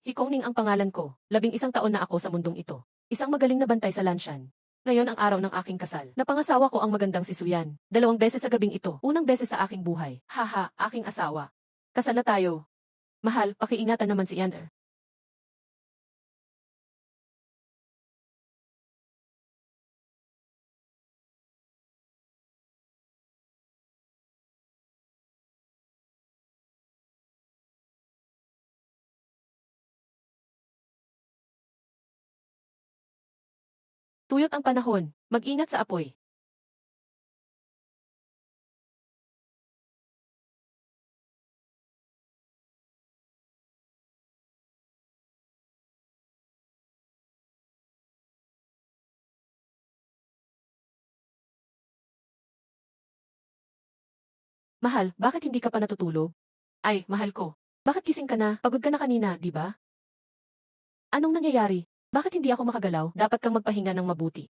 Hikongning ang pangalan ko, 11 taon na ako sa mundong ito. Isang magaling na bantay sa lansyan. Ngayon ang araw ng aking kasal. Napangasawa ko ang magandang si Suyan. 2 beses sa gabing ito. Unang beses sa aking buhay. Haha, aking asawa. Kasal na tayo. Mahal, pakiingatan naman si Yander. Tuyot ang panahon. Mag-ingat sa apoy. Mahal, bakit hindi ka pa natutulog? Ay, mahal ko. Bakit gising ka na? Pagod ka na kanina, di ba? Anong nangyayari? Bakit hindi ako makagalaw? Dapat kang magpahinga ng mabuti.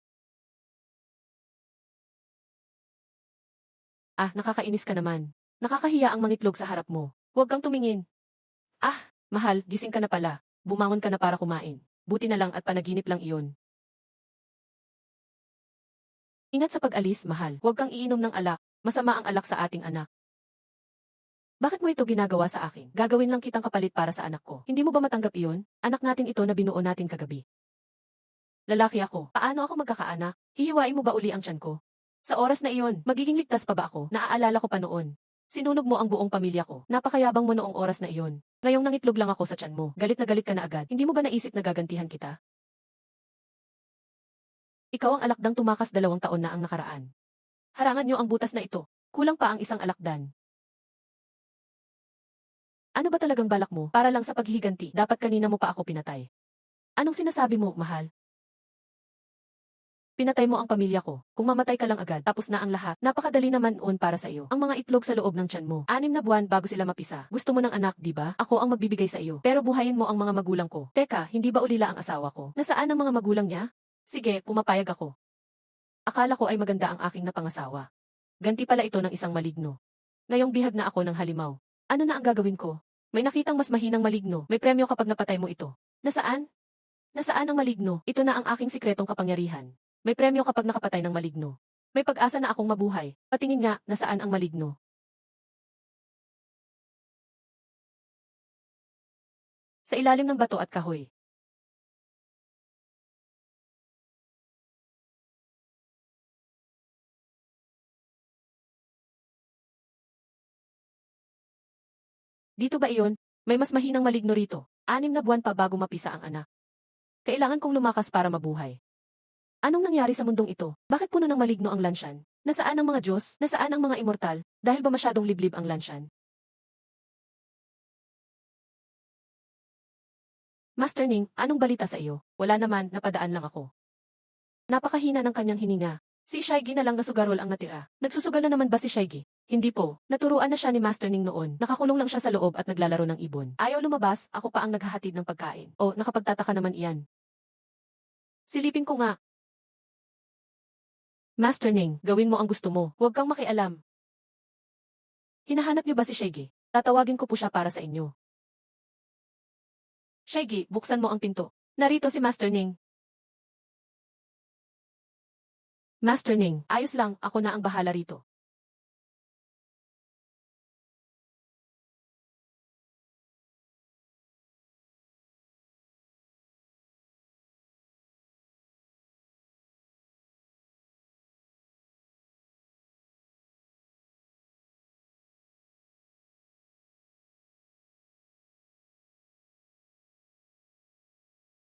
Ah, nakakainis ka naman. Nakakahiya ang mangitlog sa harap mo. Huwag kang tumingin. Ah, mahal, gising ka na pala. Bumangon ka na para kumain. Buti na lang at panaginip lang iyon. Ingat sa pag-alis, mahal. Huwag kang iinom ng alak. Masama ang alak sa ating anak. Bakit mo ito ginagawa sa akin? Gagawin lang kitang kapalit para sa anak ko. Hindi mo ba matanggap iyon? Anak natin ito na binuo natin kagabi. Lalaki ako. Paano ako magkakaanak? Hihiwain mo ba uli ang tiyan ko? Sa oras na iyon, magiging ligtas pa ba ako? Naaalala ko pa noon. Sinunog mo ang buong pamilya ko. Napakayabang mo noong oras na iyon. Ngayong nangitlog lang ako sa tiyan mo. Galit na galit ka na agad. Hindi mo ba naisip na gagantihan kita? Ikaw ang alakdang tumakas 2 taon na ang nakaraan. Harangan niyo ang butas na ito. Kulang pa ang isang alakdan. Ano ba talagang balak mo? Para lang sa paghihiganti, dapat kanina mo pa ako pinatay. Anong sinasabi mo, mahal? Pinatay mo ang pamilya ko. Kung mamatay ka lang agad, tapos na ang lahat. Napakadali naman noon para sa iyo. Ang mga itlog sa loob ng tiyan mo. 6 na buwan bago sila mapisa. Gusto mo ng anak, di ba? Ako ang magbibigay sa iyo. Pero buhayin mo ang mga magulang ko. Teka, hindi ba ulila ang asawa ko? Nasaan ang mga magulang niya? Sige, pumapayag ako. Akala ko ay maganda ang aking napangasawa. Ganti pala ito ng isang maligno. Ngayong bihag na ako ng halimaw. Ano na ang gagawin ko? May nakitang mas mahinang maligno. May premyo kapag napatay mo ito. Nasaan? Nasaan ang maligno? Ito na ang aking sikretong kapangyarihan. May premyo kapag nakapatay ng maligno. May pag-asa na akong mabuhay. Patingin nga, nasaan ang maligno? Sa ilalim ng bato at kahoy. Dito ba iyon? May mas mahinang maligno rito. 6 na buwan pa bago mapisa ang anak. Kailangan kong lumakas para mabuhay. Anong nangyari sa mundong ito? Bakit puno ng maligno ang lansyan? Nasaan ang mga Diyos? Nasaan ang mga immortal? Dahil ba masyadong liblib ang lansyan? Master Ning, anong balita sa iyo? Wala naman, napadaan lang ako. Napakahina ng kanyang hininga. Si Shaigi na lang na sugarol ang natira. Nagsusugal na naman ba si Shaigi? Hindi po. Naturuan na siya ni Master Ning noon. Nakakulong lang siya sa loob at naglalaro ng ibon. Ayaw lumabas, ako pa ang naghahatid ng pagkain. O, nakapagtataka naman iyan. Silipin ko nga. Master Ning, gawin mo ang gusto mo. Huwag kang makialam. Hinahanap niyo ba si Shaigi? Tatawagin ko po siya para sa inyo. Shaigi, buksan mo ang pinto. Narito si Master Ning. Master Ning, ayos lang, ako na ang bahala rito.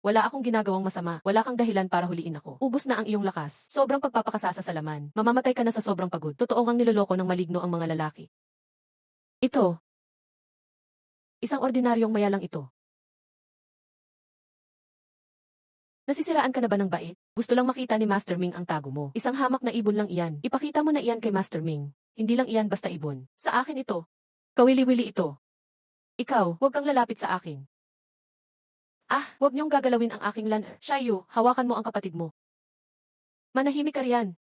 Wala akong ginagawang masama. Wala kang dahilan para huliin ako. Ubus na ang iyong lakas. Sobrang pagpapakasasa sa laman. Mamamatay ka na sa sobrang pagod. Totoo ngang niloloko ng maligno ang mga lalaki. Ito, isang ordinaryong maya lang ito. Nasisiraan ka na ba ng bait? Gusto lang makita ni Master Ming ang tago mo. Isang hamak na ibon lang iyan. Ipakita mo na iyan kay Master Ming. Hindi lang iyan basta ibon. Sa akin ito. Kawili-wili ito. Ikaw, huwag kang lalapit sa akin. Ah, huwag niyong gagalawin ang aking lanner. Shayu, hawakan mo ang kapatid mo. Manahimik ka riyan.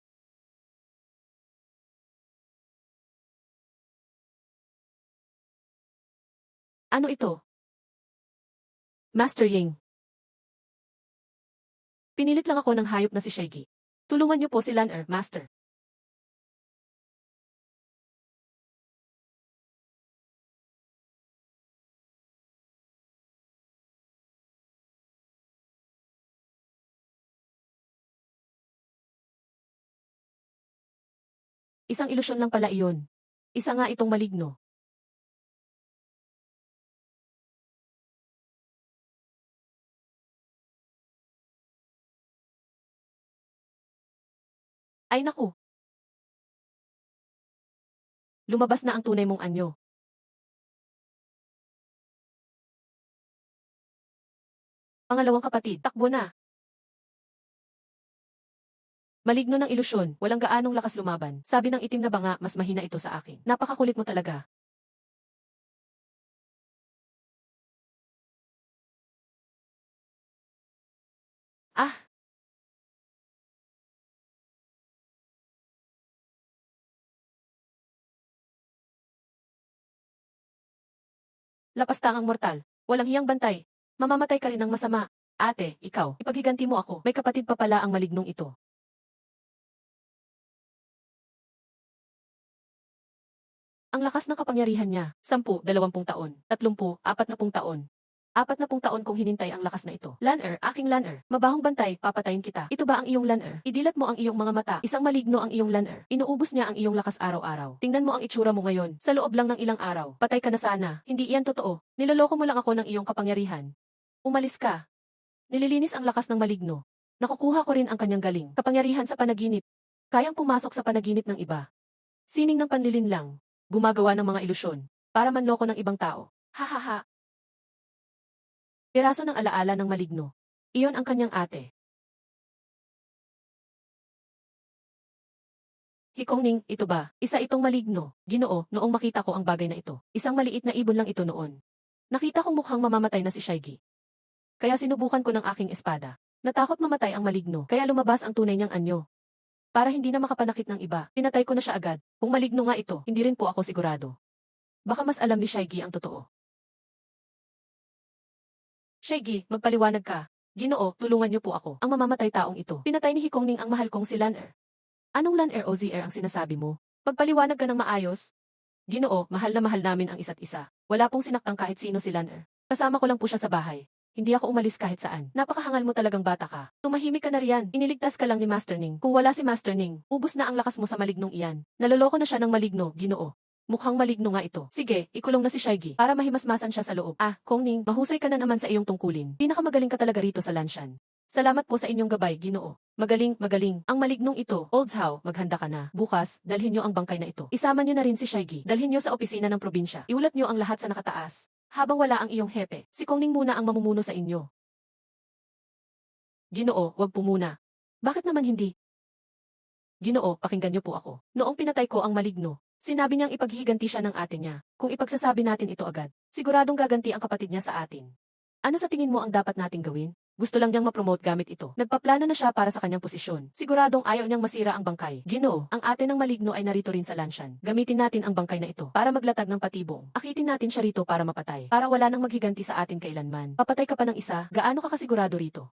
Ano ito? Master Ying. Pinilit lang ako ng hayop na si Shaigi. Tulungan niyo po si Lan Master. Isang ilusyon lang pala iyon. Isa nga itong maligno. Ay naku, lumabas na ang tunay mong anyo. Pangalawang kapatid, takbo na. Maligno ng ilusyon, walang gaanong lakas lumaban. Sabi ng itim na banga, mas mahina ito sa akin. Napakakulit mo talaga. Ah, lapastang ang mortal. Walang hiyang bantay. Mamamatay ka rin ng masama. Ate, ikaw, ipaghiganti mo ako. May kapatid pa pala ang malignong ito. Ang lakas ng kapangyarihan niya, 10, 20 taon, 30, 40 taon. 40 taon kong hinintay ang lakas na ito. Lan aking Lan mabahong bantay, papatayin kita. Ito ba ang iyong Lan Idilat mo ang iyong mga mata. Isang maligno ang iyong Lan Inuubos niya ang iyong lakas araw-araw. Tingnan mo ang itsura mo ngayon. Sa loob lang ng ilang araw. Patay ka na sana. Hindi iyan totoo. Niloloko mo lang ako ng iyong kapangyarihan. Umalis ka. Nililinis ang lakas ng maligno. Nakukuha ko rin ang kanyang galing. Kapangyarihan sa panaginip. Kayang pumasok sa panaginip ng iba. Sining ng panlilin lang. Gumagawa ng mga ilusyon. Para manloko ng ibang tao. Hahaha. Piraso ng alaala ng maligno. Iyon ang kanyang ate. Hikongning, ito ba? Isa itong maligno. Ginoo, noong makita ko ang bagay na ito. Isang maliit na ibon lang ito noon. Nakita kong mukhang mamamatay na si Shaigi. Kaya sinubukan ko ng aking espada. Natakot mamatay ang maligno, kaya lumabas ang tunay niyang anyo. Para hindi na makapanakit ng iba, pinatay ko na siya agad. Kung maligno nga ito, hindi rin po ako sigurado. Baka mas alam ni Shaigi ang totoo. Shaigi, magpaliwanag ka. Ginoo, tulungan niyo po ako. Ang mamamatay taong ito. Pinatay ni Hikongning ang mahal kong si Lan Anong Lan o ZR ang sinasabi mo? Magpaliwanag ka ng maayos. Ginoo, mahal na mahal namin ang isa't isa. Wala pong sinaktang kahit sino si Lan Kasama ko lang po siya sa bahay. Hindi ako umalis kahit saan. Napakahangal mo talagang bata ka. Tumahimik ka na riyan. Iniligtas ka lang ni Master Ning. Kung wala si Master Ning, ubos na ang lakas mo sa malignong iyan. Naloloko na siya ng maligno, Ginoo. Mukhang maligno nga ito. Sige, ikulong na si Shaigi para mahimasmasan siya sa loob. Ah, Kong Ning, mahusay ka na naman sa iyong tungkulin. Pinakamagaling ka talaga rito sa Lanshan. Salamat po sa inyong gabay, Ginoo. Magaling, magaling. Ang malignong ito, Old Zhao, maghanda ka na. Bukas, dalhin niyo ang bangkay na ito. Isama niyo na rin si Shaigi. Dalhin niyo sa opisina ng probinsya. Iulat niyo ang lahat sa nakataas. Habang wala ang iyong hepe, si Kong Ning muna ang mamumuno sa inyo. Ginoo, wag po muna. Bakit naman hindi? Ginoo, pakinggan niyo po ako. Noong pinatay ko ang maligno, sinabi niyang ipaghihiganti siya ng ate niya. Kung ipagsasabi natin ito agad, siguradong gaganti ang kapatid niya sa atin. Ano sa tingin mo ang dapat nating gawin? Gusto lang niyang ma-promote gamit ito. Nagpaplano na siya para sa kanyang posisyon. Siguradong ayaw niyang masira ang bangkay. Ginoo, ang ate ng maligno ay narito rin sa Lanshan. Gamitin natin ang bangkay na ito para maglatag ng patibong. Akitin natin siya rito para mapatay. Para wala nang maghiganti sa atin kailanman. Papatay ka pa ng isa, gaano ka kasigurado rito?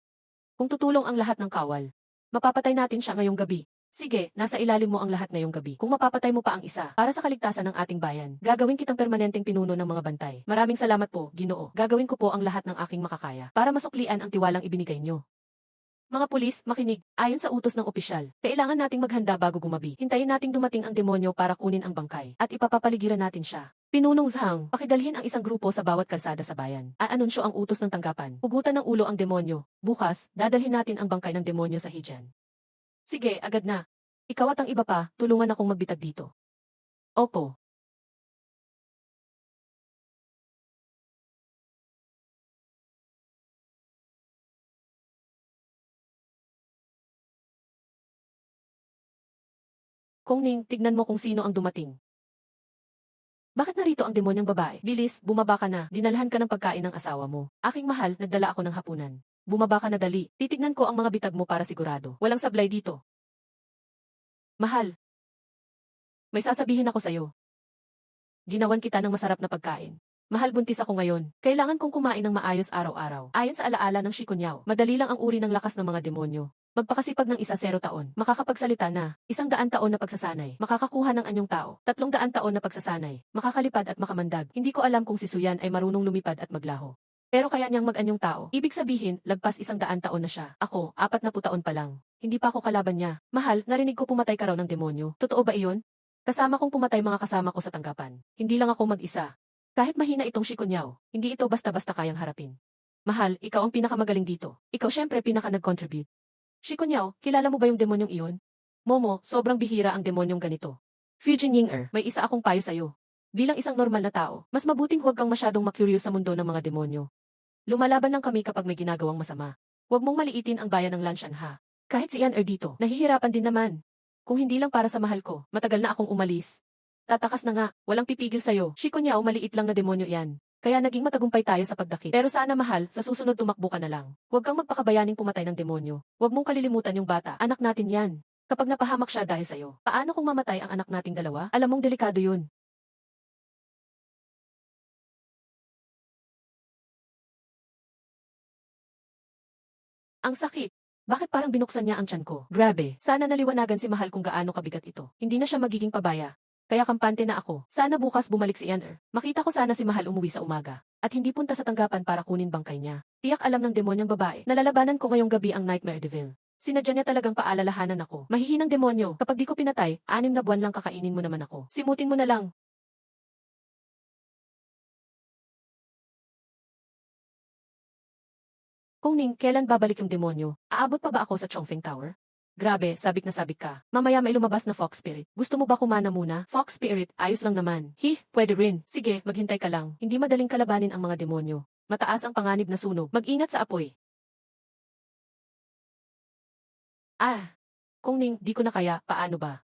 Kung tutulong ang lahat ng kawal, mapapatay natin siya ngayong gabi. Sige, nasa ilalim mo ang lahat ngayong gabi. Kung mapapatay mo pa ang isa, para sa kaligtasan ng ating bayan, gagawin kitang permanenteng pinuno ng mga bantay. Maraming salamat po, Ginoo. Gagawin ko po ang lahat ng aking makakaya para masuklian ang tiwalang ibinigay niyo. Mga pulis, makinig. Ayon sa utos ng opisyal, kailangan nating maghanda bago gumabi. Hintayin nating dumating ang demonyo para kunin ang bangkay. At ipapapaligiran natin siya. Pinunong Zhang, pakidalhin ang isang grupo sa bawat kalsada sa bayan. Aanunsyo ang utos ng tanggapan. Hugutan ng ulo ang demonyo. Bukas, dadalhin natin ang bangkay ng demonyo sa Hijan. Sige, agad na. Ikaw at ang iba pa, tulungan akong magbitag dito. Opo. Kong Ning, tignan mo kung sino ang dumating. Bakit narito ang demonyang babae? Bilis, bumaba ka na. Dinalhan ka ng pagkain ng asawa mo. Aking mahal, nagdala ako ng hapunan. Bumaba ka na dali. Titignan ko ang mga bitag mo para sigurado. Walang sablay dito. Mahal, may sasabihin ako sa'yo. Ginawan kita ng masarap na pagkain. Mahal, buntis ako ngayon. Kailangan kong kumain ng maayos araw-araw. Ayon sa alaala ng Shikunyaw, madali lang ang uri ng lakas ng mga demonyo. Magpakasipag ng 1-0 taon, makakapagsalita na, 100 taon na pagsasanay, makakakuha ng anyong tao, 300 taon na pagsasanay, makakalipad at makamandag. Hindi ko alam kung si Suyan ay marunong lumipad at maglaho. Pero kaya niyang mag-anyong tao. Ibig sabihin, lagpas 100 taon na siya. Ako, 40 taon pa lang. Hindi pa ako kalaban niya. Mahal, narinig ko pumatay ka raw ng demonyo. Totoo ba iyon? Kasama kong pumatay mga kasama ko sa tanggapan. Hindi lang ako mag-isa. Kahit mahina itong Shikunyaw, hindi ito basta-basta kayang harapin. Mahal, ikaw ang pinakamagaling dito. Ikaw syempre pinaka nag-contribute. Shikunyaw, kilala mo ba yung demonyong iyon? Momo, sobrang bihira ang demonyong ganito. Fujin Ying-er, may isa akong payo sa'yo. Bilang isang normal na tao, mas mabuting huwag kang masyadong makuryos sa mundo ng mga demonyo. Lumalaban lang kami kapag may ginagawang masama. Huwag mong maliitin ang bayan ng Lanshan ha. Kahit si Yan-er dito, nahihirapan din naman. Kung hindi lang para sa mahal ko, matagal na akong umalis. Tatakas na nga, walang pipigil sa'yo. Shikunyaw, maliit lang na demonyo yan. Kaya naging matagumpay tayo sa pagdakip. Pero sana mahal, sa susunod tumakbo ka na lang. Huwag kang magpakabayaning pumatay ng demonyo. Huwag mong kalilimutan yung bata. Anak natin yan. Kapag napahamak siya dahil sa'yo, paano kung mamatay ang anak nating dalawa? Alam mong delikado yun. Ang sakit. Bakit parang binuksan niya ang tiyan ko? Grabe. Sana naliwanagan si Mahal kung gaano kabigat ito. Hindi na siya magiging pabaya. Kaya kampante na ako. Sana bukas bumalik si Yan-er. Makita ko sana si Mahal umuwi sa umaga. At hindi punta sa tanggapan para kunin bangkay niya. Tiyak alam ng demonyang babae. Nalalabanan ko ngayong gabi ang Nightmare Devil. Sinadya niya talagang paalalahanan ako. Mahihinang demonyo. Kapag di ko pinatay, 6 na buwan lang kakainin mo naman ako. Simutin mo na lang. Kung Ning, kailan babalik yung demonyo? Aabot pa ba ako sa Chongfeng Tower? Grabe, sabik na sabik ka. Mamaya may lumabas na Fox Spirit. Gusto mo ba kumana muna? Fox Spirit, ayos lang naman. Pwede rin. Sige, maghintay ka lang. Hindi madaling kalabanin ang mga demonyo. Mataas ang panganib na sunog. Mag-ingat sa apoy. Ah, kung Ning, di ko na kaya, paano ba?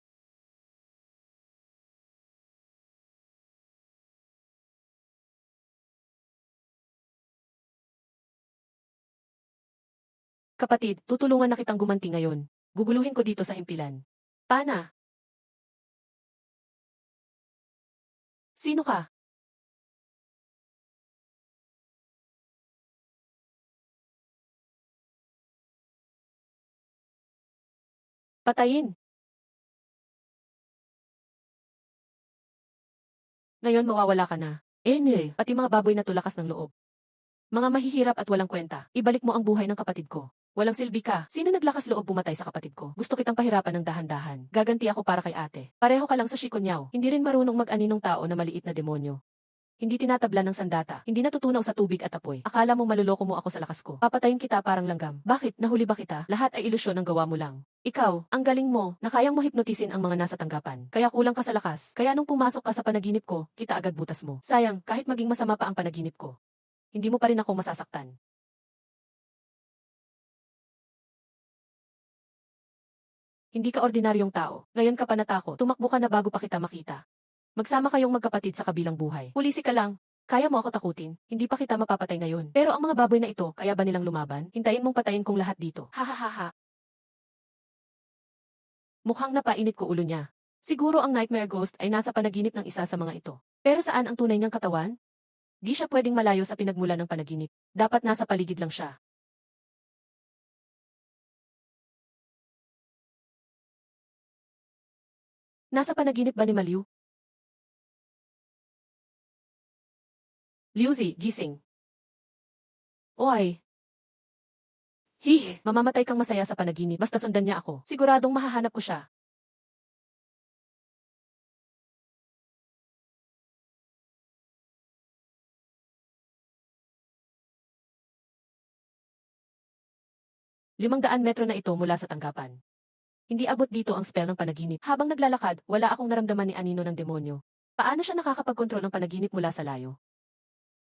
Kapatid, tutulungan na kitang gumanti ngayon. Guguluhin ko dito sa himpilan. Pana, sino ka? Patayin. Ngayon mawawala ka na. Pati mga baboy na tulakas ng loob. Mga mahihirap at walang kwenta, ibalik mo ang buhay ng kapatid ko. Walang silbi ka. Sino naglakas loob pumatay sa kapatid ko? Gusto kitang pahirapan ng dahan-dahan. Gaganti ako para kay ate. Pareho ka lang sa Shikonyaw. Hindi rin marunong mag-aninong tao na maliit na demonyo. Hindi tinatabla ng sandata. Hindi natutunaw sa tubig at apoy. Akala mo maluloko mo ako sa lakas ko. Papatayin kita parang langgam. Bakit? Nahuli ba kita? Lahat ay ilusyon ng gawa mo lang. Ikaw, ang galing mo, na kayang mo hipnotisin ang mga nasa tanggapan. Kaya kulang ka sa lakas. Kaya nung pumasok ka sa panaginip ko, kita agad butas mo. Sayang, kahit maging masama pa ang panaginip ko. Hindi mo pa rin ako masasaktan. Hindi ka ordinaryong tao. Ngayon ka pa natakot. Tumakbo ka na bago pa kita makita. Magsama kayong magkapatid sa kabilang buhay. Pulisi ka lang. Kaya mo ako takutin. Hindi pa kita mapapatay ngayon. Pero ang mga baboy na ito, kaya ba nilang lumaban? Hintayin mong patayin kong lahat dito. Hahaha. Mukhang napainit ko ulo niya. Siguro ang nightmare ghost ay nasa panaginip ng isa sa mga ito. Pero saan ang tunay niyang katawan? Di siya pwedeng malayo sa pinagmula ng panaginip. Dapat nasa paligid lang siya. Nasa panaginip ba ni Maliw? Liuzi, gising. Oy. Mamamatay kang masaya sa panaginip. Basta sundan niya ako. Siguradong mahahanap ko siya. ₱500 na ito mula sa tanggapan. Hindi abot dito ang spell ng panaginip. Habang naglalakad, wala akong naramdaman ni Anino ng demonyo. Paano siya nakakapagkontrol ng panaginip mula sa layo?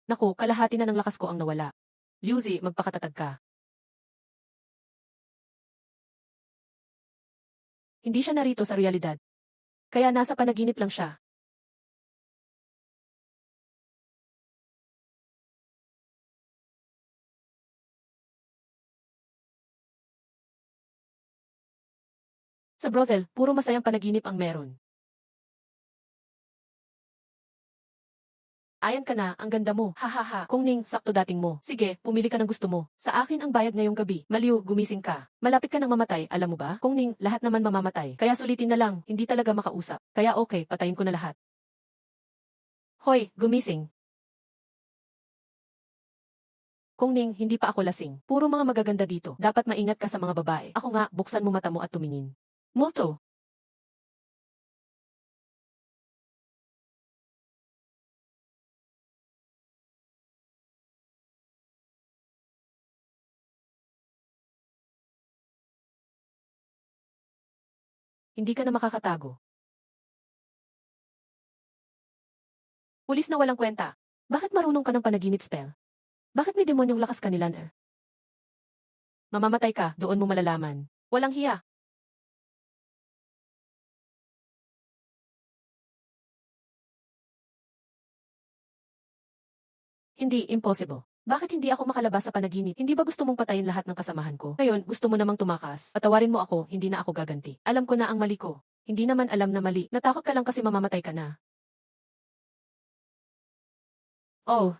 Naku, kalahati na ng lakas ko ang nawala. Liuzi, magpakatatag ka. Hindi siya narito sa realidad. Kaya nasa panaginip lang siya. Sa brothel, puro masayang panaginip ang meron. Ayan ka na, ang ganda mo. Hahaha. Kung Ning, sakto dating mo. Sige, pumili ka ng gusto mo. Sa akin ang bayad ngayong gabi. Maliw, gumising ka. Malapit ka nang mamatay, alam mo ba? Kung Ning, lahat naman mamamatay. Kaya sulitin na lang, hindi talaga makausap. Kaya okay, patayin ko na lahat. Hoy, gumising. Kung Ning, hindi pa ako lasing. Puro mga magaganda dito. Dapat maingat ka sa mga babae. Ako nga, buksan mo mata mo at tumingin. Multo. Hindi ka na makakatago. Pulis na walang kwenta. Bakit marunong ka ng panaginip spell? Bakit may demonyong lakas ka ni Lanner? Mamamatay ka, doon mo malalaman. Walang hiya. Hindi, impossible. Bakit hindi ako makalabas sa panaginip? Hindi ba gusto mong patayin lahat ng kasamahan ko? Ngayon, gusto mo namang tumakas. Patawarin mo ako, hindi na ako gaganti. Alam ko na ang mali ko. Hindi naman alam na mali. Natakot ka lang kasi mamamatay ka na. Oh,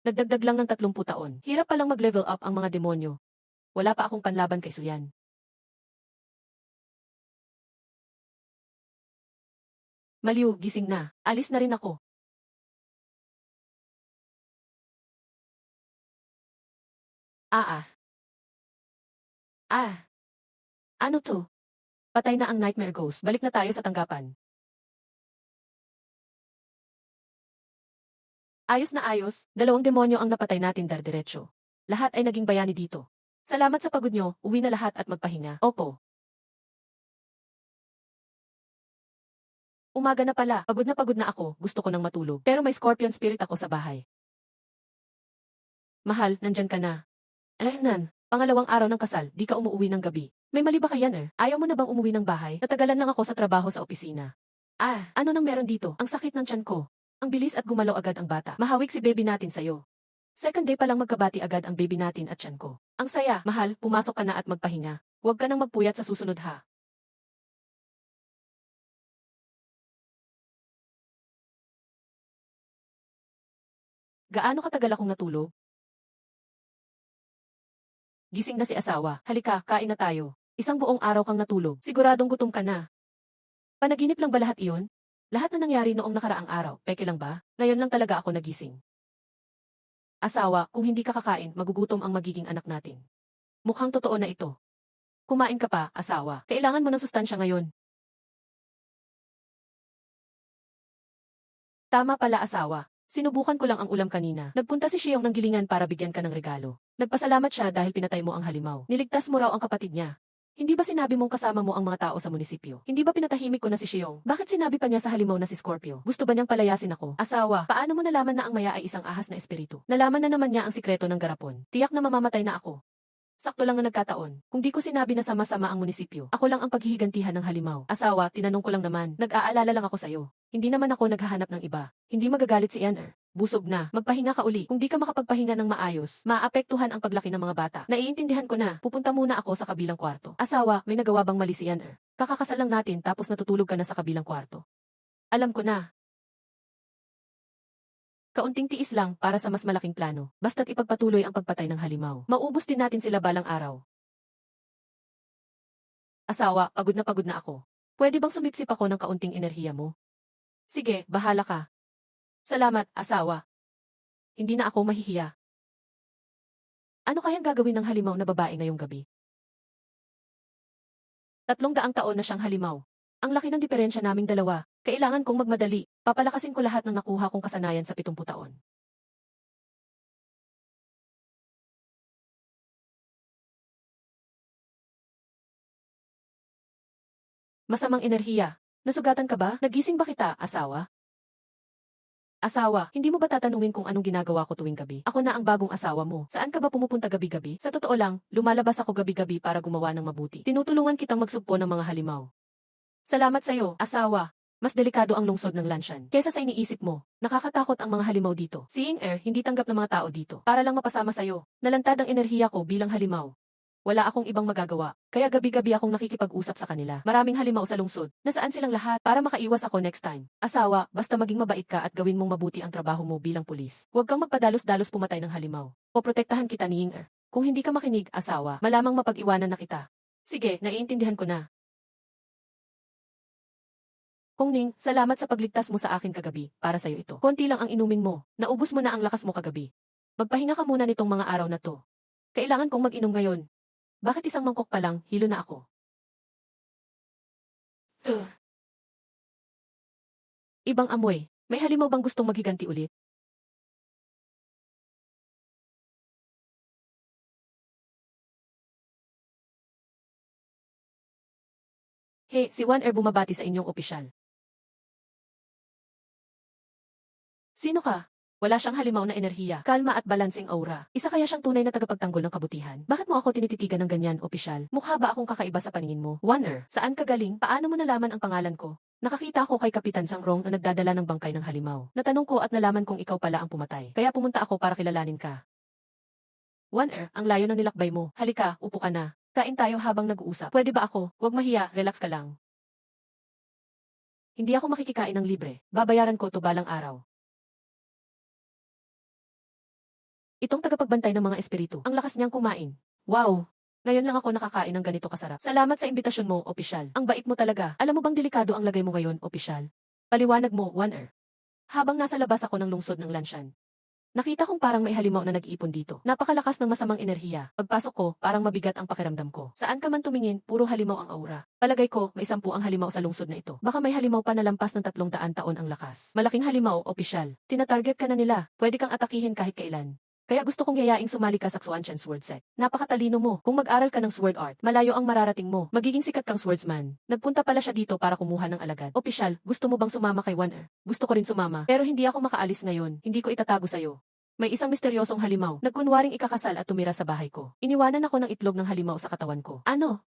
nagdagdag lang ng 30 taon. Hirap palang mag-level up ang mga demonyo. Wala pa akong panlaban kay Suyan. Maliw, gising na. Alis na rin ako. Ah ah. Ah. Ano to? Patay na ang Nightmare Ghost. Balik na tayo sa tanggapan. Ayos na ayos, 2 demonyo ang napatay natin dardiretso. Lahat ay naging bayani dito. Salamat sa pagod nyo, uwi na lahat at magpahinga. Opo. Umaga na pagod na ako, gusto ko nang matulog. Pero may scorpion spirit ako sa bahay. Mahal, nandyan ka na. Nan, pangalawang araw ng kasal, di ka umuwi ng gabi. May mali ba kayan Ayaw mo na bang umuwi ng bahay? Natagalan lang ako sa trabaho sa opisina. Ah, ano nang meron dito? Ang sakit ng tiyan ko. Ang bilis at gumalaw agad ang bata. Mahawig si baby natin sa'yo. Second day pa lang magkabati agad ang baby natin at tiyan ko. Ang saya, mahal, pumasok ka na at magpahinga. Huwag ka nang magpuyat sa susunod ha. Gaano katagal akong natulog? Gising na si asawa. Halika, kain na tayo. Isang buong araw kang natulog. Siguradong gutom ka na. Panaginip lang ba lahat iyon? Lahat na nangyari noong nakaraang araw, peke lang ba? Ngayon lang talaga ako nagising. Asawa, kung hindi ka kakain, magugutom ang magiging anak natin. Mukhang totoo na ito. Kumain ka pa, asawa. Kailangan mo ng sustansya ngayon. Tama pala asawa. Sinubukan ko lang ang ulam kanina. Nagpunta si Shiyong ng gilingan para bigyan ka ng regalo. Nagpasalamat siya dahil pinatay mo ang halimaw. Niligtas mo raw ang kapatid niya. Hindi ba sinabi mong kasama mo ang mga tao sa munisipyo? Hindi ba pinatahimik ko na si Shiyong? Bakit sinabi pa niya sa halimaw na si Scorpio? Gusto ba niyang palayasin ako? Asawa, paano mo nalaman na ang maya ay isang ahas na espiritu? Nalaman na naman niya ang sikreto ng garapon. Tiyak na mamamatay na ako. Sakto lang na nagkataon. Kung di ko sinabi na sama-sama ang munisipyo, ako lang ang paghihigantihan ng halimaw. Asawa, tinanong ko lang naman. Nag-aalala lang ako sa'yo. Hindi naman ako naghahanap ng iba. Hindi magagalit si Anner. Busog na. Magpahinga ka uli. Kung di ka makapagpahinga ng maayos, maapektuhan ang paglaki ng mga bata. Naiintindihan ko na. Pupunta muna ako sa kabilang kwarto. Asawa, may nagawa bang mali si Anner? Kakakasal lang natin tapos natutulog ka na sa kabilang kwarto. Alam ko na. Kaunting tiis lang para sa mas malaking plano. Basta't ipagpatuloy ang pagpatay ng halimaw. Maubos din natin sila balang araw. Asawa, pagod na ako. Pwede bang sumipsip ako ng kaunting enerhiya mo? Sige, bahala ka. Salamat, asawa. Hindi na ako mahihiya. Ano kayang gagawin ng halimaw na babae ngayong gabi? 300 taon na siyang halimaw. Ang laki ng diferensya naming dalawa. Kailangan kong magmadali. Papalakasin ko lahat ng nakuha kong kasanayan sa 70 taon. Masamang enerhiya. Nasugatan ka ba? Nagising ba kita, asawa? Asawa, hindi mo ba tatanungin kung anong ginagawa ko tuwing gabi? Ako na ang bagong asawa mo. Saan ka ba pumupunta gabi-gabi? Sa totoo lang, lumalabas ako gabi-gabi para gumawa ng mabuti. Tinutulungan kitang magsugpo ng mga halimaw. Salamat sa'yo, asawa. Mas delikado ang lungsod ng Lanshan kesa sa iniisip mo. Nakakatakot ang mga halimaw dito. Seeing Air, hindi tanggap ng mga tao dito. Para lang mapasama sa'yo. Nalantad ang enerhiya ko bilang halimaw. wala akong ibang magagawa. Kaya gabi-gabi akong nakikipag-usap sa kanila. Maraming halimaw sa lungsod. Nasaan silang lahat para makaiwas ako next time? Asawa, basta maging mabait ka at gawin mong mabuti ang trabaho mo bilang pulis. Huwag kang magpadalos-dalos pumatay ng halimaw. O protektahan kita ni Yinger. Kung hindi ka makinig, asawa, malamang mapag-iwanan na kita. Sige, naiintindihan ko na. Kung Ning, salamat sa pagligtas mo sa akin kagabi. Para sa'yo ito. Konti lang ang inumin mo. Naubos mo na ang lakas mo kagabi. Magpahinga ka muna nitong mga araw na to. Kailangan kong mag-inom ngayon. Bakit isang mangkok pa lang, hilo na ako? Ibang amoy. May halimaw bang gustong maghiganti ulit? He, si Juan bumabati sa inyong opisyal. Sino ka? Wala siyang halimaw na enerhiya, kalma at balansing aura. Isa kaya siyang tunay na tagapagtanggol ng kabutihan? Bakit mo ako tinititigan ng ganyan, opisyal? Mukha ba akong kakaiba sa paningin mo? Wanner, saan ka galing? Paano mo nalaman ang pangalan ko? Nakakita ako kay Kapitan Sangrong na nagdadala ng bangkay ng halimaw. Natanong ko at nalaman kong ikaw pala ang pumatay. Kaya pumunta ako para kilalanin ka. Wanner, ang layo ng nilakbay mo. Halika, upo ka na. Kain tayo habang nag-uusap. Pwede ba ako? Huwag mahiya, relax ka lang. Hindi ako makikikain ng libre. Babayaran ko to balang araw. Itong tagapagbantay ng mga espiritu. Ang lakas niyang kumain. Wow! Ngayon lang ako nakakain ng ganito kasarap. Salamat sa imbitasyon mo, opisyal. Ang bait mo talaga. Alam mo bang delikado ang lagay mo ngayon, opisyal? Paliwanag mo, Wanner. Habang nasa labas ako ng lungsod ng lansyan, nakita kong parang may halimaw na nag-iipon dito. Napakalakas ng masamang enerhiya. Pagpasok ko, parang mabigat ang pakiramdam ko. Saan ka man tumingin, puro halimaw ang aura. Palagay ko, may 10 ang halimaw sa lungsod na ito. Baka may halimaw pa na lampas ng 300 taon ang lakas. Malaking halimaw, opisyal. Tinatarget ka na nila. Pwede kang atakihin kahit kailan. Kaya gusto kong yayaing sumali ka sa Xuantian Sword Set. Napakatalino mo. Kung mag-aral ka ng sword art, malayo ang mararating mo. Magiging sikat kang swordsman. Nagpunta pala siya dito para kumuha ng alagad. Opisyal, gusto mo bang sumama kay Wanner? Gusto ko rin sumama. Pero hindi ako makaalis ngayon. Hindi ko itatago sa'yo. May isang misteryosong halimaw. Nagkunwaring ikakasal at tumira sa bahay ko. Iniwanan ako ng itlog ng halimaw sa katawan ko. Ano?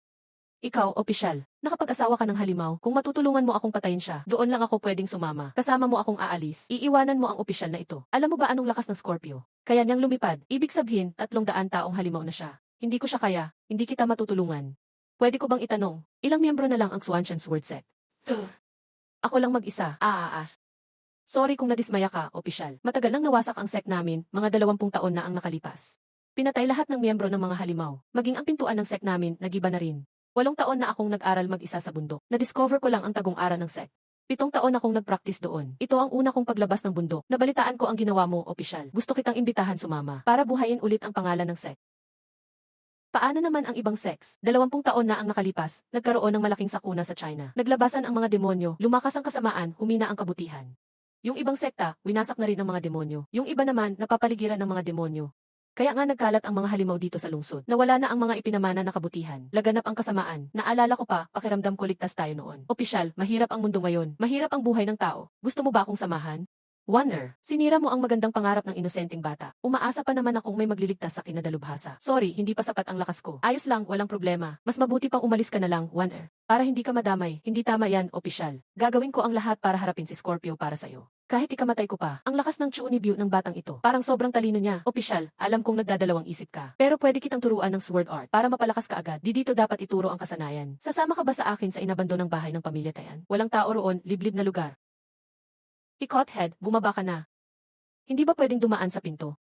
Ikaw, opisyal, nakapag-asawa ka ng halimaw, kung matutulungan mo akong patayin siya, doon lang ako pwedeng sumama. Kasama mo akong aalis, iiwanan mo ang opisyal na ito. Alam mo ba anong lakas ng Scorpio? Kaya niyang lumipad, ibig sabihin, 300 taong halimaw na siya. Hindi ko siya kaya, hindi kita matutulungan. Pwede ko bang itanong, ilang miyembro na lang ang Xuantian Sword Set? Ako lang mag-isa, Sorry kung nadismaya ka, opisyal. Matagal nang nawasak ang sect namin, mga 20 taon na ang nakalipas. Pinatay lahat ng miyembro ng mga halimaw. Maging ang pintuan ng sect namin, nagiba na rin. 8 taon na akong nag-aral mag-isa sa bundok. Na-discover ko lang ang tagong-aral ng sect. 7 taon akong nag-practice doon. Ito ang una kong paglabas ng bundok. Nabalitaan ko ang ginawa mo, opisyal. Gusto kitang imbitahan sumama para buhayin ulit ang pangalan ng sect. Paano naman ang ibang sects? 20 taon na ang nakalipas, nagkaroon ng malaking sakuna sa China. Naglabasan ang mga demonyo, lumakas ang kasamaan, humina ang kabutihan. Yung ibang sekta, winasak na rin ang mga demonyo. Yung iba naman, napapaligiran ng mga demonyo. Kaya nga nagkalat ang mga halimaw dito sa lungsod. Nawala na ang mga ipinamana na kabutihan. Laganap ang kasamaan. Naalala ko pa, pakiramdam ko ligtas tayo noon. Opisyal, mahirap ang mundo ngayon. Mahirap ang buhay ng tao. Gusto mo ba akong samahan? Wanner, sinira mo ang magandang pangarap ng inosenteng bata. Umaasa pa naman akong may magliligtas sa kinadalubhasa. Sorry, hindi pa sapat ang lakas ko. Ayos lang, walang problema. Mas mabuti pang umalis ka na lang, Wanner. Para hindi ka madamay. Hindi tama yan, opisyal. Gagawin ko ang lahat para harapin si Scorpio para sa'yo. Kahit ikamatay ko pa, ang lakas ng Chunibyu ng batang ito. Parang sobrang talino niya. Opisyal, alam kong nagdadalawang isip ka. Pero pwede kitang turuan ng sword art para mapalakas ka agad. Di dito dapat ituro ang kasanayan. Sasama ka ba sa akin sa inabandonang bahay ng pamilya Tayan? Walang tao roon, liblib na lugar. Ikothead, bumaba ka na. Hindi ba pwedeng dumaan sa pinto?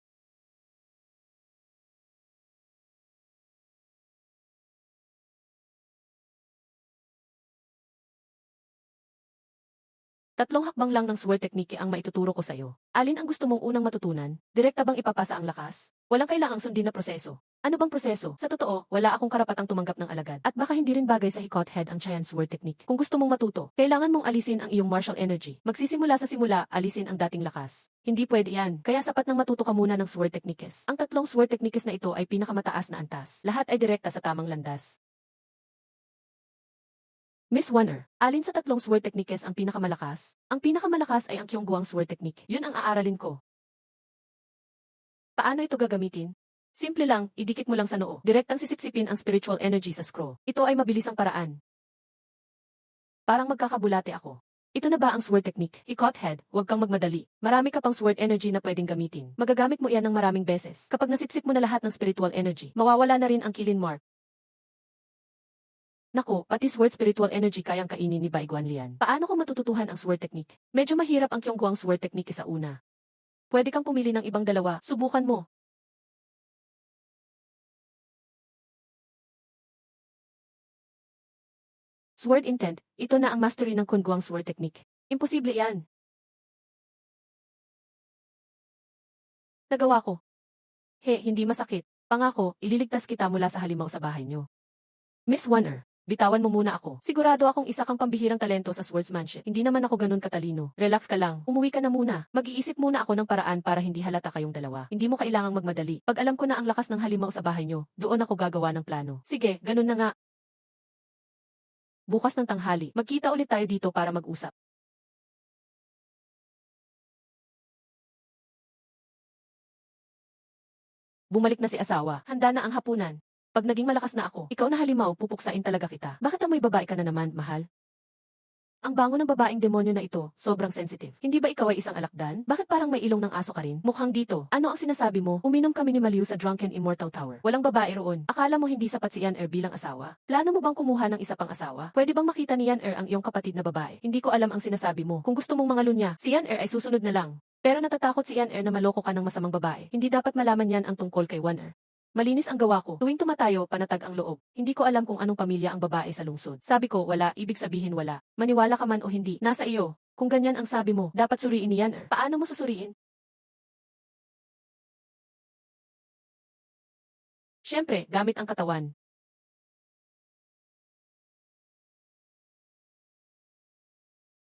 Tatlong hakbang lang ng sword technique ang maituturo ko sa'yo. Alin ang gusto mong unang matutunan? Direkta bang ipapasa ang lakas? Walang kailangang sundin na proseso. Ano bang proseso? Sa totoo, wala akong karapatang tumanggap ng alagad. At baka hindi rin bagay sa Hikothead ang Cheyenne sword technique. Kung gusto mong matuto, kailangan mong alisin ang iyong martial energy. Magsisimula sa simula, alisin ang dating lakas. Hindi pwede yan. Kaya sapat nang matuto ka muna ng sword techniques. Ang tatlong sword techniques na ito ay pinakamataas na antas. Lahat ay direkta sa tamang landas. Miss Wanner, alin sa tatlong sword techniques ang pinakamalakas? Ang pinakamalakas ay ang Kyungguang sword technique. Yun ang aaralin ko. Paano ito gagamitin? Simple lang, idikit mo lang sa noo. Direktang sisipsipin ang spiritual energy sa scroll. Ito ay mabilis ang paraan. Parang magkakabulate ako. Ito na ba ang sword technique? Ikothead, huwag kang magmadali. Marami ka pang sword energy na pwedeng gamitin. Magagamit mo yan ng maraming beses. Kapag nasipsip mo na lahat ng spiritual energy, mawawala na rin ang killing mark. Nako, pati sword spiritual energy kayang kainin ni Bai Guanlian. Paano ko matututuhan ang sword technique? Medyo mahirap ang Kyungguang sword technique sa una. Pwede kang pumili ng ibang dalawa, subukan mo. Sword intent, ito na ang mastery ng Kyungguang sword technique. Imposible yan. Nagawa ko. He, hindi masakit. Pangako, ililigtas kita mula sa halimaw sa bahay niyo. Miss Warner, bitawan mo muna ako. Sigurado akong isa kang pambihirang talento sa swordsmanship. Hindi naman ako ganun katalino. Relax ka lang. Umuwi ka na muna. Mag-iisip muna ako ng paraan para hindi halata kayong dalawa. Hindi mo kailangang magmadali. Pag alam ko na ang lakas ng halimaw sa bahay niyo, doon ako gagawa ng plano. Sige, ganun na nga. Bukas ng tanghali, magkita ulit tayo dito para mag-usap. Bumalik na si asawa. Handa na ang hapunan. Pag naging malakas na ako, ikaw na halimaw, pupuksain talaga kita. Bakit amoy babae ka na naman, mahal? Ang bango ng babaeng demonyo na ito, sobrang sensitive. Hindi ba ikaw ay isang alakdan? Bakit parang may ilong ng aso ka rin? Mukhang dito. Ano ang sinasabi mo? Uminom kami ni Maliu sa Drunken Immortal Tower. Walang babae roon. Akala mo hindi sapat si Yan-er bilang asawa? Plano mo bang kumuha ng isa pang asawa? Pwede bang makita ni Yan-er ang iyong kapatid na babae? Hindi ko alam ang sinasabi mo. Kung gusto mong mangalunya, si Yan-er ay susunod na lang. Pero natatakot si Yan-er na maloko ka ng masamang babae. Hindi dapat malaman yan ang tungkol kay Yan-er. Malinis ang gawa ko. Tuwing tumatayo, panatag ang loob. Hindi ko alam kung anong pamilya ang babae sa lungsod. Sabi ko, wala, ibig sabihin wala. Maniwala ka man o hindi, nasa iyo. Kung ganyan ang sabi mo, dapat suriin ni Yan-er. Paano mo susuriin? Siyempre, gamit ang katawan.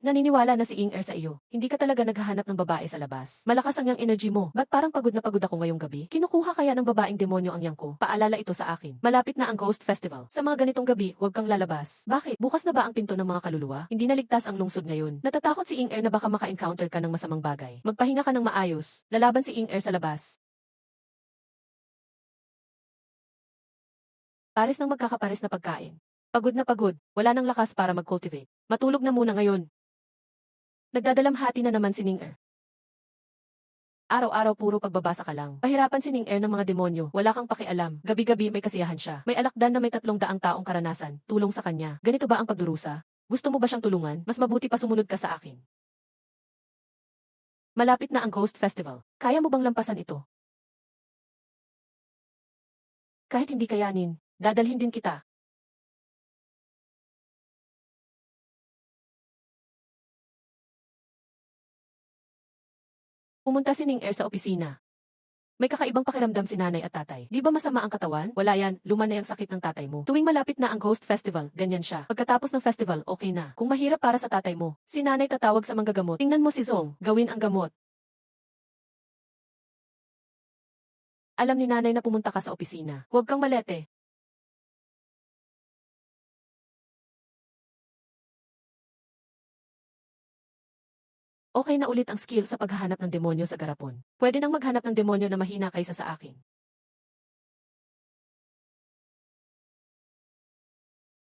Naniniwala na si Ing-er sa iyo. Hindi ka talaga naghahanap ng babae sa labas. Malakas ang yang energy mo. Ba't parang pagod na pagod ako ngayong gabi? Kinukuha kaya ng babaeng demonyo ang yang ko? Paalala ito sa akin. Malapit na ang Ghost Festival. Sa mga ganitong gabi, huwag kang lalabas. Bakit? Bukas na ba ang pinto ng mga kaluluwa? Hindi naligtas ang lungsod ngayon. Natatakot si Ing-er na baka maka-encounter ka ng masamang bagay. Magpahinga ka ng maayos. Lalaban si Ing-er sa labas. Pares ng magkakapares na pagkain. Pagod na pagod. Wala nang lakas para mag-cultivate. Matulog na muna ngayon. Nagdadalamhati na naman si Ning-er. Araw-araw puro pagbabasa ka lang. Pahirapan si Ning-er ng mga demonyo. Wala kang pakialam. Gabi-gabi may kasiyahan siya. May alakdan na may 300 taong karanasan. Tulong sa kanya. Ganito ba ang pagdurusa? Gusto mo ba siyang tulungan? Mas mabuti pa sumunod ka sa akin. Malapit na ang Ghost Festival. Kaya mo bang lampasan ito? Kahit hindi kayanin, dadalhin din kita. Pumunta si Ning-er sa opisina. May kakaibang pakiramdam si nanay at tatay. Di ba masama ang katawan? Wala yan, luma na yung sakit ng tatay mo. Tuwing malapit na ang Ghost Festival, ganyan siya. Pagkatapos ng festival, okay na. Kung mahirap para sa tatay mo, si nanay tatawag sa manggagamot. Tingnan mo si Zong, gawin ang gamot. Alam ni nanay na pumunta ka sa opisina. Huwag kang malete. Okay na ulit ang skill sa paghahanap ng demonyo sa garapon. Pwede nang maghanap ng demonyo na mahina kaysa sa akin.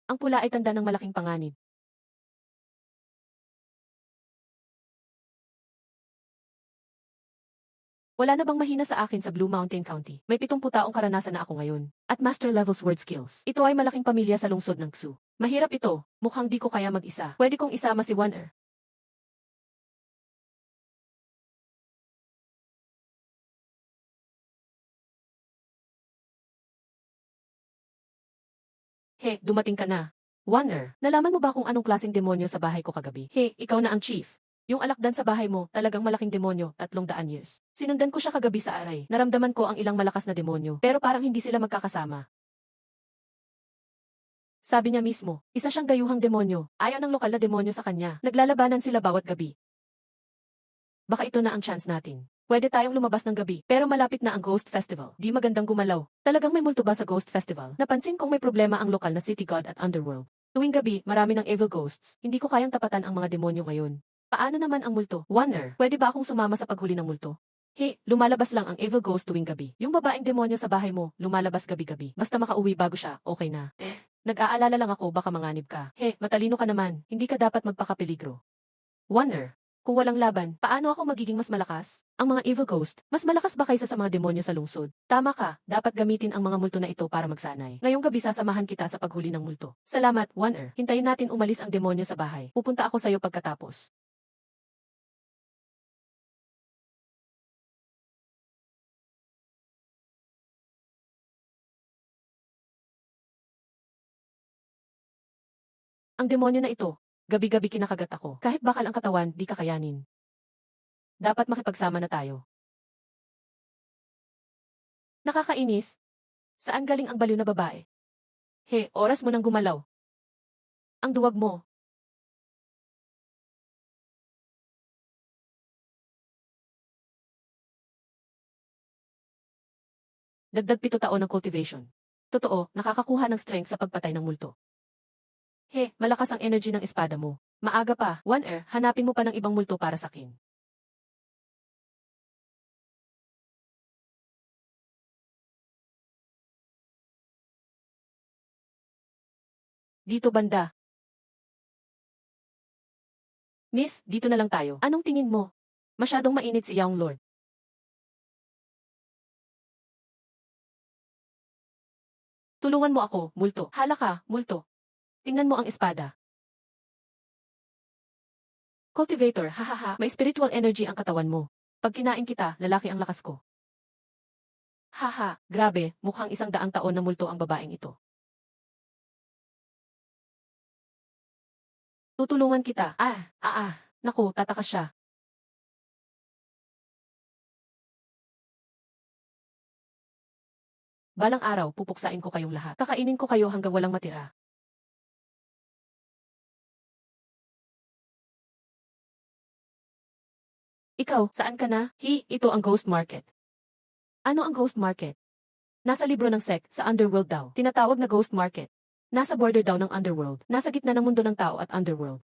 Ang pula ay tanda ng malaking panganib. Wala na bang mahina sa akin sa Blue Mountain County? May 70 taong karanasan na ako ngayon. At master levels word skills. Ito ay malaking pamilya sa lungsod ng Xu. Mahirap ito. Mukhang di ko kaya mag-isa. Pwede kong isama si Wan-er. He, dumating ka na. Wan-er, nalaman mo ba kung anong klaseng demonyo sa bahay ko kagabi? He, ikaw na ang chief. Yung alakdan sa bahay mo, talagang malaking demonyo, 300 years. Sinundan ko siya kagabi sa aray. Naramdaman ko ang ilang malakas na demonyo, pero parang hindi sila magkakasama. Sabi niya mismo, isa siyang gayuhang demonyo. Ayaw ng lokal na demonyo sa kanya. Naglalabanan sila bawat gabi. Baka ito na ang chance natin. Pwede tayong lumabas ng gabi, pero malapit na ang Ghost Festival. Di magandang gumalaw. Talagang may multo ba sa Ghost Festival? Napansin kong may problema ang lokal na city god at underworld. Tuwing gabi, marami ng evil ghosts. Hindi ko kayang tapatan ang mga demonyo ngayon. Paano naman ang multo? Warner, pwede ba akong sumama sa paghuli ng multo? He, lumalabas lang ang evil ghost tuwing gabi. Yung babaeng demonyo sa bahay mo, lumalabas gabi-gabi. Basta makauwi bago siya, okay na. Nag-aalala lang ako baka manganib ka. He, matalino ka naman. Hindi ka dapat magpakapeligro. Warner. Kung walang laban, paano ako magiging mas malakas? Ang mga evil ghost, mas malakas ba kaysa sa mga demonyo sa lungsod? Tama ka, dapat gamitin ang mga multo na ito para magsanay. Ngayong gabi sasamahan kita sa paghuli ng multo. Salamat, One. Hintayin natin umalis ang demonyo sa bahay. Pupunta ako sa'yo pagkatapos. Ang demonyo na ito, gabi-gabi kinakagat ako. Kahit bakal ang katawan, di kakayanin. Dapat makipagsama na tayo. Nakakainis. Saan galing ang baliw na babae? He, oras mo nang gumalaw. Ang duwag mo. Dagdag 7 taon ng cultivation. Totoo, nakakakuha ng strength sa pagpatay ng multo. He, malakas ang energy ng espada mo. Maaga pa, One. Hanapin mo pa ng ibang multo para sakin. Dito banda. Miss, dito na lang tayo. Anong tingin mo? Masyadong mainit si Young Lord. Tulungan mo ako, multo. Hala ka, multo. Tingnan mo ang espada. Cultivator, hahaha, may spiritual energy ang katawan mo. Pag kinain kita, lalaki ang lakas ko. Haha, grabe, mukhang 100 taon na multo ang babaeng ito. Tutulungan kita. Naku, tatakas siya. Balang araw, pupuksain ko kayong lahat. Kakainin ko kayo hanggang walang matira. Ikaw, saan ka na? Ito ang Ghost Market. Ano ang Ghost Market? Nasa libro ng sect, sa Underworld daw. Tinatawag na Ghost Market. Nasa border daw ng Underworld. Nasa gitna ng mundo ng tao at Underworld.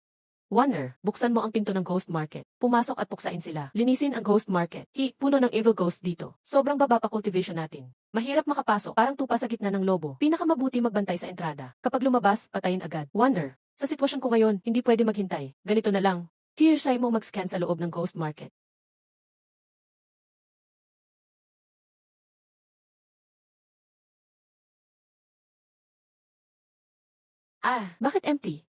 One. Buksan mo ang pinto ng Ghost Market. Pumasok at puksain sila. Linisin ang Ghost Market. Puno ng evil ghost dito. Sobrang baba pa cultivation natin. Mahirap makapasok, parang tupa sa gitna ng lobo. Pinakamabuti magbantay sa entrada. Kapag lumabas, patayin agad. One. Sa sitwasyon ko ngayon, hindi pwede maghintay. Ganito na lang. Try mo mag-scan sa loob ng Ghost Market. Bakit empty?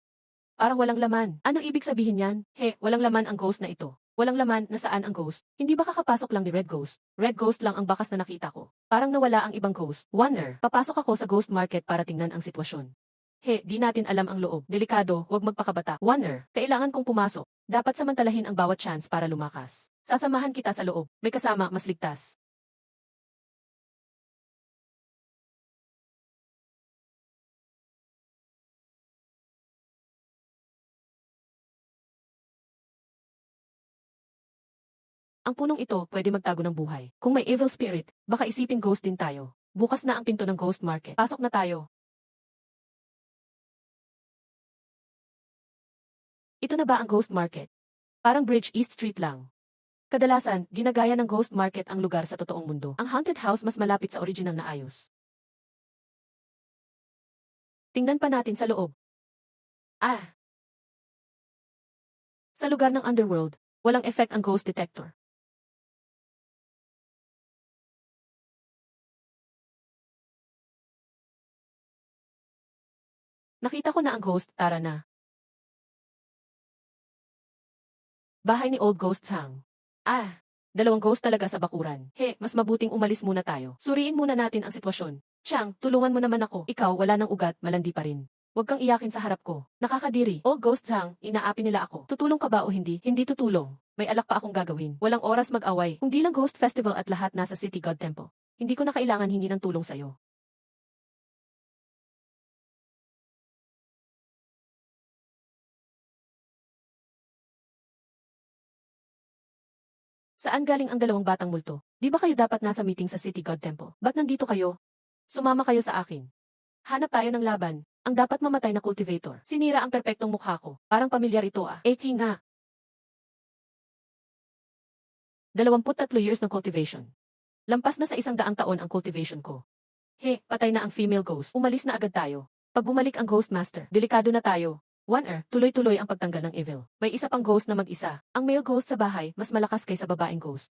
Parang walang laman. Anong ibig sabihin yan? Walang laman ang ghost na ito. Walang laman, nasaan ang ghost? Hindi ba kakapasok lang ni Red Ghost? Red Ghost lang ang bakas na nakita ko. Parang nawala ang ibang ghost. One. Papasok ako sa Ghost Market para tingnan ang sitwasyon. Di natin alam ang loob. Delikado, wag magpakabata. One. Kailangan kong pumasok. Dapat samantalahin ang bawat chance para lumakas. Sasamahan kita sa loob. May kasama, mas ligtas. Ang punong ito pwede magtago ng buhay. Kung may evil spirit, baka isipin ghost din tayo. Bukas na ang pinto ng Ghost Market. Pasok na tayo. Ito na ba ang Ghost Market? Parang Bridge East Street lang. Kadalasan, ginagaya ng Ghost Market ang lugar sa totoong mundo. Ang haunted house mas malapit sa original na ayos. Tingnan pa natin sa loob. Sa lugar ng Underworld, walang effect ang ghost detector. Nakita ko na ang ghost, tara na. Bahay ni Old Ghost Hang. Dalawang ghost talaga sa bakuran. Mas mabuting umalis muna tayo. Suriin muna natin ang sitwasyon. Chang, tulungan mo naman ako. Ikaw wala ng ugat, malandi pa rin. Huwag kang iyakin sa harap ko. Nakakadiri. Old Ghost Hang, inaapi nila ako. Tutulong ka ba o hindi? Hindi tutulong. May alak pa akong gagawin. Walang oras mag-away. Kung di lang Ghost Festival at lahat nasa City God Temple. Hindi ko na kailangan hingi ng tulong sa'yo. Saan galing ang dalawang batang multo? Di ba kayo dapat nasa meeting sa City God Temple? Ba't nandito kayo? Sumama kayo sa akin. Hanap tayo ng laban. Ang dapat mamatay na cultivator. Sinira ang perpektong mukha ko. Parang pamilyar ito nga. 23 years ng cultivation. Lampas na sa 100 taon ang cultivation ko. Patay na ang female ghost. Umalis na agad tayo. Pag bumalik ang Ghost Master, delikado na tayo. Tuloy-tuloy ang pagtanggal ng evil. May isa pang ghost na mag-isa. Ang male ghost sa bahay, mas malakas kaysa babaeng ghost.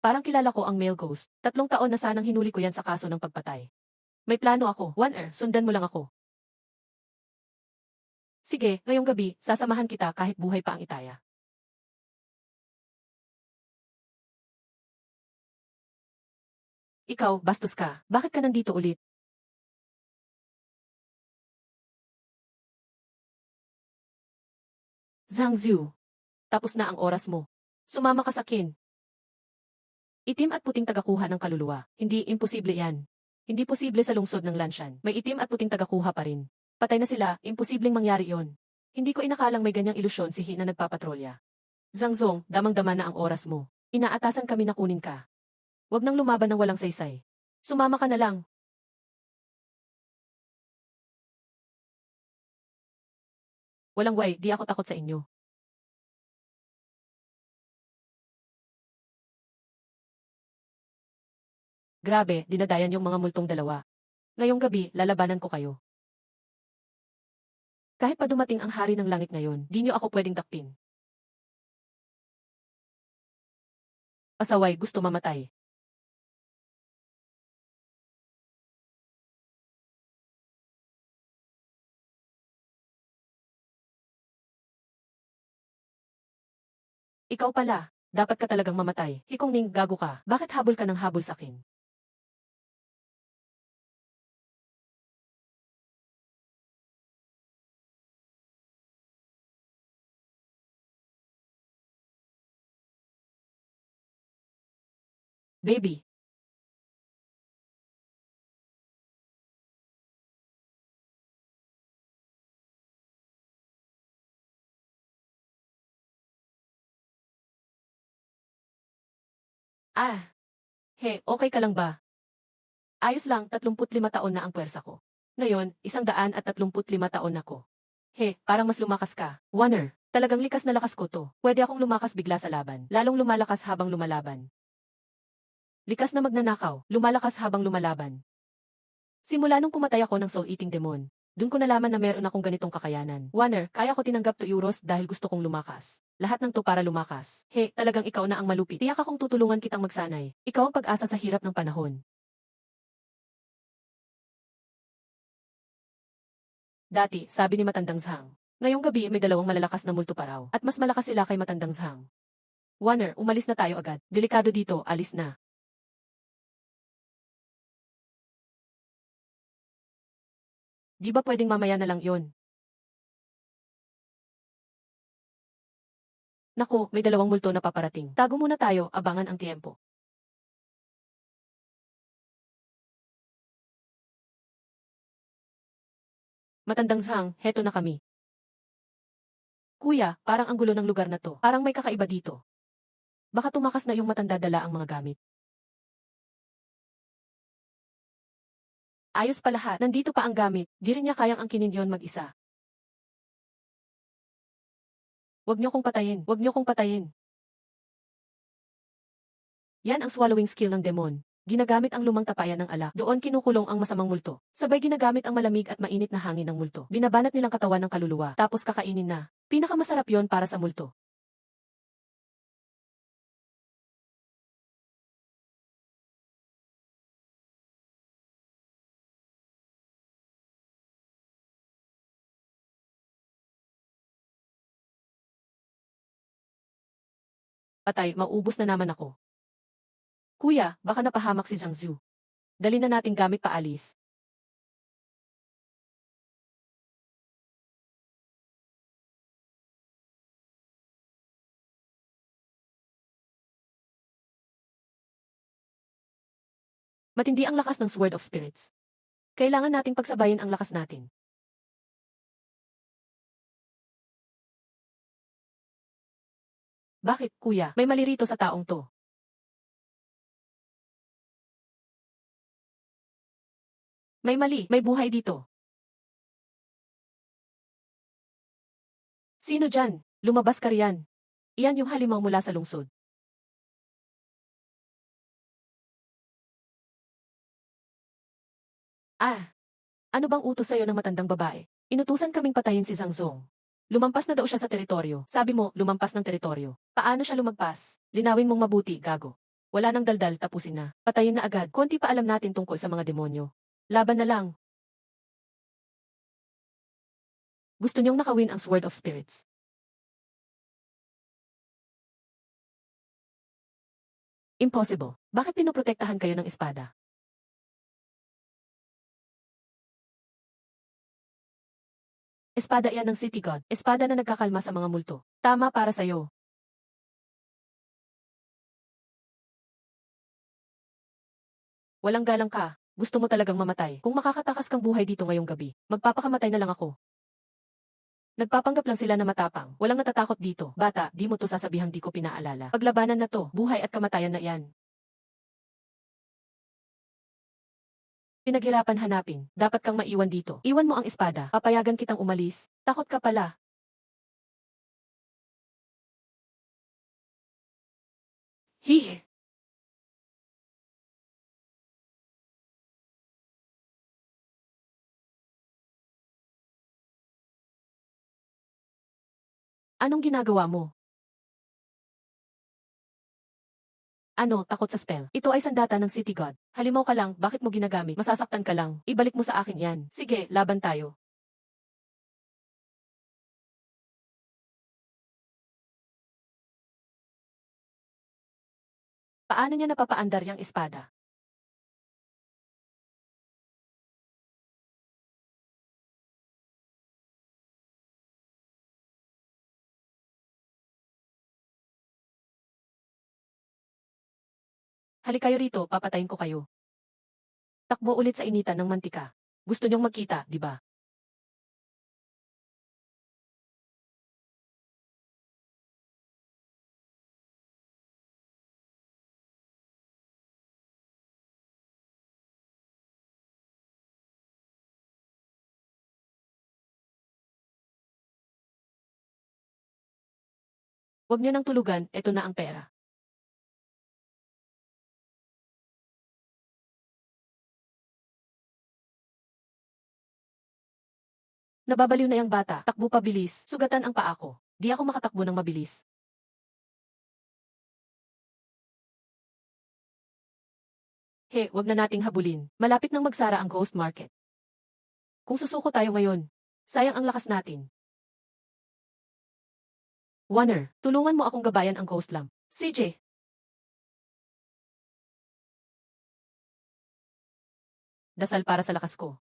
Parang kilala ko ang male ghost. 3 taon na sanang hinuli ko yan sa kaso ng pagpatay. May plano ako. Sundan mo lang ako. Sige, ngayong gabi, sasamahan kita kahit buhay pa ang Itaya. Ikaw, bastos ka. Bakit ka nandito ulit? Zhang Zhu. Tapos na ang oras mo. Sumama ka sa akin. Itim at puting tagakuha ng kaluluwa. Hindi imposible yan. Hindi posible sa lungsod ng Lanshan. May itim at puting tagakuha pa rin. Patay na sila, imposibleng mangyari yon. Hindi ko inakalang may ganyang ilusyon si He na nagpapatrolya. Zhang Zong, damang-dama na ang oras mo. Inaatasan kami na kunin ka. Huwag nang lumaban ng walang saysay. Sumama ka na lang. Walang way, di ako takot sa inyo. Grabe, dinadayan yung mga multong dalawa. Ngayong gabi, lalabanan ko kayo. Kahit pa dumating ang hari ng langit ngayon, di nyo ako pwedeng takpin. Pasaway, gusto mamatay. Ikaw pala, dapat ka talagang mamatay. Hikong Ning, gago ka. Bakit habol ka ng habol sa akin? Baby. Okay ka lang ba? Ayos lang, 35 taon na ang puwersa ko. Ngayon, 135 taon ako. Parang mas lumakas ka. Talagang likas na lakas ko to. Pwede akong lumakas bigla sa laban. Lalong lumalakas habang lumalaban. Likas na magnanakaw, lumalakas habang lumalaban. Simula nung pumatay ako ng soul-eating demon, dun ko nalaman na meron akong ganitong kakayanan. Kaya ko tinanggap to Euros dahil gusto kong lumakas. Lahat ng to para lumakas. Talagang ikaw na ang malupit. Tiyak akong tutulungan kitang magsanay. Ikaw ang pag-asa sa hirap ng panahon. Dati, sabi ni Matandang Zhang. Ngayong gabi may 2 malalakas na multo pa raw. At mas malakas sila kay Matandang Zhang. Umalis na tayo agad. Delikado dito, alis na. Di ba pwedeng mamaya na lang yon? Naku, may 2 multo na paparating. Tago muna tayo, abangan ang tiempo. Matandang Zhang, heto na kami. Kuya, parang ang gulo ng lugar na to. Parang may kakaiba dito. Baka tumakas na yung matanda dala ang mga gamit. Ayos pa lahat, nandito pa ang gamit. Di rin niya kayang angkinin yon mag-isa. Huwag niyo kong patayin, huwag niyo kong patayin. Yan ang swallowing skill ng demon. Ginagamit ang lumang tapayan ng alak. Doon kinukulong ang masamang multo. Sabay ginagamit ang malamig at mainit na hangin ng multo. Binabanat nilang katawan ng kaluluwa, tapos kakainin na. Pinakamasarap yon para sa multo. Patay, maubos na naman ako. Kuya, baka napahamak si Jiangsu. Dali na nating gamit paalis. Matindi ang lakas ng Sword of Spirits. Kailangan nating pagsabayin ang lakas natin. Bakit, kuya? May mali rito sa taong to. May mali, may buhay dito. Sino dyan? Lumabas ka riyan. Iyan yung halimaw mula sa lungsod. Ah, Ano bang utos sa'yo ng matandang babae? Inutusan kaming patayin si Zhang Zong. Lumampas na daw siya sa teritoryo. Sabi mo, lumampas ng teritoryo. Paano siya lumagpas? Linawin mong mabuti, gago. Wala nang daldal, tapusin na. Patayin na agad. Konti pa alam natin tungkol sa mga demonyo. Laban na lang. Gusto niyong nakawin ang Sword of Spirits. Impossible. Bakit pinoprotektahan kayo ng espada? Espada yan ng City God. Espada na nagkakalma sa mga multo. Tama para sa'yo. Walang galang ka. Gusto mo talagang mamatay. Kung makakatakas kang buhay dito ngayong gabi, magpapakamatay na lang ako. Nagpapanggap lang sila na matapang. Walang natatakot dito. Bata, di mo to sasabihang di ko pinaalala. Paglabanan na to, buhay at kamatayan na yan. Pinaghirapan hanapin. Dapat kang maiwan dito. Iwan mo ang espada. Papayagan kitang umalis. Takot ka pala. Hihe. Anong ginagawa mo? Ano, takot sa spell? Ito ay sandata ng City God. Halimaw ka lang, bakit mo ginagamit? Masasaktan ka lang. Ibalik mo sa akin yan. Sige, laban tayo. Paano niya napapaandar yung espada? Halika kayo rito, papatayin ko kayo. Takbo ulit sa initan ng mantika. Gusto niyong magkita, di ba? Huwag niyo nang tulugan, eto na ang pera. Nababaliw na yung bata, takbo pa bilis, sugatan ang paa ko. Di ako makatakbo ng mabilis. He, wag na nating habulin. Malapit nang magsara ang Ghost Market. Kung susuko tayo ngayon, sayang ang lakas natin. Warner, tulungan mo akong gabayan ang Ghost Lamp. CJ, dasal para sa lakas ko.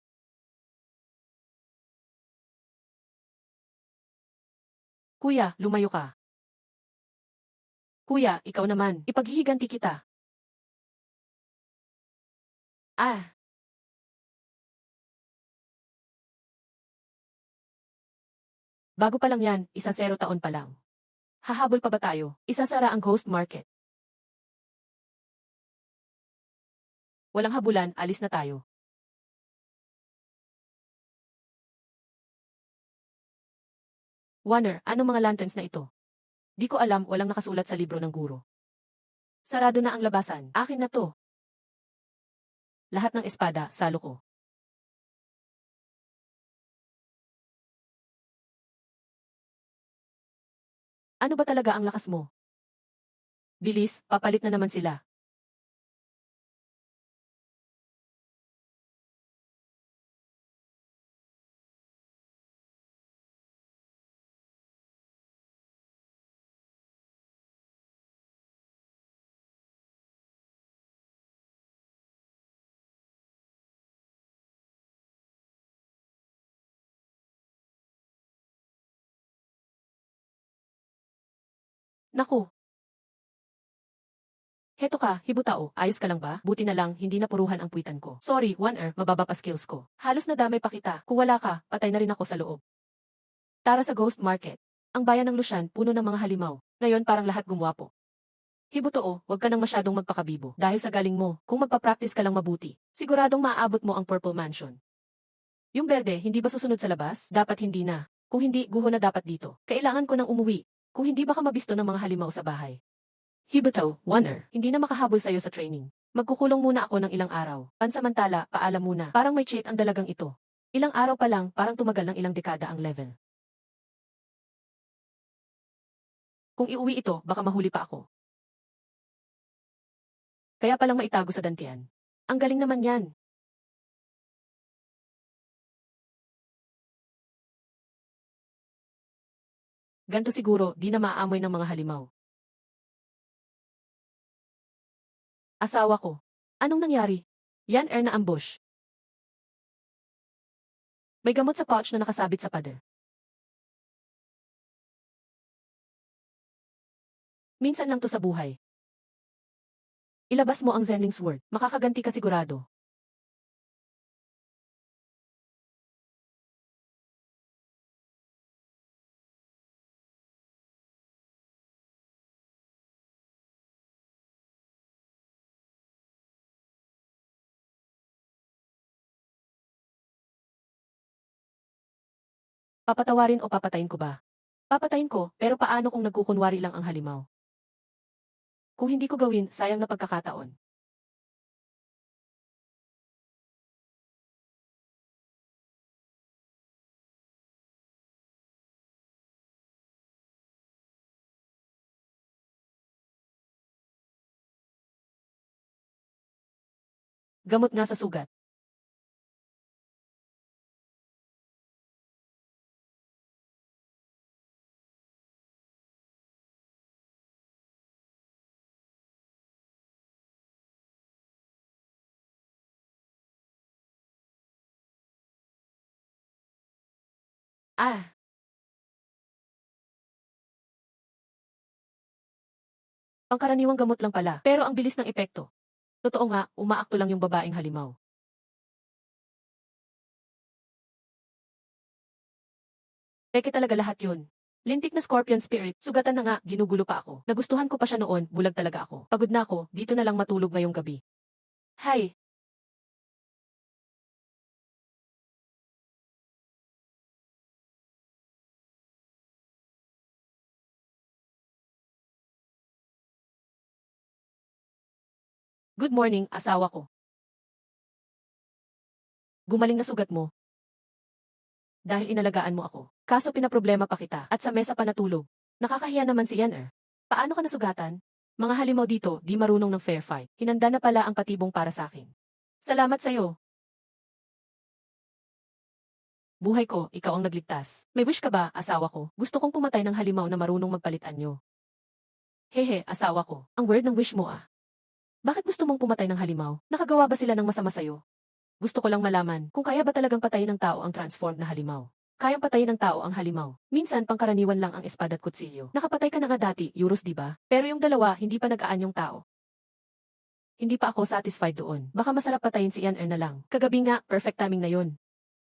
Kuya, lumayo ka. Kuya, ikaw naman, ipaghihiganti kita. Ah, bago pa lang yan, 10 taon pa lang. Hahabol pa ba tayo? Isasara ang Ghost Market. Walang habulan, alis na tayo. Warner, anong mga lanterns na ito? Di ko alam, walang nakasulat sa libro ng guro. Sarado na ang labasan. Akin na to. Lahat ng espada, salo ko. Ano ba talaga ang lakas mo? Bilis, papalit na naman sila. Naku, heto ka, hibutao, ayos ka lang ba? Buti na lang, hindi napuruhan ang puwitan ko. Sorry, Warner, mababa pa skills ko. Halos nadamay pa kita. Kung wala ka, patay na rin ako sa loob. Tara sa Ghost Market. Ang bayan ng Lushan, puno ng mga halimaw. Ngayon parang lahat gumwapo. Hibutao, wag ka nang masyadong magpakabibo. Dahil sa galing mo, kung magpa-practice ka lang mabuti, siguradong maaabot mo ang Purple Mansion. Yung berde, hindi ba susunod sa labas? Dapat hindi na. Kung hindi, guho na dapat dito. Kailangan ko nang umuwi. Kung hindi baka mabisto ng mga halimaw sa bahay. Hibutaw, Warner, hindi na makahabol sa'yo sa training. Magkukulong muna ako ng ilang araw. Pansamantala, paalam muna. Parang may cheat ang dalagang ito. Ilang araw pa lang, parang tumagal ng ilang dekada ang level. Kung iuwi ito, baka mahuli pa ako. Kaya palang maitago sa dantian. Ang galing naman yan. Ganto siguro, di na maaamoy ng mga halimaw. Asawa ko. Anong nangyari? Yan na ambush. May gamot sa pouch na nakasabit sa pader. Minsan lang to sa buhay. Ilabas mo ang Zenling Sword. Makakaganti ka sigurado. Papatawarin o papatayin ko ba? Papatayin ko, pero paano kung nagkukunwari lang ang halimaw? Kung hindi ko gawin, sayang na pagkakataon. Gamot nga sa sugat. Ah, pangkaraniwang gamot lang pala. Pero ang bilis ng epekto. Totoo nga, umaakto lang yung babaeng halimaw. Peke talaga lahat yun. Lintik na scorpion spirit, sugatan na nga, ginugulo pa ako. Nagustuhan ko pa siya noon, bulag talaga ako. Pagod na ako, dito na lang matulog ngayong gabi. Hay, good morning, asawa ko. Gumaling na sugat mo. Dahil inalagaan mo ako. Kaso pinaproblema pa kita, at sa mesa pa natulog. Nakakahiya naman si Yan. Paano ka nasugatan? Mga halimaw dito, di marunong ng fair fight. Hinanda na pala ang patibong para sa akin. Salamat sa'yo. Buhay ko, ikaw ang nagligtas. May wish ka ba, asawa ko? Gusto kong pumatay ng halimaw na marunong magpalit anyo. Hehe, asawa ko. Ang word ng wish mo ah. Bakit gusto mong pumatay ng halimaw? Nakagawa ba sila ng masama sa'yo? Gusto ko lang malaman kung kaya ba talagang patayin ng tao ang transformed na halimaw. Kayang patayin ng tao ang halimaw. Minsan pangkaraniwan lang ang espada at kutsilyo. Nakapatay ka na nga dati, Euros di ba? Pero yung dalawa, hindi pa nag-aan yung tao. Hindi pa ako satisfied doon. Baka masarap patayin si Ian na lang. Kagabi nga, perfect timing na yun.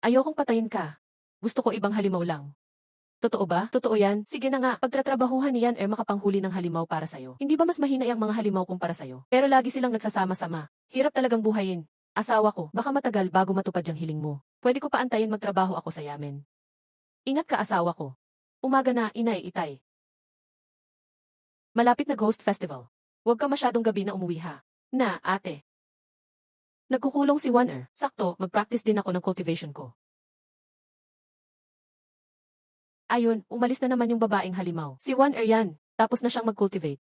Ayokong patayin ka. Gusto ko ibang halimaw lang. Totoo ba? Totoo yan? Sige na nga, pagtatrabahuhan ni Yan makapanghuli ng halimaw para sa'yo. Hindi ba mas mahina ang mga halimaw kumpara sa'yo? Pero lagi silang nagsasama-sama. Hirap talagang buhayin. Asawa ko, baka matagal bago matupad yung hiling mo. Pwede ko pa antayin magtrabaho ako sa yamen. Ingat ka asawa ko. Umaga na, inay, itay. Malapit na Ghost Festival. Huwag ka masyadong gabi na umuwi ha. Na, ate. Nagkukulong si Waner. Sakto, mag-practice din ako ng cultivation ko. Ayun, umalis na naman yung babaeng halimaw. Si Waner yan. Tapos na siyang mag-cultivate.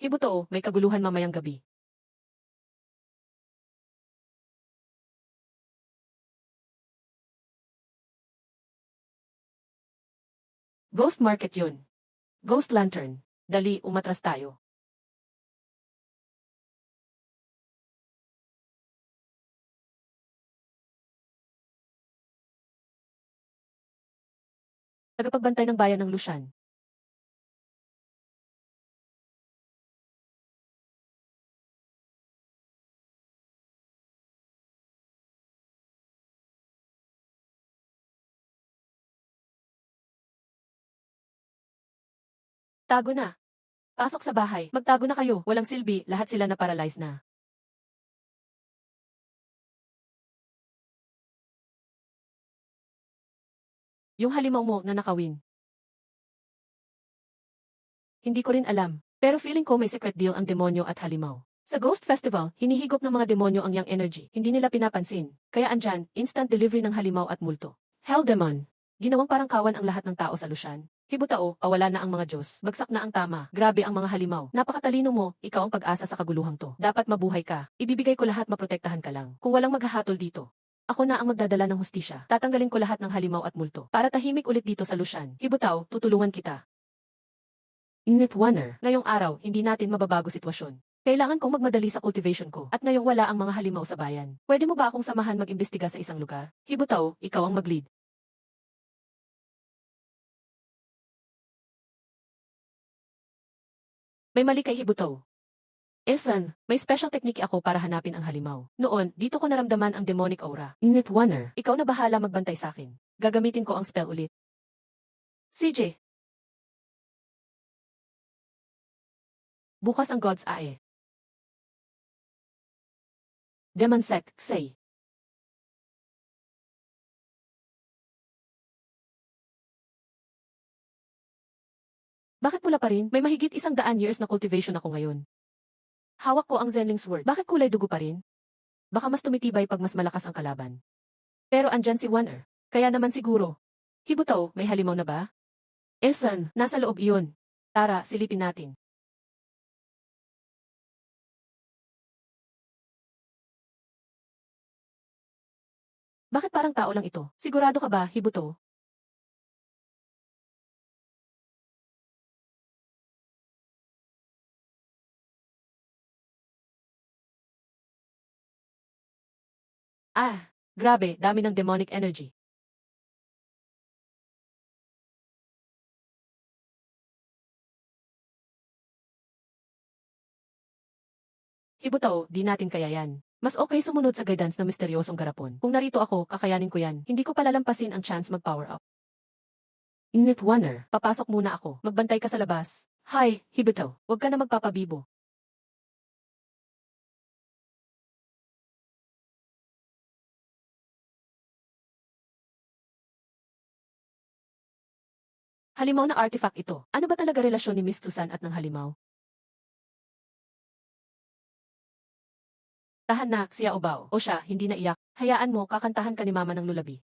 Hibuto, may kaguluhan mamayang gabi. Ghost Market yun. Ghost Lantern. Dali, umatras tayo. Tagapagbantay ng bayan ng Lushan. Tago na. Pasok sa bahay. Magtago na kayo. Walang silbi, lahat sila na paralyze na. Yung halimaw mo na nakawin. Hindi ko rin alam. Pero feeling ko may secret deal ang demonyo at halimaw. Sa Ghost Festival, hinihigop ng mga demonyo ang yang energy. Hindi nila pinapansin. Kaya andyan, instant delivery ng halimaw at multo. Hell Demon. Ginawang parang kawan ang lahat ng tao sa Lushan. Hibutao, pawala na ang mga Diyos. Bagsak na ang tama. Grabe ang mga halimaw. Napakatalino mo, ikaw ang pag-asa sa kaguluhang to. Dapat mabuhay ka. Ibibigay ko lahat, maprotektahan ka lang. Kung walang maghahatol dito. Ako na ang magdadala ng hustisya. Tatanggalin ko lahat ng halimaw at multo. Para tahimik ulit dito sa Lushan. Hibutao, tutulungan kita. Init Warner. Ngayong araw, hindi natin mababago sitwasyon. Kailangan kong magmadali sa cultivation ko at ngayong wala ang mga halimaw sa bayan. Pwede mo ba akong samahan mag-imbestiga sa isang lugar? Hibutao, ikaw ang mag-lead. May mali kay Hibutao. Esan, may special technique ako para hanapin ang halimaw. Noon, dito ko naramdaman ang demonic aura. Init Warner. Ikaw na bahala magbantay sa akin. Gagamitin ko ang spell ulit. CJ. Bukas ang God's Eye. Demon Sect, say. Bakit pula pa rin? May mahigit 100 years na cultivation ako ngayon. Hawak ko ang Zenling Sword. Bakit kulay dugo pa rin? Baka mas tumitibay pag mas malakas ang kalaban. Pero andyan si Warner. Kaya naman siguro. Hibutao, may halimaw na ba? Esan, nasa loob iyon. Tara, silipin natin. Bakit parang tao lang ito? Sigurado ka ba, Hibutao? Ah, grabe, dami ng demonic energy. Hibutao, di natin kaya yan. Mas okay sumunod sa guidance ng misteryosong garapon. Kung narito ako, kakayanin ko yan. Hindi ko palalampasin ang chance mag-power up. Init Warner, papasok muna ako. Magbantay ka sa labas. Hi, Hibutao. Huwag ka na magpapabibo. Halimaw na artifact ito. Ano ba talaga relasyon ni Miss Tusan at ng halimaw? Tahan na, siya Ubao. O siya, hindi na iyak. Hayaan mo, kakantahan ka ni mama ng lulabi.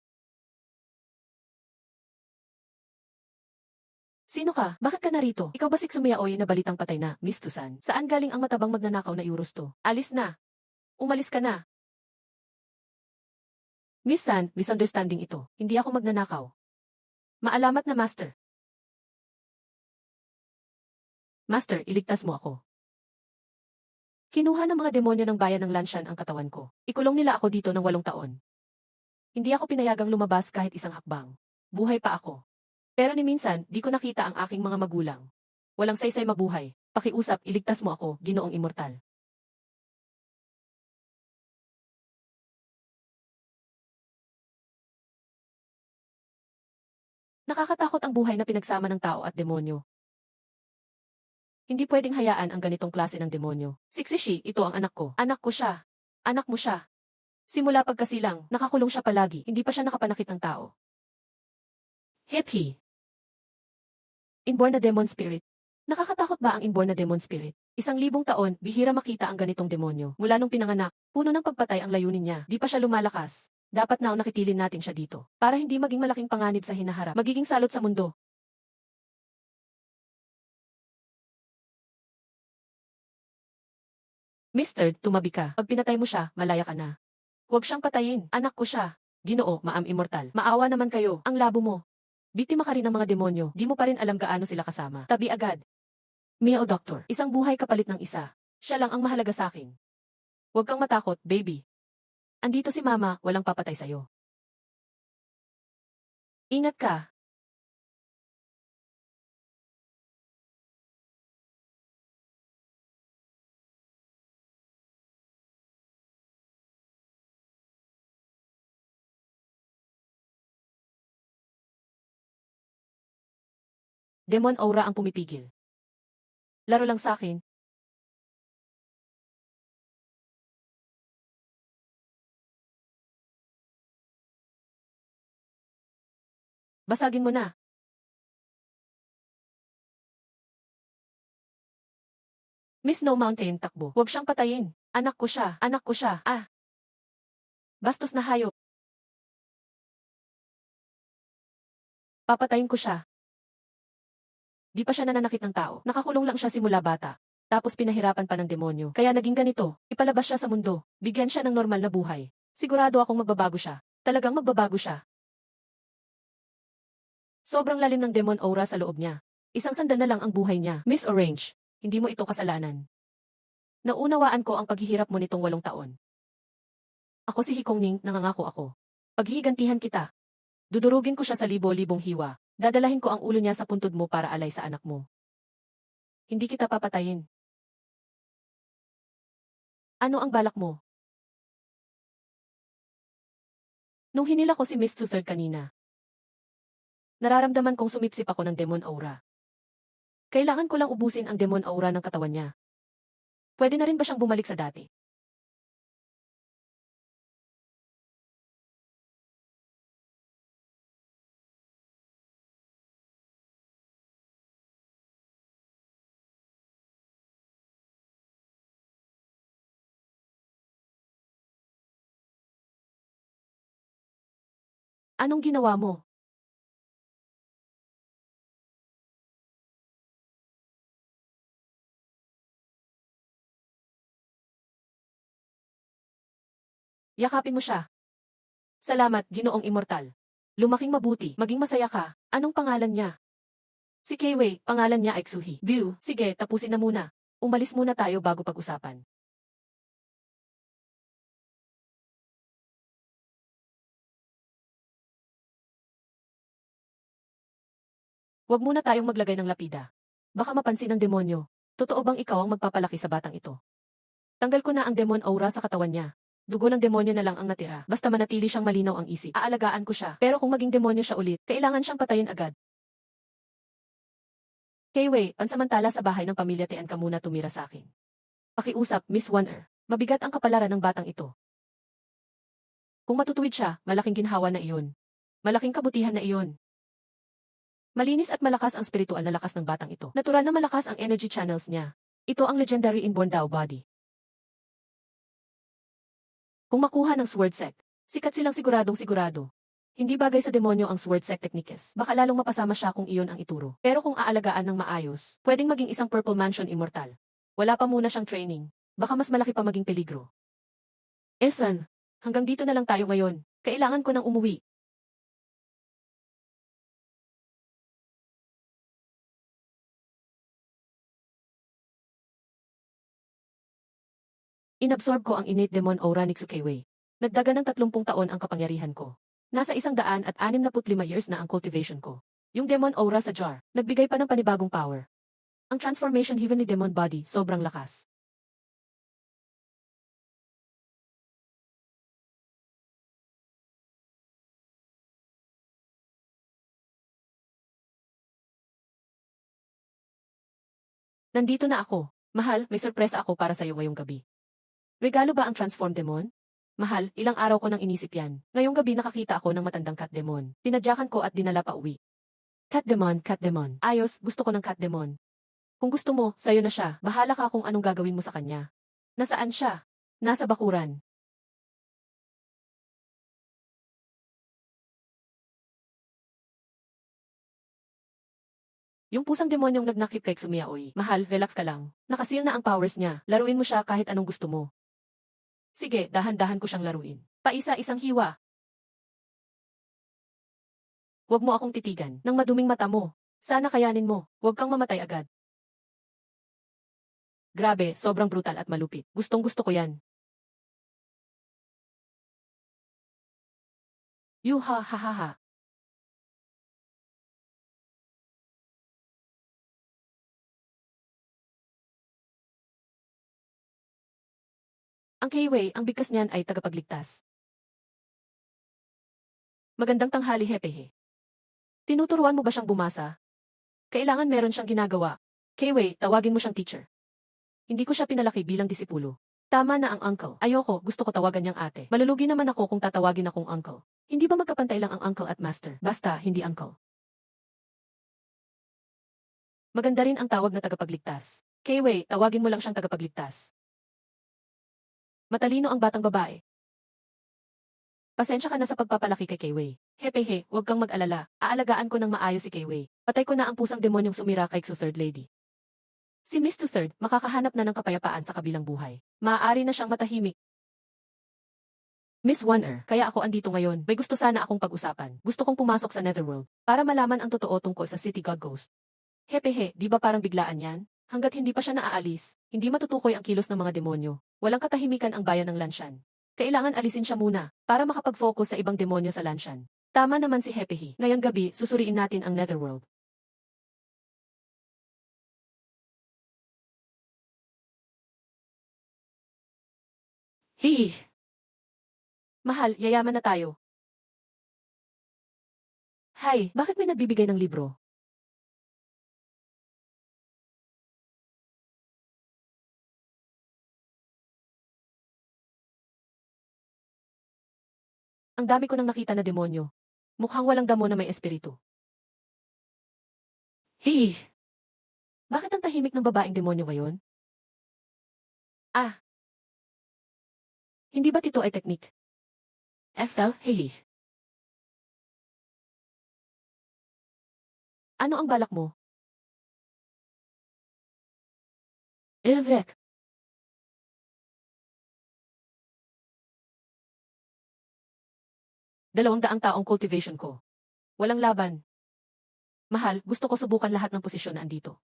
Sino ka? Bakit ka narito? Ikaw ba si Sumayaoy na balitang patay na, Miss Tusan? Saan galing ang matabang magnanakaw na Euros to? Alis na. Umalis ka na. Miss San, misunderstanding ito. Hindi ako magnanakaw. Maalamat na Master. Master, iligtas mo ako. Kinuha ng mga demonyo ng bayan ng Lanshan ang katawan ko. Ikulong nila ako dito ng 8 taon. Hindi ako pinayagang lumabas kahit isang hakbang. Buhay pa ako. Pero ni minsan, di ko nakita ang aking mga magulang. Walang saysay mabuhay. Pakiusap, iligtas mo ako, Ginoong Immortal. Nakakatakot ang buhay na pinagsama ng tao at demonyo. Hindi pwedeng hayaan ang ganitong klase ng demonyo. Sixishi, ito ang anak ko. Anak ko siya. Anak mo siya. Simula pagkasilang, nakakulong siya palagi. Hindi pa siya nakapanakit ng tao. Hippie. Inborn na demon spirit. Nakakatakot ba ang inborn na demon spirit? 1,000 taon, bihira makita ang ganitong demonyo. Mula nung pinanganak, puno ng pagpatay ang layunin niya. Di pa siya lumalakas. Dapat na nakitilin natin siya dito. Para hindi maging malaking panganib sa hinaharap. Magiging salot sa mundo. Mister, tumabi ka. Pag pinatay mo siya, malaya ka na. Huwag siyang patayin. Anak ko siya. Ginoo, maam immortal. Maawa naman kayo. Ang labo mo. Biktima ka rin ng mga demonyo. Di mo pa rin alam gaano sila kasama. Tabi agad. Mia o Doctor, isang buhay kapalit ng isa. Siya lang ang mahalaga sa akin. Huwag kang matakot, baby. Andito si Mama, walang papatay sa'yo. Ingat ka. Demon aura ang pumipigil. Laro lang sa akin. Basagin mo na. Miss No Mountain, takbo. Huwag siyang patayin. Anak ko siya. Anak ko siya. Ah. Bastos na hayop. Papatayin ko siya. Di pa siya nananakit ng tao. Nakakulong lang siya simula bata. Tapos pinahirapan pa ng demonyo. Kaya naging ganito. Ipalabas siya sa mundo. Bigyan siya ng normal na buhay. Sigurado akong magbabago siya. Talagang magbabago siya. Sobrang lalim ng demon aura sa loob niya. Isang sandal na lang ang buhay niya. Miss Orange, hindi mo ito kasalanan. Naunawaan ko ang paghihirap mo nitong 8 taon. Ako si Hikongning, nangangako ako. Paghihigantihan kita. Dudurugin ko siya sa libo-libong hiwa. Dadalahin ko ang ulo niya sa puntod mo para alay sa anak mo. Hindi kita papatayin. Ano ang balak mo? Nung hinila ko si Miss Toothfairy kanina, nararamdaman kong sumipsip ako ng demon aura. Kailangan ko lang ubusin ang demon aura ng katawan niya. Pwede na rin ba siyang bumalik sa dati? Anong ginawa mo? Yakapin mo siya. Salamat, Ginoong Immortal. Lumaking mabuti, maging masaya ka. Anong pangalan niya? Si Keiwei, pangalan niya ay Xuhi. View, sige, tapusin na muna. Umalis muna tayo bago pag-usapan. Huwag muna tayong maglagay ng lapida. Baka mapansin ng demonyo. Totoo bang ikaw ang magpapalaki sa batang ito? Tanggal ko na ang demon aura sa katawan niya. Dugo ng demonyo na lang ang natira. Basta manatili siyang malinaw ang isip. Aalagaan ko siya. Pero kung maging demonyo siya ulit, kailangan siyang patayin agad. Keiwei, pansamantala sa bahay ng pamilya Tian ka muna tumira sa akin. Pakiusap, Miss Wonder. Mabigat ang kapalaran ng batang ito. Kung matutuwid siya, malaking ginhawa na iyon. Malaking kabutihan na iyon. Malinis at malakas ang spiritual na lakas ng batang ito. Natural na malakas ang energy channels niya. Ito ang legendary inborn Dao body. Kung makuha ng sword sect, sikat silang siguradong sigurado. Hindi bagay sa demonyo ang sword sect techniques. Baka lalong mapasama siya kung iyon ang ituro. Pero kung aalagaan ng maayos, pwedeng maging isang Purple Mansion immortal. Wala pa muna siyang training. Baka mas malaki pa maging peligro. Esan, hanggang dito na lang tayo ngayon. Kailangan ko nang umuwi. Inabsorb ko ang innate demon aura ni Tsukeiwei. Nagdagan ng 30 taon ang kapangyarihan ko. Nasa 165 years na ang cultivation ko. Yung demon aura sa jar, nagbigay pa ng panibagong power. Ang transformation heavenly demon body, sobrang lakas. Nandito na ako. Mahal, may sorpresa ako para sa'yo ngayong gabi. Regalo ba ang transform demon? Mahal, ilang araw ko nang inisip yan. Ngayong gabi nakakita ako ng matandang cat demon. Tinadyakan ko at dinala pa uwi. Cat demon, cat demon. Ayos, gusto ko ng cat demon. Kung gusto mo, sayo na siya. Bahala ka kung anong gagawin mo sa kanya. Nasaan siya? Nasa bakuran. Yung pusang demonyong nagnakip kay Tsumiyaoi. Mahal, relax ka lang. Nakasil na ang powers niya. Laruin mo siya kahit anong gusto mo. Sige, dahan-dahan ko siyang laruin. Paisa-isang hiwa. Huwag mo akong titigan ng maduming mata mo. Sana kayanin mo. Huwag kang mamatay agad. Grabe, sobrang brutal at malupit. Gustong-gusto ko yan. Yuha ha ha ha. Ang Keiwei, ang bigkas niyan ay tagapagligtas. Magandang tanghali, hepehe. Tinuturuan mo ba siyang bumasa? Kailangan meron siyang ginagawa. Keiwei, tawagin mo siyang teacher. Hindi ko siya pinalaki bilang disipulo. Tama na ang uncle. Ayoko, gusto ko tawagan niyang ate. Malulugi naman ako kung tatawagin akong uncle. Hindi ba magkapantay lang ang uncle at master? Basta, hindi uncle. Maganda rin ang tawag na tagapagligtas. Kay-Wei, tawagin mo lang siyang tagapagligtas. Matalino ang batang babae. Pasensya ka na sa pagpapalaki kay Kay-Wei. Hepehe, huwag kang mag-alala. Aalagaan ko ng maayos si Kay-Wei. Patay ko na ang pusang demonyong sumira kay Xu Third Lady. Si Miss Two Third, makakahanap na ng kapayapaan sa kabilang buhay. Maaari na siyang matahimik. Miss One-Er, kaya ako andito ngayon. May gusto sana akong pag-usapan. Gusto kong pumasok sa Netherworld para malaman ang totoo tungkol sa City God Ghost. Hepehe, di ba parang biglaan yan? Hanggat hindi pa siya naaalis, hindi matutukoy ang kilos ng mga demonyo. Walang katahimikan ang bayan ng Lanshan. Kailangan alisin siya muna para makapag-focus sa ibang demonyo sa Lanshan. Tama naman si Hepehe. Ngayong gabi, susuriin natin ang Netherworld. Hihi. Mahal, yayaman na tayo. Hay, bakit may nagbibigay ng libro? Ang dami ko nang nakita na demonyo. Mukhang walang damo na may espiritu. Hihi. Bakit ang tahimik ng babaeng demonyo ngayon? Ah, hindi ba't ito ay teknik? FL, hihi. Ano ang balak mo? Ilvek. 200 taong cultivation ko. Walang laban. Mahal, gusto ko subukan lahat ng posisyon na andito.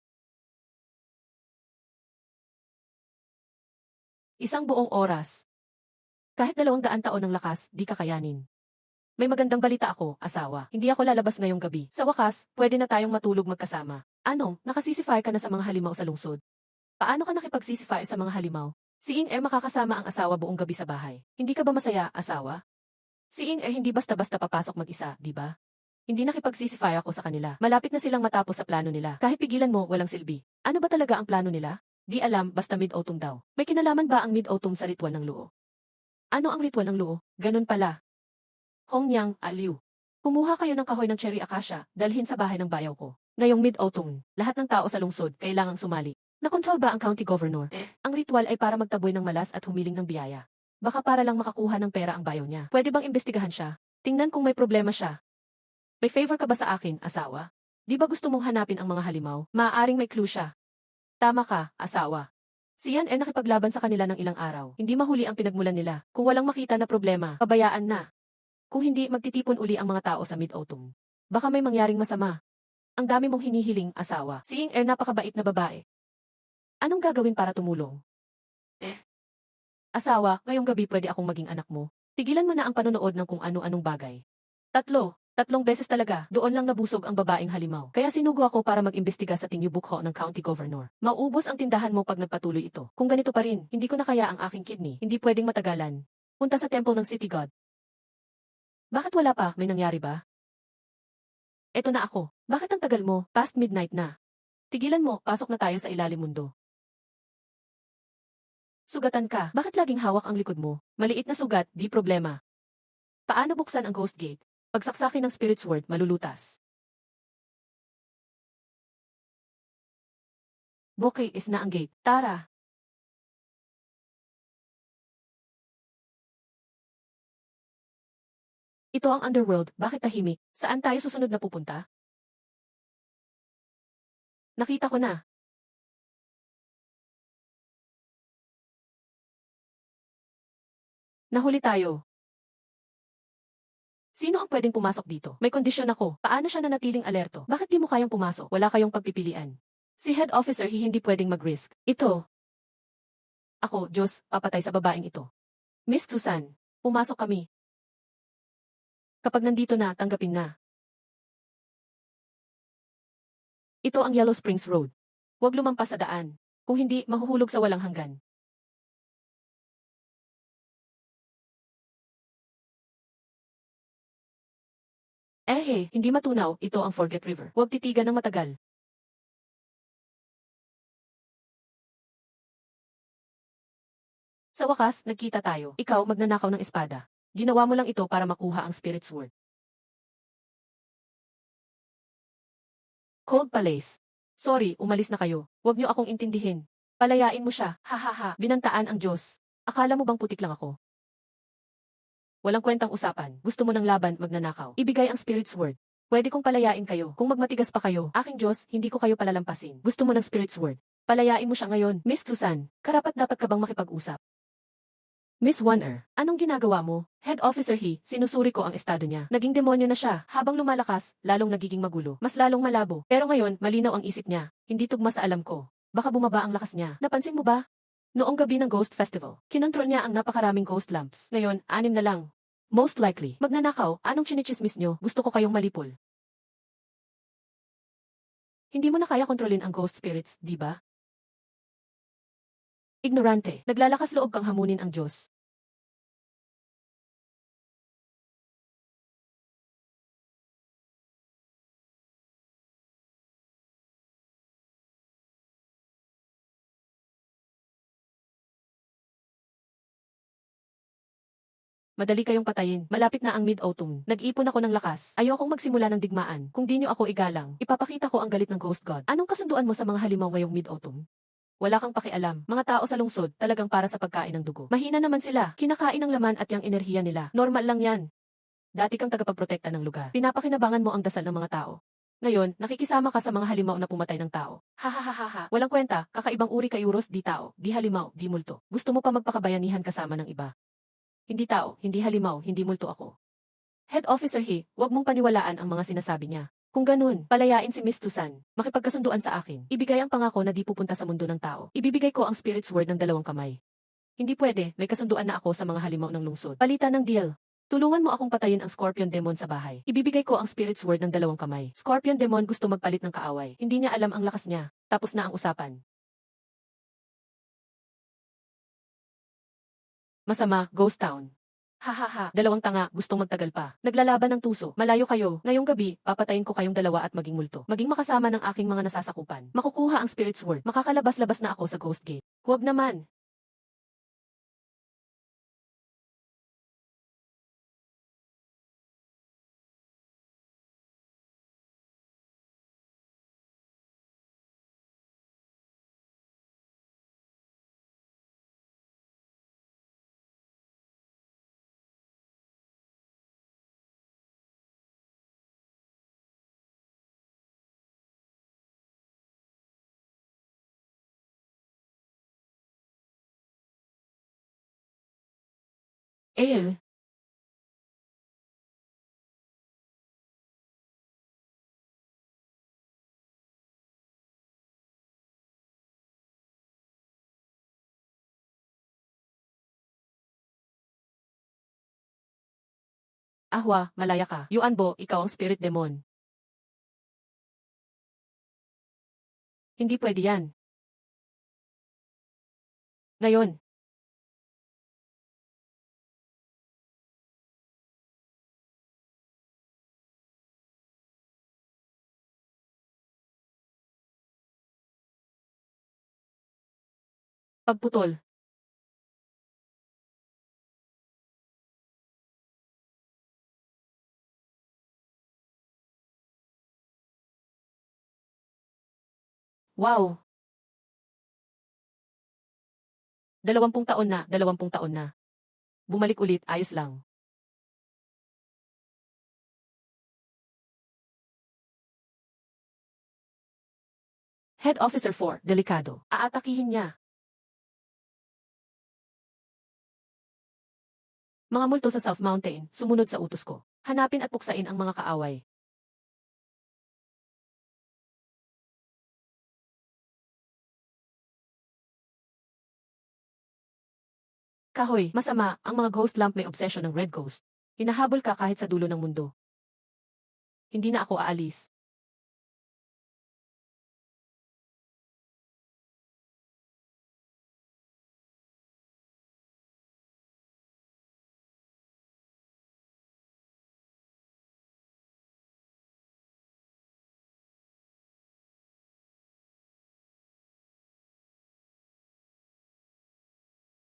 Isang buong oras. Kahit 200 taon ng lakas, di kakayanin. May magandang balita ako, asawa. Hindi ako lalabas ngayong gabi. Sa wakas, pwede na tayong matulog magkasama. Anong, nakasisifire ka na sa mga halimaw sa lungsod? Paano ka nakipagsisifire sa mga halimaw? Si In-Air makakasama ang asawa buong gabi sa bahay. Hindi ka ba masaya, asawa? Si In-Air hindi basta-basta papasok mag-isa, di ba? Hindi nakipagsisifire ako sa kanila. Malapit na silang matapos sa plano nila. Kahit pigilan mo, walang silbi. Ano ba talaga ang plano nila? Di alam, basta mid-autumn daw. May kinalaman ba ang mid-autumn sa ritual ng luo? Ano ang ritual ng luo? Ganun pala. Hongyang, aliw. Kumuha kayo ng kahoy ng cherry acacia, dalhin sa bahay ng bayaw ko. Ngayong mid-autumn, lahat ng tao sa lungsod kailangang sumali. Nakontrol ba ang county governor? Ang ritual ay para magtaboy ng malas at humiling ng biyaya. Baka para lang makakuha ng pera ang bayaw niya. Pwede bang imbestigahan siya? Tingnan kung may problema siya. May favor ka ba sa akin, asawa? Di ba gusto mong hanapin ang mga halimaw? Maaaring may clue siya. Tama ka, asawa. Si Yan ay nakipaglaban sa kanila ng ilang araw. Hindi mahuli ang pinagmulan nila. Kung walang makita na problema, pabayaan na. Kung hindi, magtitipon uli ang mga tao sa mid-autumn. Baka may mangyaring masama. Ang dami mong hinihiling, asawa. Si Ying-Er napakabait na babae. Anong gagawin para tumulong? Asawa, ngayong gabi pwede akong maging anak mo. Tigilan mo na ang panonood ng kung ano-anong bagay. Tatlong beses talaga, doon lang nabusog ang babaeng halimaw. Kaya sinugo ako para mag-imbestiga sa Tinyubukho ng county governor. Mauubos ang tindahan mo pag nagpatuloy ito. Kung ganito pa rin, hindi ko na kaya ang aking kidney. Hindi pwedeng matagalan. Punta sa temple ng City God. Bakit wala pa? May nangyari ba? Eto na ako. Bakit ang tagal mo? Past midnight na. Tigilan mo, pasok na tayo sa ilalim mundo. Sugatan ka. Bakit laging hawak ang likod mo? Maliit na sugat, di problema. Paano buksan ang ghost gate? Pagsaksakin ng spirit's word, malulutas. Bokeh is na ang gate. Tara. Ito ang underworld, bakit tahimik? Saan tayo susunod na pupunta? Nakita ko na. Nahuli tayo. Sino ang pwedeng pumasok dito? May kondisyon ako. Paano siya nanatiling alerto? Bakit di mo kayang pumasok? Wala kayong pagpipilian. Si head officer hindi pwedeng mag-risk. Ito. Ako, Diyos, papatay sa babaeng ito. Miss Susan, pumasok kami. Kapag nandito na, tanggapin na. Ito ang Yellow Springs Road. Huwag lumampas sa daan. Kung hindi, mahuhulog sa walang hanggan. Hindi matunaw, ito ang Forget River. Huwag titigan ng matagal. Sa wakas, nagkita tayo. Ikaw magnanakaw ng espada. Ginawa mo lang ito para makuha ang Spirit Sword. Cold Palace. Sorry, umalis na kayo. Huwag niyo akong intindihin. Palayain mo siya, hahaha, binantaan ang Diyos. Akala mo bang putik lang ako? Walang kwentang usapan. Gusto mo ng laban, magnanakaw. Ibigay ang Spirit Sword. Pwede kong palayain kayo. Kung magmatigas pa kayo, aking Diyos, hindi ko kayo palalampasin. Gusto mo ng Spirit Sword. Palayain mo siya ngayon. Miss Susan, karapat-dapat ka bang makipag-usap? Miss Warner, anong ginagawa mo? Head Officer He, sinusuri ko ang estado niya. Naging demonyo na siya. Habang lumalakas, lalong nagiging magulo. Mas lalong malabo. Pero ngayon, malinaw ang isip niya. Hindi tugma sa alam ko. Baka bumaba ang lakas niya. Napansin mo ba? Noong gabi ng Ghost Festival, kinontrol niya ang napakaraming ghost lamps. Ngayon, 6 na lang. Most likely, magnanakaw, anong chinichismis niyo? Gusto ko kayong malipol. Hindi mo na kaya kontrolin ang ghost spirits, di ba? Ignorante, naglalakas loob kang hamunin ang Diyos. Madali kayong patayin. Malapit na ang mid-autumn. Nag-ipon ako ng lakas. Ayokong magsimula ng digmaan. Kung di niyo ako igalang, ipapakita ko ang galit ng Ghost God. Anong kasunduan mo sa mga halimaw ngayong mid-autumn? Wala kang pakialam. Mga tao sa lungsod, talagang para sa pagkain ng dugo. Mahina naman sila. Kinakain ng laman at yung enerhiya nila. Normal lang yan. Dati kang tagapagprotekta ng lugar. Pinapakinabangan mo ang dasal ng mga tao. Ngayon, nakikisama ka sa mga halimaw na pumatay ng tao. Ha. Walang kwenta, kakaibang uri kayuros, di tao, di halimaw, di multo. Gusto mo pa magpakabayanihan kasama ng iba. Hindi tao, hindi halimaw, hindi multo ako. Head Officer He, huwag mong paniwalaan ang mga sinasabi niya. Kung ganun, palayain si Miss Tusan. Makipagkasunduan sa akin. Ibigay ang pangako na di pupunta sa mundo ng tao. Ibibigay ko ang Spirit Sword ng 2 kamay. Hindi pwede, may kasunduan na ako sa mga halimaw ng lungsod. Palitan ng deal. Tulungan mo akong patayin ang Scorpion Demon sa bahay. Ibibigay ko ang Spirit Sword ng 2 kamay. Scorpion Demon gusto magpalit ng kaaway. Hindi niya alam ang lakas niya. Tapos na ang usapan. Masama, Ghost Town. Dalawang tanga, gustong magtagal pa. Naglalaban ng tuso, malayo kayo. Ngayong gabi, papatayin ko kayong dalawa at maging multo. Maging makasama ng aking mga nasasakupan. Makukuha ang Spirit Sword. Makakalabas-labas na ako sa Ghost Gate. Huwag naman. Eh, ahwa, malaya ka. Yuanbo, ikaw ang Spirit Demon. Hindi pwede yan. Ngayon, pagputol. Wow, 20 taon na, 20 taon na. Bumalik ulit, ayos lang. Head Officer 4, delikado. Aatakihin niya. Mga multo sa South Mountain, sumunod sa utos ko. Hanapin at puksain ang mga kaaway. Kahoy, masama, ang mga ghost lamp may obsession ng red ghost. Hinahabol ka kahit sa dulo ng mundo. Hindi na ako aalis.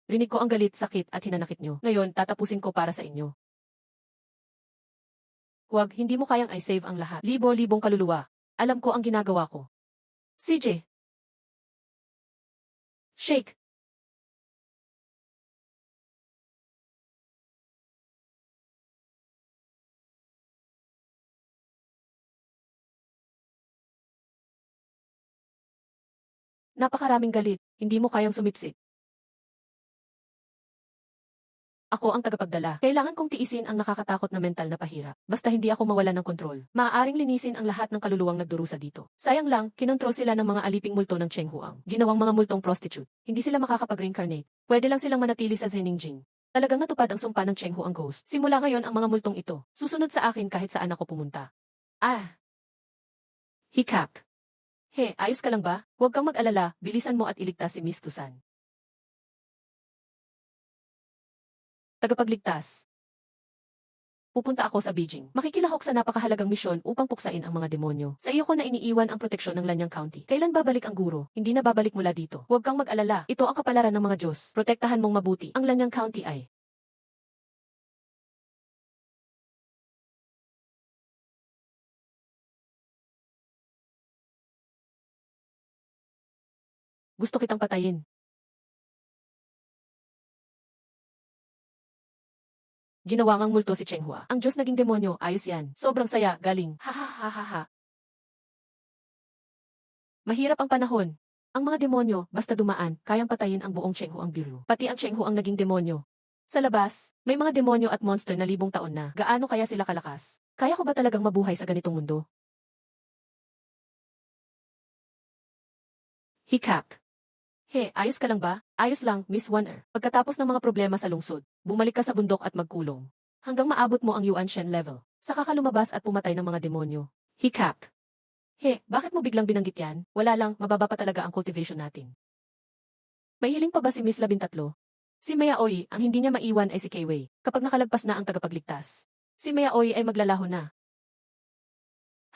Rinig ko ang galit, sakit at hinanakit nyo. Ngayon, tatapusin ko para sa inyo. Huwag, hindi mo kayang i-save ang lahat. Libo-libong kaluluwa. Alam ko ang ginagawa ko. CJ. Shake. Napakaraming galit, hindi mo kayang sumipsip. Ako ang tagapagdala. Kailangan kong tiisin ang nakakatakot na mental na pahirap. Basta hindi ako mawalan ng kontrol. Maaaring linisin ang lahat ng kaluluwang nagdurusa dito. Sayang lang, kinontrol sila ng mga aliping multo ng Cheng Huang. Ginawang mga multong prostitute. Hindi sila makakapag-reincarnate. Pwede lang silang manatili sa Zeningjing. Talagang natupad ang sumpa ng Cheng Huang Ghost. Simula ngayon ang mga multong ito. Susunod sa akin kahit saan ako pumunta. Ah! Hiccup. He, ayos ka lang ba? Huwag kang mag-alala, bilisan mo at iligtas si Miss Tusan. Tagapagligtas. Pupunta ako sa Beijing. Makikilahok sa napakahalagang misyon upang puksain ang mga demonyo. Sa iyo ko na iniiwan ang proteksyon ng Lanyang County. Kailan babalik ang guro? Hindi na babalik mula dito. Huwag kang mag-alala. Ito ang kapalaran ng mga Diyos. Protektahan mong mabuti. Ang Lanyang County ay gusto kitang patayin. Ginawa ngang multo si Cheng Hua. Ang Diyos naging demonyo, ayos yan. Sobrang saya, galing. Ha ha ha ha ha. Mahirap ang panahon. Ang mga demonyo, basta dumaan, kayang patayin ang buong Cheng Hu ang biro. Pati ang Cheng Hu ang naging demonyo. Sa labas, may mga demonyo at monster na libong taon na. Gaano kaya sila kalakas? Kaya ko ba talagang mabuhay sa ganitong mundo? Hiccup. He, ayos ka lang ba? Ayos lang, Miss Wanner. Pagkatapos ng mga problema sa lungsod, bumalik ka sa bundok at magkulong. Hanggang maabot mo ang Yuan Shen level. Saka ka lumabas at pumatay ng mga demonyo. Hiccup. He, bakit mo biglang binanggit yan? Wala lang, mababa pa talaga ang cultivation natin. May hiling pa ba si Miss 13? Si Maya Oi, ang hindi niya maiwan ay si Kei-Wei. Kapag nakalagpas na ang tagapagligtas, si Maya Oi ay maglalaho na.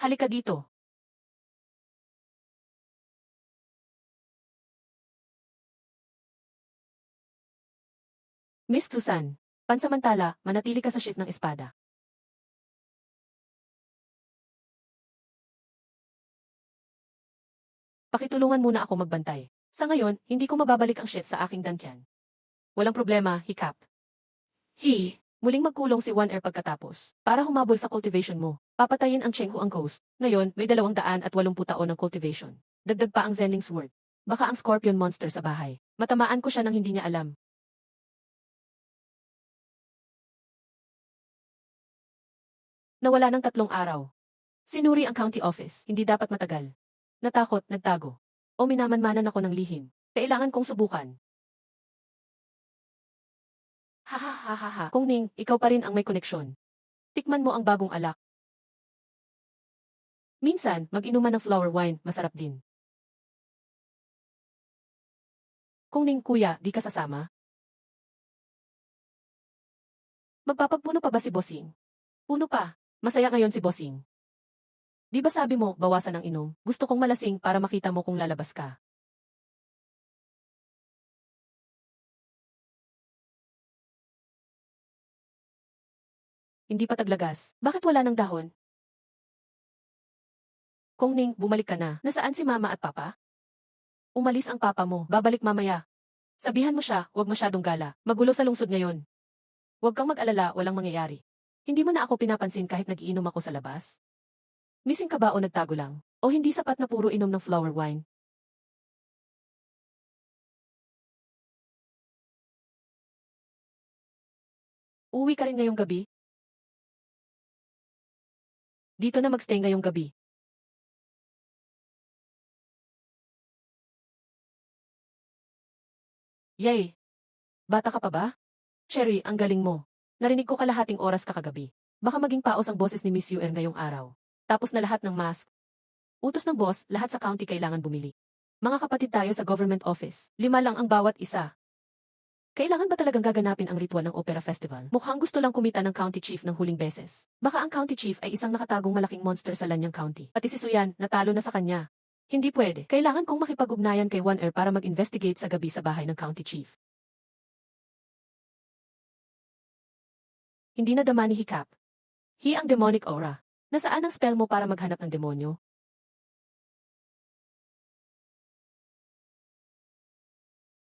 Halika dito. Miss Susan, pansamantala, manatili ka sa shift ng espada. Pakitulungan muna ako magbantay. Sa ngayon, hindi ko mababalik ang shift sa aking dantyan. Walang problema, Hiccup. Muling magkulong si 1R pagkatapos. Para humabol sa cultivation mo, papatayin ang Cheng Hu ang ghost. Ngayon, may 280 taon ng cultivation. Dagdag pa ang Zenling Sword. Baka ang Scorpion Monster sa bahay. Matamaan ko siya nang hindi niya alam. Nawala ng 3 araw. Sinuri ang county office, hindi dapat matagal. Natakot, nagtago. O minamanmanan ako ng lihim. Kailangan kong subukan. Ha ha ha ha ha. Kung Ning, ikaw pa rin ang may koneksyon. Tikman mo ang bagong alak. Minsan, mag-inuman ng flower wine, masarap din. Kung Ning, kuya, di ka sasama? Magpapagpuno pa ba si Bossing? Puno pa. Masaya ngayon si Bossing. Di ba sabi mo, bawasan ang inom? Gusto kong malasing para makita mo kung lalabas ka. Hindi pa taglagas. Bakit wala ng dahon? Kung Ning, bumalik ka na. Nasaan si mama at papa? Umalis ang papa mo. Babalik mamaya. Sabihan mo siya, huwag masyadong gala. Magulo sa lungsod ngayon. Huwag kang mag-alala, walang mangyayari. Hindi mo na ako pinapansin kahit nag-iinom ako sa labas? Missing ka ba o nagtago lang? O hindi sapat na puro inom ng flower wine? Uwi ka rin ngayong gabi? Dito na magstay ngayong gabi. Yay! Bata ka pa ba? Cherry, ang galing mo. Narinig ko kalahating oras kakagabi. Baka maging paos ang boses ni Miss UR ngayong araw. Tapos na lahat ng mask. Utos ng boss, lahat sa county kailangan bumili. Mga kapatid tayo sa government office. 5 lang ang bawat isa. Kailangan ba talagang gaganapin ang ritual ng Opera Festival? Mukhang gusto lang kumita ng county chief ng huling beses. Baka ang county chief ay isang nakatagong malaking monster sa Lanyang County. Pati si Suyan, natalo na sa kanya. Hindi pwede. Kailangan kong makipag-ugnayan kay 1R para mag-investigate sa gabi sa bahay ng county chief. Hindi nadama ni Hiccup. Ang demonic aura. Nasaan ang spell mo para maghanap ng demonyo?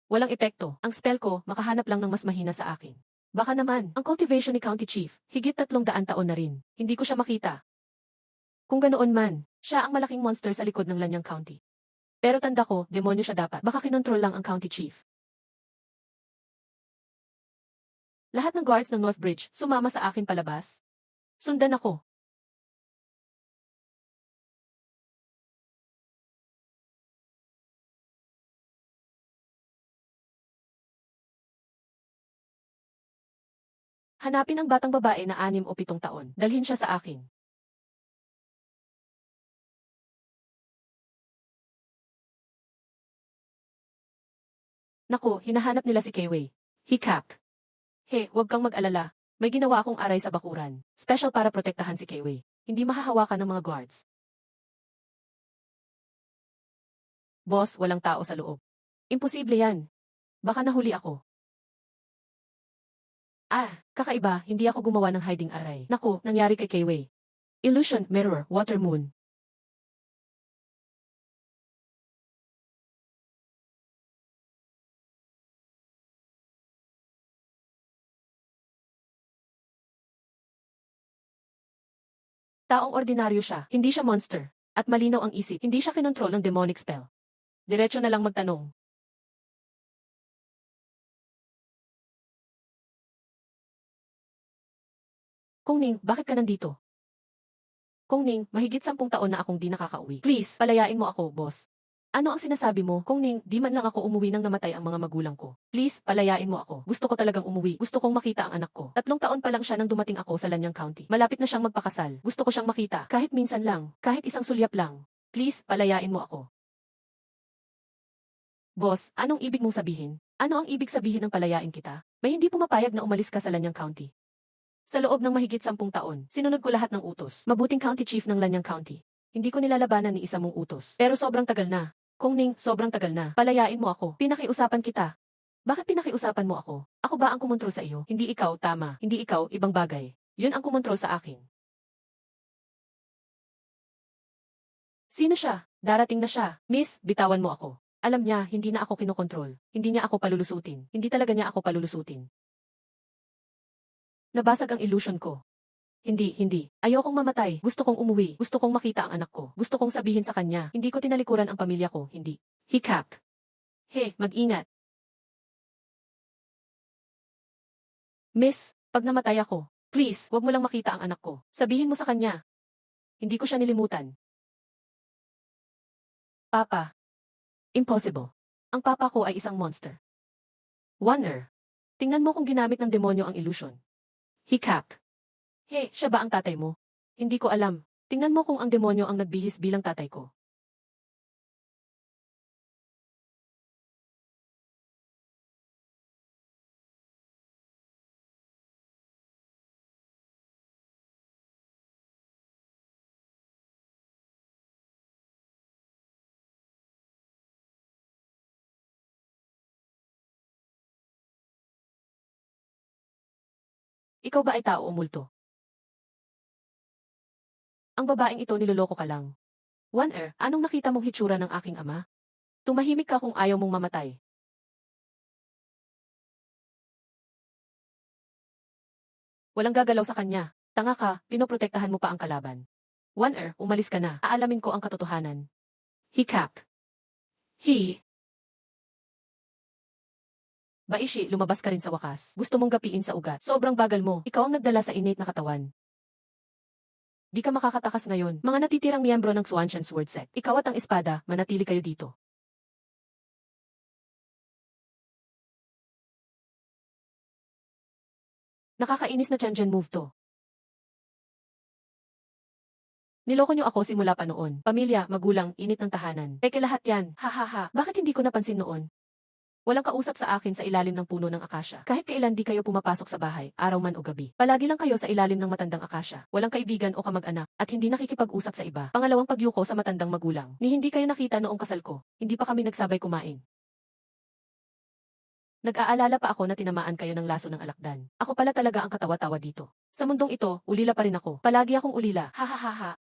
Walang epekto. Ang spell ko, makahanap lang ng mas mahina sa akin. Baka naman, ang cultivation ni County Chief, higit 300 taon na rin. Hindi ko siya makita. Kung ganoon man, siya ang malaking monster sa likod ng Lanyang County. Pero tanda ko, demonyo siya dapat. Baka kinontrol lang ang County Chief. Lahat ng guards ng North Bridge, sumama sa akin palabas. Sundan ako. Hanapin ang batang babae na 6 o 7 taon. Dalhin siya sa akin. Naku, hinahanap nila si Kayway. Hiccup. Huwag kang mag-alala. May ginawa akong aray sa bakuran. Special para protektahan si Kayway. Hindi mahahawakan ng mga guards. Boss, walang tao sa loob. Imposible yan. Baka nahuli ako. Kakaiba, hindi ako gumawa ng hiding array. Naku, nangyari kay Kayway. Illusion, mirror, water moon. Taong ordinaryo siya, hindi siya monster. At malinaw ang isip, hindi siya kinontrol ng demonic spell. Diretso na lang magtanong. Kung Ning, bakit ka nandito? Kung Ning, mahigit 10 taon na akong di nakakauwi. Please, palayain mo ako, boss. Ano ang sinasabi mo? Kung Ning, di man lang ako umuwi nang namatay ang mga magulang ko. Please, palayain mo ako. Gusto ko talagang umuwi. Gusto kong makita ang anak ko. 3 taon pa lang siya nang dumating ako sa Lanyang County. Malapit na siyang magpakasal. Gusto ko siyang makita. Kahit minsan lang. Kahit isang sulyap lang. Please, palayain mo ako. Boss, anong ibig mong sabihin? Ano ang ibig sabihin ng palayain kita? May hindi pumapayag na umalis ka sa Lanyang County. Sa loob ng mahigit 10 taon, sinunod ko lahat ng utos. Mabuting county chief ng Lanyang County. Hindi ko nilalabanan ni isa mong utos. Pero sobrang tagal na. Kung Ning, sobrang tagal na. Palayain mo ako. Pinakiusapan kita. Bakit pinakiusapan mo ako? Ako ba ang kumontrol sa iyo? Hindi ikaw, tama. Hindi ikaw, ibang bagay. Yun ang kumontrol sa akin. Sino siya? Darating na siya. Miss, bitawan mo ako. Alam niya, hindi na ako kinokontrol. Hindi niya ako palulusutin. Hindi talaga niya ako palulusutin. Nabasag ang illusion ko. Hindi. Ayokong mamatay. Gusto kong umuwi. Gusto kong makita ang anak ko. Gusto kong sabihin sa kanya, hindi ko tinalikuran ang pamilya ko. Hindi. Hiccup. Mag-ingat. Miss, pag namatay ako, please, wag mo lang makita ang anak ko. Sabihin mo sa kanya. Hindi ko siya nilimutan. Papa. Impossible. Ang papa ko ay isang monster. Wonder. Tingnan mo kung ginamit ng demonyo ang illusion. Hiccup. Siya ba ang tatay mo? Hindi ko alam. Tingnan mo kung ang demonyo ang nagbihis bilang tatay ko. Ikaw ba ay tao o multo? Ang babaeng ito niloloko ka lang. Wonder, anong nakita mong hitsura ng aking ama? Tumahimik ka kung ayaw mong mamatay. Walang gagalaw sa kanya. Tanga ka, pinoprotektahan mo pa ang kalaban. Wonder, umalis ka na. Aalamin ko ang katotohanan. Hiccup. Baishi, lumabas ka rin sa wakas. Gusto mong gapiin sa ugat. Sobrang bagal mo. Ikaw ang nagdala sa innate na katawan. Di ka makakatakas ngayon. Mga natitirang miyembro ng Swanshan Sword Sect. Ikaw at ang espada, manatili kayo dito. Nakakainis na Tianjin move to. Niloko niyo ako simula pa noon. Pamilya, magulang, init ng tahanan. Peke lahat yan. Ha. Bakit hindi ko napansin noon? Walang kausap sa akin sa ilalim ng puno ng akasya. Kahit kailan di kayo pumapasok sa bahay, araw man o gabi. Palagi lang kayo sa ilalim ng matandang akasya. Walang kaibigan o kamag-anak, at hindi nakikipag-usap sa iba. Pangalawang pagyuko sa matandang magulang. Ni hindi kayo nakita noong kasal ko. Hindi pa kami nagsabay kumain. Nag-aalala pa ako na tinamaan kayo ng laso ng alakdan. Ako pala talaga ang katawa-tawa dito. Sa mundong ito, ulila pa rin ako. Palagi akong ulila. Hahaha.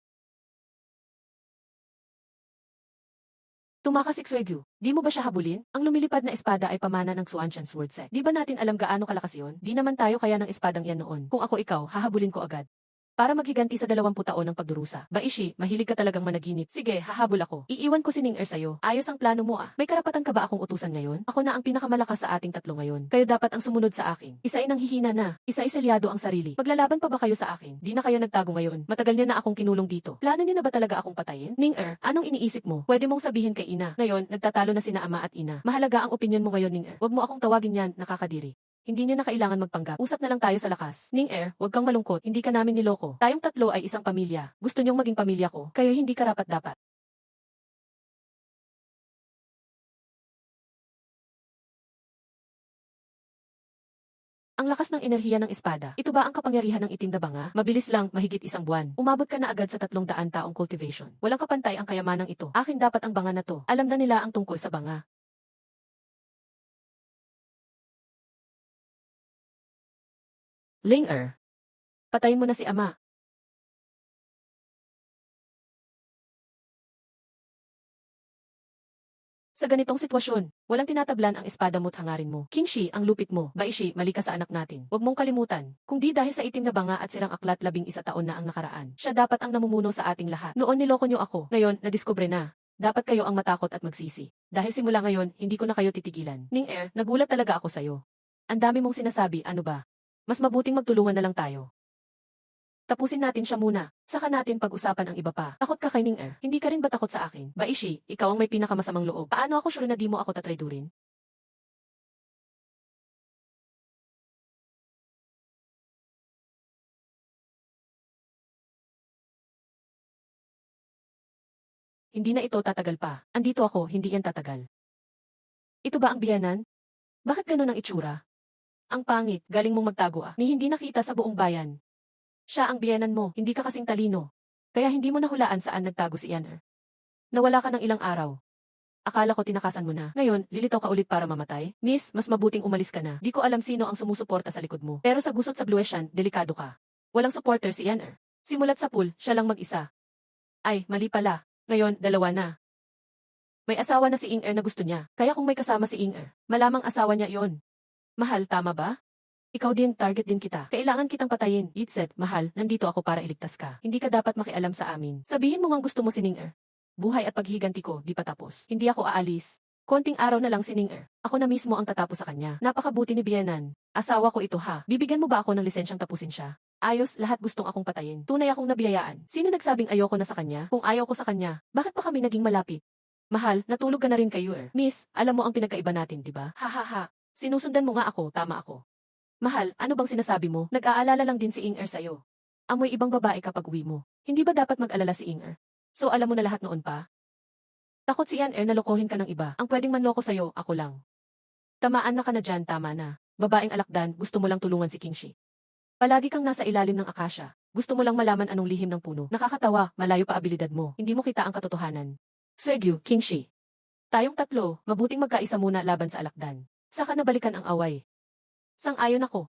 Tumakas si Xuegyu. Di mo ba siya habulin? Ang lumilipad na espada ay pamana ng Xuanshan sword set. Di ba natin alam gaano kalakas yon? Di naman tayo kaya ng espadang yan noon. Kung ako ikaw, hahabulin ko agad. Para maghiganti sa 20 taon ng pagdurusa. Baishi, mahilig ka talagang managinip. Sige, hahabol ako. Iiwan ko si Ning Er sa'yo. Ayos ang plano mo ah. May karapatan ka ba akong utusan ngayon? Ako na ang pinakamalakas sa ating tatlo ngayon. Kayo dapat ang sumunod sa akin. Isa ay nanghihina na. Isa ay selyado ang sarili. Maglalaban pa ba kayo sa akin? Di na kayo nagtago ngayon. Matagal niyo na akong kinulong dito. Plano niyo na ba talaga akong patayin? Ning Er, anong iniisip mo? Pwede mong sabihin kay ina. Ngayon, nagtatalo na sina ama at ina. Mahalaga ang opinyon mo ngayon, Ning Er. Huwag mo akong tawagin yan, nakakadiri. Hindi niyo na kailangan magpanggap. Usap na lang tayo sa lakas. Ning Er, huwag kang malungkot. Hindi ka namin niloko. Tayong tatlo ay isang pamilya. Gusto niyong maging pamilya ko. Kayo hindi karapat-dapat. Ang lakas ng enerhiya ng espada. Ito ba ang kapangyarihan ng itim na banga? Mabilis lang, mahigit 1 buwan. Umabot ka na agad sa 300 taong cultivation. Walang kapantay ang kayamanang ito. Akin dapat ang banga na to. Alam na nila ang tungkol sa banga. Ling Er, patayin mo na si ama. Sa ganitong sitwasyon, walang tinatablan ang espada mo't hangarin mo. Kingshi, ang lupit mo. Baishi, mali ka sa anak natin. Huwag mong kalimutan. Kung di dahil sa itim na banga at sirang aklat 11 taon na ang nakaraan, siya dapat ang namumuno sa ating lahat. Noon niloko niyo ako. Ngayon, nadiskubre na. Dapat kayo ang matakot at magsisi. Dahil simula ngayon, hindi ko na kayo titigilan. Ning Er, nagulat talaga ako sa'yo. Ang dami mong sinasabi, ano ba? Mas mabuting magtulungan na lang tayo. Tapusin natin siya muna. Saka natin pag-usapan ang iba pa. Takot ka kay Ning Er. Hindi ka rin ba takot sa akin? Baishi, ikaw ang may pinakamasamang loob. Paano ako sure na di mo ako tatraydurin? Hindi na ito tatagal pa. Andito ako, hindi yan tatagal. Ito ba ang biyanan? Bakit ganun ang itsura? Ang pangit, galing mong magtago ah. Ni hindi nakita sa buong bayan. Siya ang biyanan mo, hindi ka kasing talino. Kaya hindi mo nahulaan saan nagtago si Ian Er. Nawala ka ng ilang araw. Akala ko tinakasan mo na. Ngayon, lilitaw ka ulit para mamatay? Miss, mas mabuting umalis ka na. Di ko alam sino ang sumusuporta sa likod mo. Pero sa gusot sa Bluesian, delikado ka. Walang supporter si Ian Er. Simulat sa pool, siya lang mag-isa. Ay, mali pala. Ngayon, dalawa na. May asawa na si Ing Er na gusto niya. Kaya kung may kasama si Ing Er, malamang asawa niya yon. Mahal, tama ba? Ikaw din, target din kita. Kailangan kitang patayin. Itset, mahal, nandito ako para iligtas ka. Hindi ka dapat makialam sa amin. Sabihin mo ngang gusto mo si Ning Er. Buhay at paghihiganti ko, di pa tapos. Hindi ako aalis. Konting araw na lang si Ning Er. Ako na mismo ang tatapos sa kanya. Napakabuti ni Bienan. Asawa ko ito ha. Bibigyan mo ba ako ng lisensyang tapusin siya? Ayos, lahat gustong akong patayin. Tunay akong nabiyayaan. Sino nagsabing ayoko na sa kanya? Kung ayaw ko sa kanya, bakit pa kami naging malapit? Mahal, natulog ka na rin kayo Er. Miss, alam mo ang pinagkaiba natin, di ba? Ha ha ha. Sinusundan mo nga ako, tama ako. Mahal, ano bang sinasabi mo? Nag-aalala lang din si Ing Er sa'yo. Amoy ibang babae kapag uwi mo. Hindi ba dapat mag-alala si Ing Er? So alam mo na lahat noon pa? Takot si Ian Er na lokohin ka ng iba. Ang pwedeng manloko sa'yo, ako lang. Tamaan na ka na dyan, tama na. Babaeng alakdan, gusto mo lang tulungan si Kingshi. Palagi kang nasa ilalim ng akasya. Gusto mo lang malaman anong lihim ng puno. Nakakatawa, malayo pa abilidad mo. Hindi mo kita ang katotohanan. Suegyu, Kingshi. Tayong tatlo, mabuting magkaisa muna laban sa alakdan. Saka nabalikan ang away. Sang-ayon ako.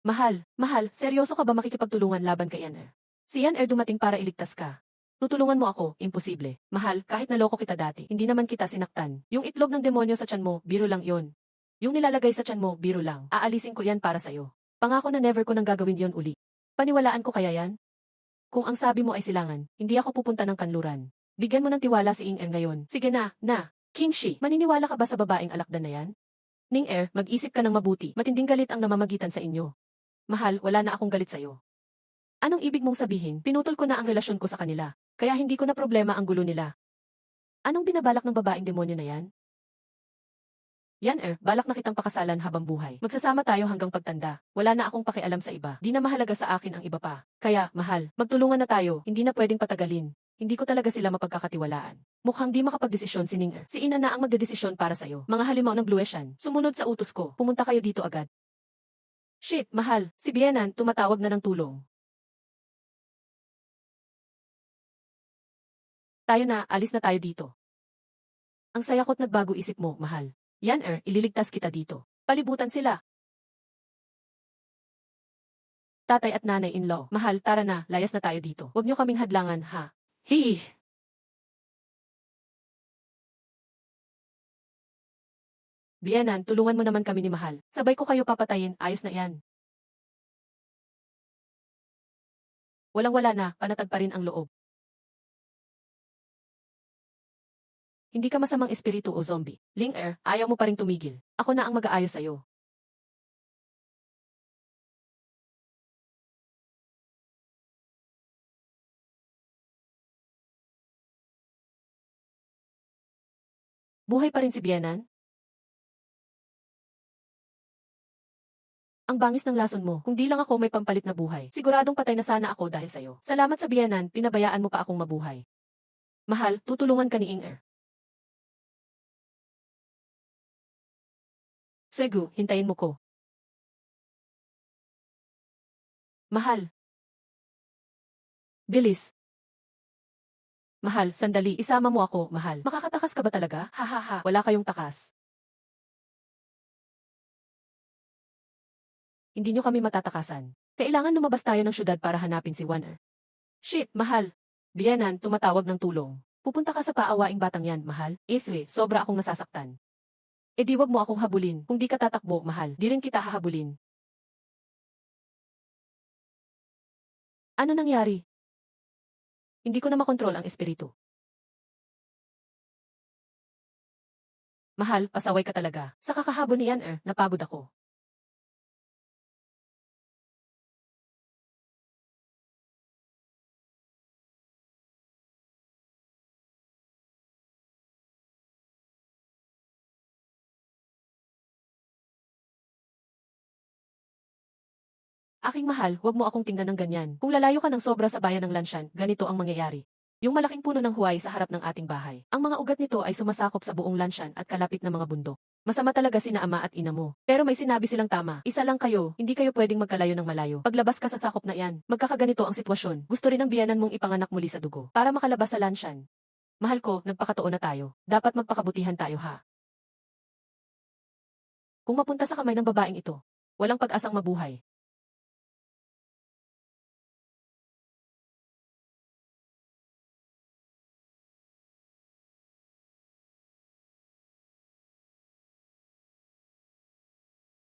Mahal, seryoso ka ba makikipagtulungan laban kay Ian Er? Si Ian Er dumating para iligtas ka. Tutulungan mo ako, imposible. Mahal, kahit naloko kita dati, hindi naman kita sinaktan. Yung itlog ng demonyo sa tiyan mo, biro lang yon. Yung nilalagay sa tiyan mo, biro lang. Aalisin ko yan para sa'yo. Pangako na never ko nang gagawin yon uli. Paniwalaan ko kaya yan? Kung ang sabi mo ay silangan, hindi ako pupunta ng kanluran. Bigyan mo ng tiwala si Ing Er ngayon. Sige na. Kingshi, maniniwala ka ba sa babaeng alakdan na yan? Ning Er, mag-isip ka ng mabuti. Matinding galit ang namamagitan sa inyo. Mahal, wala na akong galit sa'yo. Anong ibig mong sabihin? Pinutol ko na ang relasyon ko sa kanila. Kaya hindi ko na problema ang gulo nila. Anong binabalak ng babaeng demonyo na yan? Yan balak na kitang pakasalan habang buhay. Magsasama tayo hanggang pagtanda. Wala na akong pakialam sa iba. Di na mahalaga sa akin ang iba pa. Kaya, mahal, magtulungan na tayo. Hindi na pwedeng patagalin. Hindi ko talaga sila mapagkakatiwalaan. Mukhang di makapagdesisyon si Ning Er. Si Ina na ang magdedesisyon para sa'yo. Mga halimaw ng Bluesian, sumunod sa utos ko. Pumunta kayo dito agad. Shit, mahal. Si Bienan, tumatawag na ng tulong. Tayo na, alis na tayo dito. Ang saya ko't nagbago isip mo, mahal. Yan ililigtas kita dito. Palibutan sila. Tatay at nanay-in-law, mahal, tara na, layas na tayo dito. Huwag niyo kaming hadlangan, ha? Hihi! Biyenan, tulungan mo naman kami ni Mahal. Sabay ko kayo papatayin, ayos na yan. Walang-wala na, panatag pa rin ang loob. Hindi ka masamang espiritu o zombie. Ling ayaw mo pa rin tumigil. Ako na ang mag-aayos sa'yo. Buhay pa rin si Biyenan? Ang bangis ng lason mo, kung di lang ako may pampalit na buhay. Siguradong patay na sana ako dahil sa'yo. Salamat sa Biyenan, pinabayaan mo pa akong mabuhay. Mahal, tutulungan ka ni Inger. Segu, hintayin mo ko. Mahal. Bilis. Mahal, sandali, isama mo ako, mahal. Makakatakas ka ba talaga? Hahaha, wala kayong takas. Hindi nyo kami matatakasan. Kailangan lumabas tayo ng syudad para hanapin si Wanner. Shit, mahal. Biyenan, tumatawag ng tulong. Pupunta ka sa paawaing batang yan, mahal. Ithwe, sobra akong nasasaktan. E di wag mo akong habulin. Kung di ka tatakbo, mahal, di rin kita hahabulin. Ano nangyari? Hindi ko na makontrol ang espiritu. Mahal, pasaway ka talaga. Sa kakahabol ni Yanner, napagod ako. Aking mahal, huwag mo akong tingnan ng ganyan. Kung lalayo ka ng sobra sa bayan ng Lanshan, ganito ang mangyayari. Yung malaking puno ng huway sa harap ng ating bahay. Ang mga ugat nito ay sumasakop sa buong Lanshan at kalapit na mga bundok. Masama talaga sina ama at ina mo. Pero may sinabi silang tama. Isa lang kayo, hindi kayo pwedeng magkalayo ng malayo. Paglabas ka sa sakop na yan, magkakaganito ang sitwasyon. Gusto rin ng biyanan mong ipanganak muli sa dugo. Para makalabas sa Lanshan. Mahal ko, nagpakatoon na tayo. Dapat magpakabutihan tayo ha. Kung mapunta sa kamay ng babaeng ito, walang pag-asang mabuhay.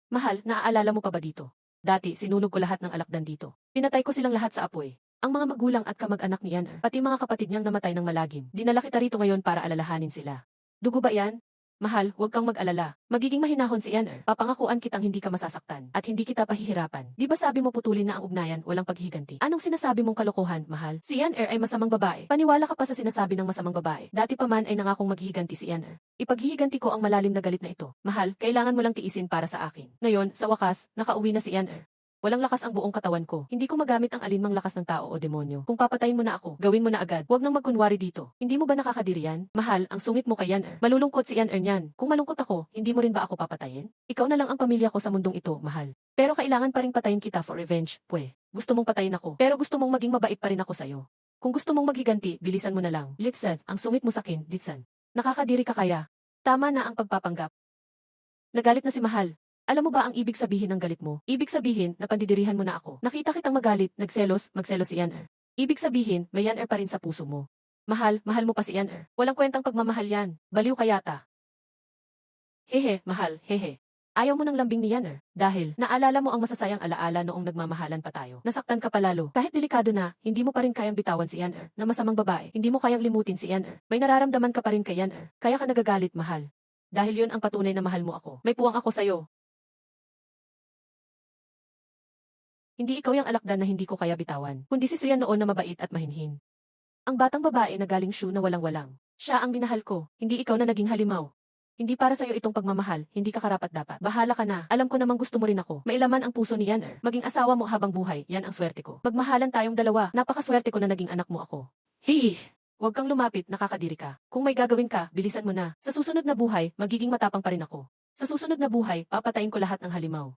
Mahal, naaalala mo pa ba dito? Dati, sinunog ko lahat ng alakdan dito. Pinatay ko silang lahat sa apoy. Ang mga magulang at kamag-anak ni Yanner, pati mga kapatid niyang namatay ng malagim. Dinala kita rito ngayon para alalahanin sila. Dugo ba yan? Mahal, huwag kang mag-alala. Magiging mahinahon si Yanner. Papangakuan kitang hindi ka masasaktan at hindi kita pahihirapan. Di ba sabi mo putulin na ang ugnayan, walang paghihiganti? Anong sinasabi mong kalokohan, mahal? Si Yanner ay masamang babae. Paniwala ka pa sa sinasabi ng masamang babae. Dati pa man ay nangakong maghihiganti si Yanner. Ipaghihiganti ko ang malalim na galit na ito. Mahal, kailangan mo lang tiisin para sa akin. Ngayon, sa wakas, nakauwi na si Yanner. Walang lakas ang buong katawan ko. Hindi ko magamit ang alinmang lakas ng tao o demonyo. Kung papatayin mo na ako, gawin mo na agad. Huwag nang magkunwari dito. Hindi mo ba nakakadiri yan? Mahal, ang sungit mo kay Yanner. Malulungkot si Yanner niyan. Kung malungkot ako, hindi mo rin ba ako papatayin? Ikaw na lang ang pamilya ko sa mundong ito, mahal. Pero kailangan pa rin patayin kita for revenge, pwe. Gusto mong patayin ako, pero gusto mong maging mabait pa rin ako sa'yo. Kung gusto mong maghiganti, bilisan mo na lang. Litsan, ang sungit mo sakin, Litsan. Nakakadiri ka kaya? Tama na ang pagpapanggap. Nagalit na si Mahal. Alam mo ba ang ibig sabihin ng galit mo? Ibig sabihin na pandidirihan mo na ako. Nakita kitang magalit, magselos si Yanner. Ibig sabihin, may Yanner pa rin sa puso mo. Mahal, mahal mo pa si Yanner. Walang kwentang pagmamahal yan. Baliw ka yata. Hehe, mahal, hehe. Ayaw mo ng lambing ni Yanner dahil naalala mo ang masasayang alaala noong nagmamahalan pa tayo. Nasaktan ka palalo. Kahit delikado na, hindi mo pa rin kayang bitawan si Yanner na masamang babae. Hindi mo kayang limutin si Yanner. May nararamdaman ka pa rin kay Yanner. Kaya ka nagagalit, mahal. Dahil yun ang patunay na mahal mo ako. May puwang ako sa'yo. Hindi ikaw yung alakdan na hindi ko kaya bitawan, kundi si Suyan noon na mabait at mahinhin. Ang batang babae na galing Shu na walang-walang. Siya ang minahal ko, hindi ikaw na naging halimaw. Hindi para sa'yo itong pagmamahal, hindi ka karapat-dapat. Bahala ka na, alam ko namang gusto mo rin ako. Mailaman ang puso ni Yanner. Maging asawa mo habang buhay, yan ang swerte ko. Magmahalan tayong dalawa, napakaswerte ko na naging anak mo ako. Hihi! Huwag kang lumapit, nakakadiri ka. Kung may gagawin ka, bilisan mo na. Sa susunod na buhay, magiging matapang pa rin ako. Sa susunod na buhay, papatayin ko lahat ng halimaw.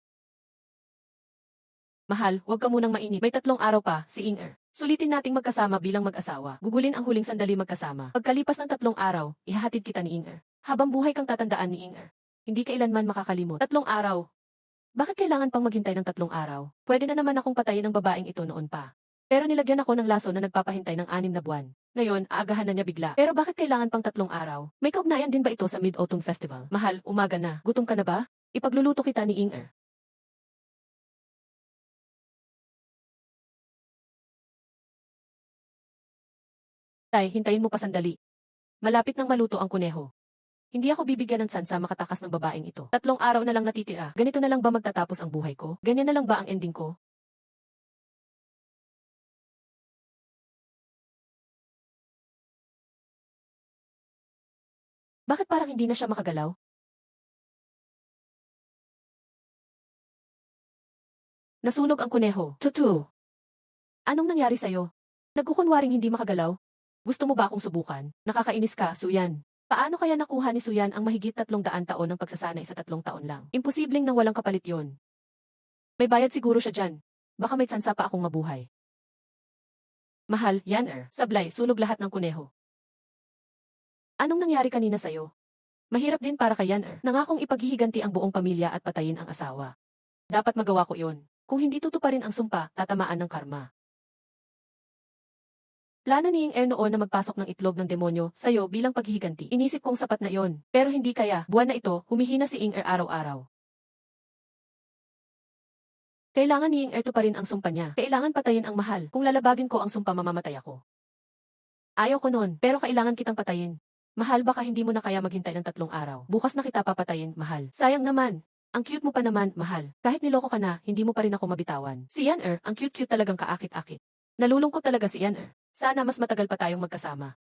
Mahal, huwag ka munang mainip. May 3 araw pa, si Inger. Sulitin nating magkasama bilang mag-asawa. Gugulin ang huling sandali magkasama. Pagkalipas ng 3 araw, ihahatid kita ni Inger. Habang buhay kang tatandaan ni Inger. Hindi kailanman makakalimot. 3 araw. Bakit kailangan pang maghintay ng 3 araw? Pwede na naman akong patayin ng babaeng ito noon pa. Pero nilagyan ako ng laso na nagpapahintay ng 6 na buwan. Ngayon, aagahan na niya bigla. Pero bakit kailangan pang 3 araw? May kaugnayan din ba ito sa Mid-Autumn Festival? Mahal, umaga na. Gutom ka na ba? Ipagluluto kita ni Inger. Tay, hintayin mo pa sandali. Malapit nang maluto ang kuneho. Hindi ako bibigyan ng sansa makatakas ng babaeng ito. 3 araw na lang natitira. Ganito na lang ba magtatapos ang buhay ko? Ganyan na lang ba ang ending ko? Bakit parang hindi na siya makagalaw? Nasunog ang kuneho. Tutu! Anong nangyari sa'yo? Nagkukunwaring hindi makagalaw? Gusto mo ba akong subukan? Nakakainis ka, Suyan. Paano kaya nakuha ni Suyan ang mahigit 300 taon ng pagsasanay sa 3 taon lang? Imposibleng nang walang kapalit yon. May bayad siguro siya dyan. Baka may tsansa pa akong mabuhay. Mahal, Yan sablay, sunog lahat ng kuneho. Anong nangyari kanina sa'yo? Mahirap din para kay Yan Nangakong ipaghihiganti ang buong pamilya at patayin ang asawa. Dapat magawa ko yon. Kung hindi tutuparin ang sumpa, tatamaan ng karma. Plano ni Ing noon na magpasok ng itlog ng demonyo sa'yo bilang paghihiganti. Inisip kong sapat na yon. Pero hindi kaya, buwan na ito, humihina si Ing araw-araw. Kailangan ni Ing tuparin ang sumpa niya. Kailangan patayin ang mahal. Kung lalabagin ko ang sumpa mamamatay ako. Ayaw ko nun, pero kailangan kitang patayin. Mahal, baka hindi mo na kaya maghintay ng 3 araw. Bukas na kita papatayin, mahal. Sayang naman. Ang cute mo pa naman, mahal. Kahit niloko ka na, hindi mo pa rin ako mabitawan. Si Yan ang cute-cute talagang kaakit-akit. Nalulungkot talaga si Yan Sana mas matagal pa tayong magkasama.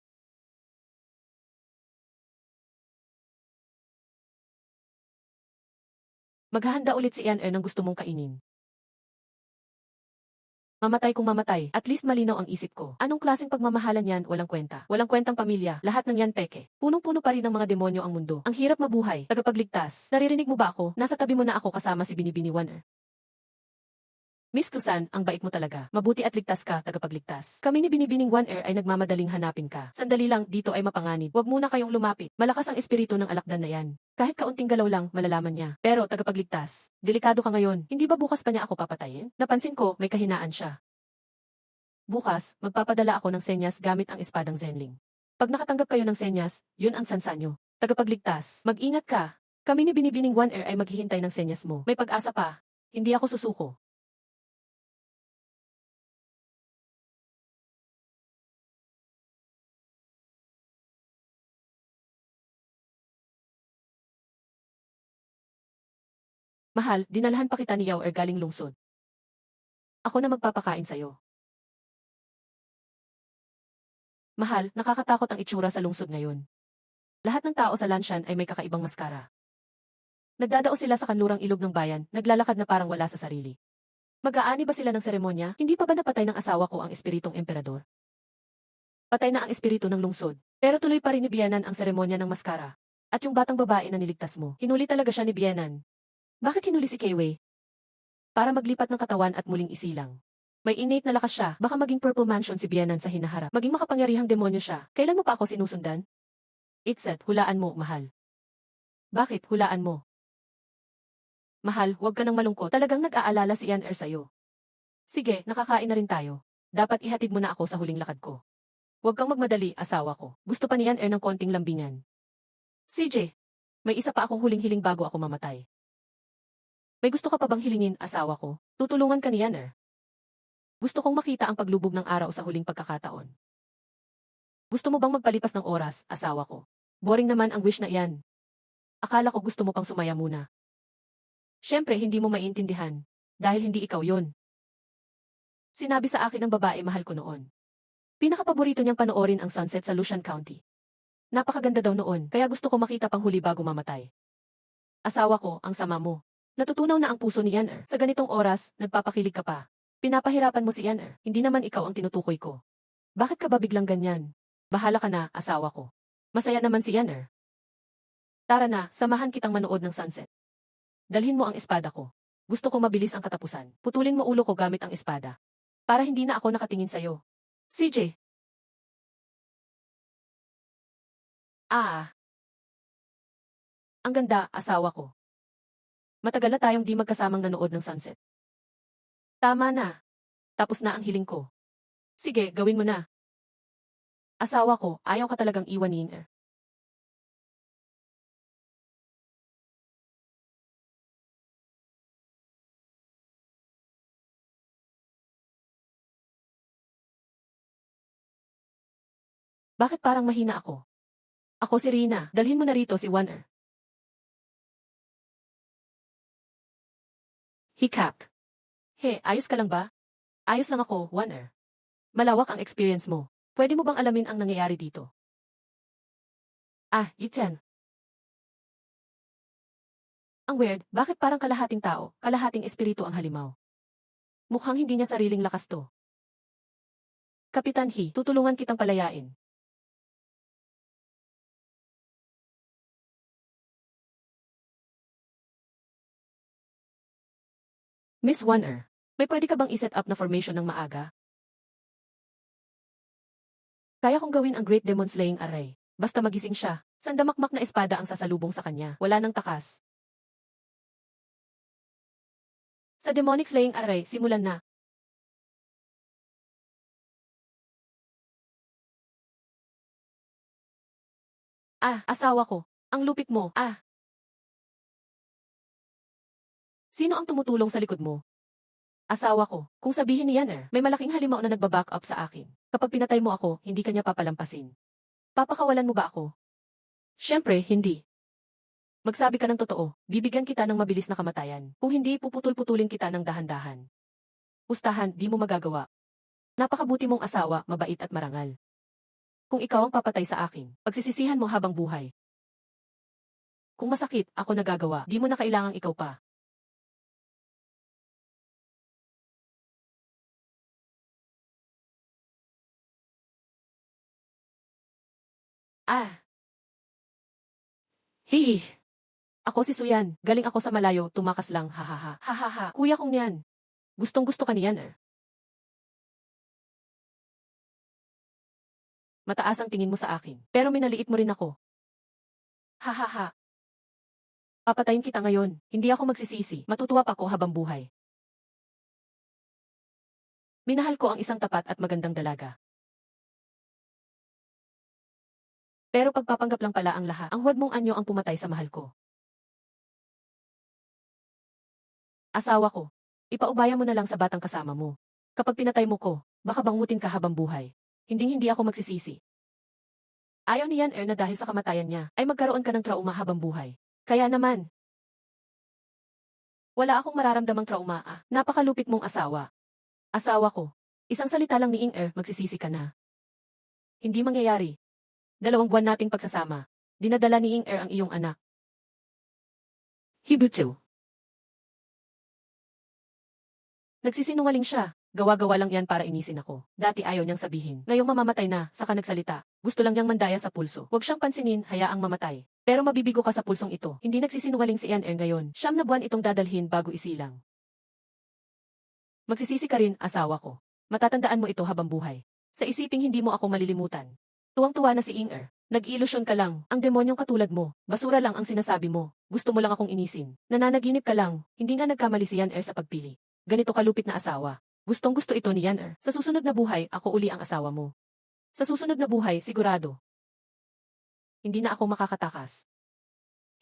Maghahanda ulit si Yan ng gusto mong kainin. Mamatay kung mamatay, at least malinaw ang isip ko. Anong klaseng pagmamahalan yan, walang kwenta. Walang kwentang pamilya, lahat ng yan peke. Punong-puno pa rin ng mga demonyo ang mundo. Ang hirap mabuhay, tagapagligtas. Naririnig mo ba ako? Nasa tabi mo na ako kasama si Binibini Waner. Miss Tusan, ang bait mo talaga. Mabuti at ligtas ka, tagapagligtas. Kami ni Binibining One Air ay nagmamadaling hanapin ka. Sandali lang, dito ay mapanganib. Huwag muna kayong lumapit. Malakas ang espiritu ng alakdan na yan. Kahit kaunting galaw lang, malalaman niya. Pero, tagapagligtas, delikado ka ngayon. Hindi ba bukas pa niya ako papatayin? Napansin ko, may kahinaan siya. Bukas, magpapadala ako ng senyas gamit ang espadang Zenling. Pag nakatanggap kayo ng senyas, yun ang sansa nyo. Tagapagligtas, mag-ingat ka. Kami ni Binibining One Air ay maghihintay ng senyas mo. May pag-asa pa. Hindi ako susuko. Mahal, dinalhan pa kita ni Yao galing lungsod. Ako na magpapakain sa'yo. Mahal, nakakatakot ang itsura sa lungsod ngayon. Lahat ng tao sa Lanshan ay may kakaibang maskara. Nagdadao sila sa kanlurang ilog ng bayan, naglalakad na parang wala sa sarili. Mag-aani ba sila ng seremonya? Hindi pa ba napatay ng asawa ko ang espiritong emperador? Patay na ang espiritu ng lungsod. Pero tuloy pa rin ni Bianan ang seremonya ng maskara. At yung batang babae na niligtas mo, hinuli talaga siya ni Bianan. Bakit hinuli si Keiwei? Para maglipat ng katawan at muling isilang. May innate na lakas siya, baka maging Purple Mansion si Bianan sa hinaharap. Maging makapangyarihang demonyo siya. Kailan mo pa ako sinusundan? It's set, hulaan mo, mahal. Bakit, hulaan mo? Mahal, huwag ka nang malungkot. Talagang nag-aalala si Yan sa'yo. Sige, nakakain na rin tayo. Dapat ihatid mo na ako sa huling lakad ko. Huwag kang magmadali, asawa ko. Gusto pa ni Yan ng konting lambingan. CJ, may isa pa akong huling-hiling bago ako mamatay. May gusto ka pa bang hilingin, asawa ko? Tutulungan ka ni Yan Gusto kong makita ang paglubog ng araw sa huling pagkakataon. Gusto mo bang magpalipas ng oras, asawa ko? Boring naman ang wish na iyan. Akala ko gusto mo pang sumaya muna. Siyempre hindi mo maintindihan. Dahil hindi ikaw yon. Sinabi sa akin ng babae mahal ko noon. Pinakapaborito niyang panoorin ang sunset sa Lucian County. Napakaganda daw noon, kaya gusto ko makita pang huli bago mamatay. Asawa ko, ang sama mo. Natutunaw na ang puso ni Yan Sa ganitong oras, nagpapakilig ka pa. Pinapahirapan mo si Yan Hindi naman ikaw ang tinutukoy ko. Bakit ka ba biglang ganyan? Bahala ka na, asawa ko. Masaya naman si Yan Tara na, samahan kitang manood ng sunset. Dalhin mo ang espada ko. Gusto ko mabilis ang katapusan. Putulin mo ulo ko gamit ang espada. Para hindi na ako nakatingin sa'yo. CJ. Ah. Ang ganda, asawa ko. Matagal na tayong di magkasamang nanood ng sunset. Tama na. Tapos na ang hiling ko. Sige, gawin mo na. Asawa ko, ayaw ka talagang iwan ni Inger. Bakit parang mahina ako? Ako si Rina, dalhin mo na rito si Warner. Hiccup. He, ayos ka lang ba? Ayos lang ako, Warner. Malawak ang experience mo. Pwede mo bang alamin ang nangyayari dito? Ah, Ethan. Ang weird, bakit parang kalahating tao, kalahating espiritu ang halimaw? Mukhang hindi niya sariling lakas to. Kapitan He, tutulungan kitang palayain. Miss Warner, may pwede ka bang iset up na formation ng maaga? Kaya kong gawin ang Great Demon Slaying Array. Basta magising siya, sandamakmak na espada ang sasalubong sa kanya, wala nang takas. Sa Demonic Slaying Array, simulan na. Ah, asawa ko. Ang lupit mo, ah. Sino ang tumutulong sa likod mo? Asawa ko. Kung sabihin ni Yanner, may malaking halimaw na nagbaback up sa akin. Kapag pinatay mo ako, hindi kanya papalampasin. Papakawalan mo ba ako? Siyempre, hindi. Magsabi ka ng totoo, bibigyan kita ng mabilis na kamatayan. Kung hindi, puputol-putulin kita ng dahan-dahan. Pustahan, di mo magagawa. Napakabuti mong asawa, mabait at marangal. Kung ikaw ang papatay sa akin, pagsisisihan mo habang buhay. Kung masakit, ako nagagawa, di mo na kailangang ikaw pa. Ah, hihi. Ako si Suyan, galing ako sa malayo, tumakas lang, hahaha. Hahaha, kuya kong niyan. Gustong gusto ka niyan, Mataas ang tingin mo sa akin, pero minaliit mo rin ako. Hahaha. Papatayin kita ngayon, hindi ako magsisisi, matutuwa pa ako habang buhay. Minahal ko ang isang tapat at magandang dalaga. Pero pagpapanggap lang pala ang lahat, ang huwad mong anyo ang pumatay sa mahal ko. Asawa ko, ipaubaya mo na lang sa batang kasama mo. Kapag pinatay mo ko, baka bangutin ka habang buhay. Hindi ako magsisisi. Ayaw ni Yan na dahil sa kamatayan niya, ay magkaroon ka ng trauma habang buhay. Kaya naman, wala akong mararamdamang trauma Napakalupit mong asawa. Asawa ko. Isang salita lang ni Ing magsisisi ka na. Hindi mangyayari. 2 buwan nating pagsasama. Dinadala ni Ing ang iyong anak. Hibutsu. Nagsisinungaling siya. Gawa-gawa lang yan para inisin ako. Dati ayaw niyang sabihin. Ngayong mamamatay na, saka nagsalita. Gusto lang niyang mandaya sa pulso. Huwag siyang pansinin, hayaang mamatay. Pero mabibigo ka sa pulsong ito. Hindi nagsisinungaling si Ian ngayon. 9 buwan itong dadalhin bago isilang. Magsisisi ka rin, asawa ko. Matatandaan mo ito habang buhay. Sa isiping hindi mo ako malilimutan. Tuwang-tuwa na si Inger. Nag-ilusyon ka lang. Ang demonyong katulad mo. Basura lang ang sinasabi mo. Gusto mo lang akong inisin. Nananaginip ka lang. Hindi nga nagkamali si Ian sa pagpili. Ganito kalupit na asawa. Gustong-gusto ito ni Ian Sa susunod na buhay, ako uli ang asawa mo. Sa susunod na buhay, sigurado. Hindi na ako makakatakas.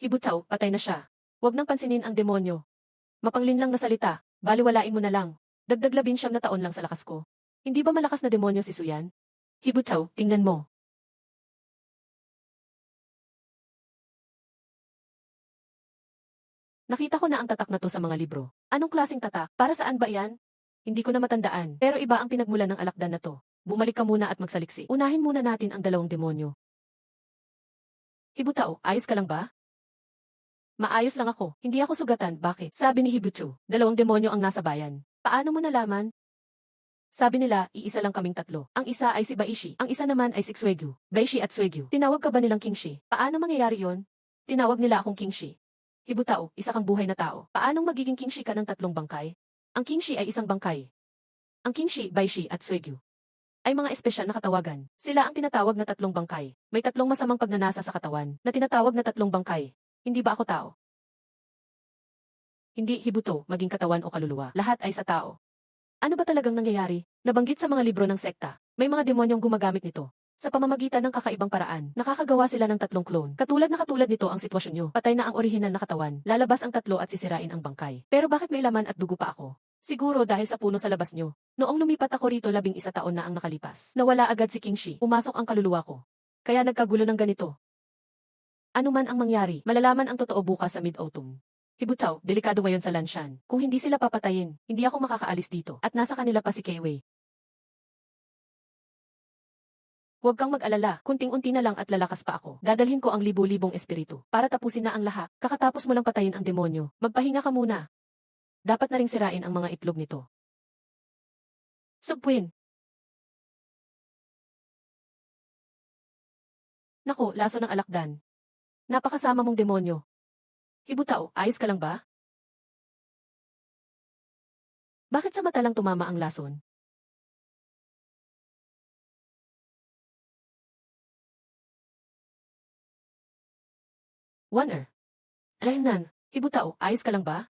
Hibutaw, patay na siya. Huwag nang pansinin ang demonyo. Mapanglinlang na salita, baliwalain mo na lang. Dagdag 19 na taon lang sa lakas ko. Hindi ba malakas na demonyo si Suyan? Hibutaw, tingnan mo. Nakita ko na ang tatak na to sa mga libro. Anong klaseng tatak? Para saan ba yan? Hindi ko na matandaan, pero iba ang pinagmulan ng alakdan na to. Bumalik ka muna at magsaliksi. Unahin muna natin ang 2 demonyo. Hibutao, ayos ka lang ba? Maayos lang ako. Hindi ako sugatan. Bakit? Sabi ni Hibutsu, 2 demonyo ang nasa bayan. Paano mo nalaman? Sabi nila, iisa lang kaming 3. Ang isa ay si Baishi. Ang isa naman ay si Xuegu. Baishi at Xuegu. Tinawag ka ba nilang Kingshi? Paano mangyayari yon? Tinawag nila akong Kingshi. Hibutao, isa kang buhay na tao. Paanong magiging Kingshi ka ng 3 bangkay? Ang Kingshi ay isang bangkay. Ang Kingshi, Baishi at Xuegu ay mga espesyal na katawagan. Sila ang tinatawag na 3 bangkay. May 3 masamang pagnanasa sa katawan na tinatawag na 3 bangkay. Hindi ba ako tao? Hindi hibuto, maging katawan o kaluluwa. Lahat ay sa tao. Ano ba talagang nangyayari? Nabanggit sa mga libro ng sekta. May mga demonyong gumagamit nito. Sa pamamagitan ng kakaibang paraan, nakakagawa sila ng tatlong clone. Katulad nito ang sitwasyon nyo. Patay na ang orihinal na katawan, lalabas ang tatlo at sisirain ang bangkay. Pero bakit may laman at dugo pa ako? Siguro dahil sa puno sa labas nyo. Noong lumipat ako rito 11 taon na ang nakalipas. Nawala agad si King Shi. Pumasok ang kaluluwa ko. Kaya nagkagulo ng ganito. Ano man ang mangyari, malalaman ang totoo bukas sa mid-autumn. Hibutaw, delikado ngayon sa Lanshan. Kung hindi sila papatayin, hindi ako makakaalis dito. At nasa kanila pa si Keiwei. Huwag kang mag-alala, kunting-unti na lang at lalakas pa ako. Dadalhin ko ang libu-libong espiritu para tapusin na ang lahat. Kakatapos mo lang patayin ang demonyo. Magpahinga ka muna. Dapat na ring sirain ang mga itlog nito. Sugpuin. Naku, laso ng alakdan. Napakasama mong demonyo. Hibutaw, ayos ka lang ba? Bakit sa mata lang tumama ang lason? Waner. Alaynan, hibutaw, ayos ka lang ba?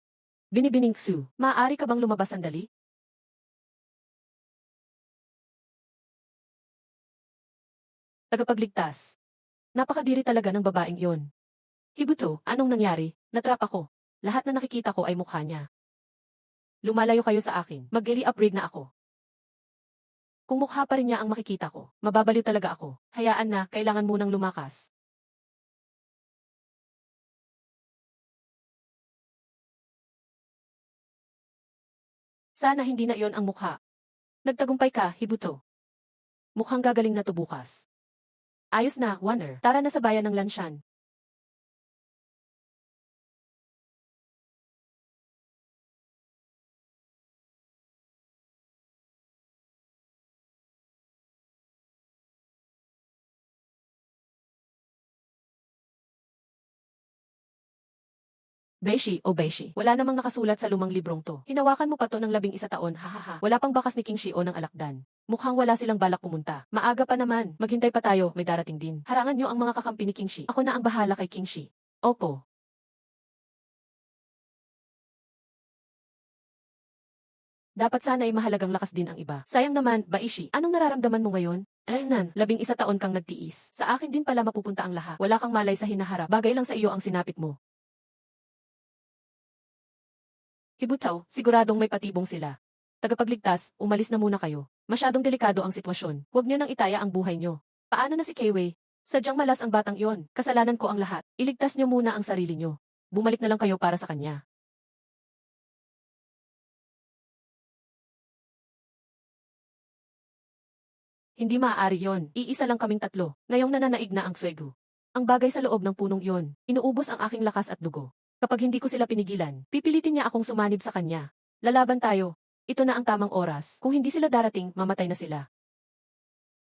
Binibining Su, maaari ka bang lumabas sandali? Tagapagligtas. Napakadiri talaga ng babaeng iyon. Hibuto, anong nangyari? Natrap ako. Lahat na nakikita ko ay mukha niya. Lumalayo kayo sa akin. Mag-upgrade na ako. Kung mukha pa rin niya ang makikita ko, mababaliw talaga ako. Hayaan na, kailangan munang lumakas. Sana hindi na iyon ang mukha. Nagtagumpay ka, Hibuto. Mukhang gagaling na to bukas. Ayos na, Waner. Tara na sa bayan ng Lanshan. Beshi, o Beshi, wala namang nakasulat sa lumang librong to. Hinawakan mo pa to ng 11 taon, hahaha. Wala pang bakas ni King Shio ng alakdan. Mukhang wala silang balak pumunta. Maaga pa naman, maghintay pa tayo, may darating din. Harangan nyo ang mga kakampi ni King Shi. Ako na ang bahala kay King Shi. Opo. Dapat sana ay mahalagang lakas din ang iba. Sayang naman, Baishi, anong nararamdaman mo ngayon? Alaynan, 11 taon kang nagtiis. Sa akin din pala mapupunta ang lahat. Wala kang malay sa hinaharap. Bagay lang sa iyo ang sinapit mo. Hibutaw, siguradong may patibong sila. Tagapagligtas, umalis na muna kayo. Masyadong delikado ang sitwasyon. Huwag niyo nang itaya ang buhay niyo. Paano na si Keiwei? Sadyang malas ang batang iyon. Kasalanan ko ang lahat. Iligtas niyo muna ang sarili niyo. Bumalik na lang kayo para sa kanya. Hindi maaari yon. Iisa lang kaming tatlo. Ngayong nananaig na ang swego. Ang bagay sa loob ng punong iyon, inuubos ang aking lakas at dugo. Kapag hindi ko sila pinigilan, pipilitin niya akong sumanib sa kanya. Lalaban tayo. Ito na ang tamang oras. Kung hindi sila darating, mamatay na sila.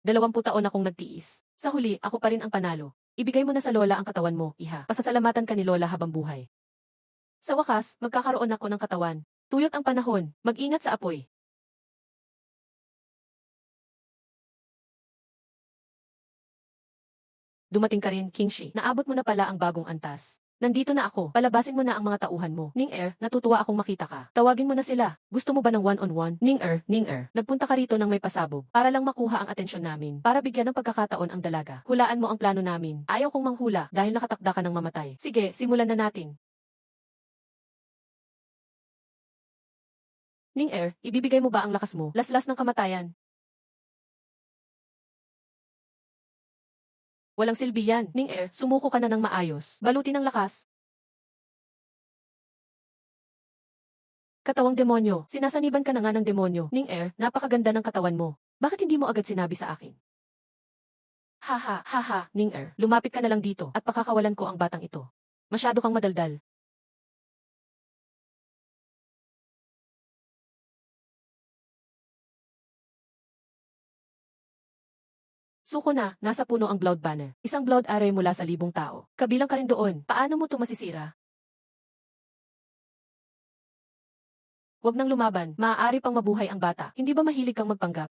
20 taon akong nagtiis. Sa huli, ako pa rin ang panalo. Ibigay mo na sa lola ang katawan mo, iha. Pasasalamatan ka ni lola habang buhay. Sa wakas, magkakaroon ako ng katawan. Tuyot ang panahon. Mag-ingat sa apoy. Dumating ka rin, Kingshi. Naabot mo na pala ang bagong antas. Nandito na ako. Palabasin mo na ang mga tauhan mo. Ning-er, natutuwa akong makita ka. Tawagin mo na sila. Gusto mo ba ng one-on-one? Ning-er. Nagpunta ka rito ng may pasabog. Para lang makuha ang atensyon namin. Para bigyan ng pagkakataon ang dalaga. Hulaan mo ang plano namin. Ayaw kong manghula dahil nakatakda ka ng mamatay. Sige, simulan na natin. Ning-er, ibibigay mo ba ang lakas mo? Laslas ng kamatayan. Walang silbi yan. Ning-er, sumuko ka na ng maayos. Baluti ng lakas. Katawang demonyo, sinasaniban ka na nga ng demonyo. Ning-er, napakaganda ng katawan mo. Bakit hindi mo agad sinabi sa akin? Haha, Ning-er, lumapit ka na lang dito at pakakawalan ko ang batang ito. Masyado kang madaldal. Suko na, nasa puno ang Blood Banner. Isang Blood Array mula sa 1,000 tao. Kabilang ka rin doon. Paano mo to masisira? Huwag nang lumaban, maaari pang mabuhay ang bata. Hindi ba mahilig kang magpanggap?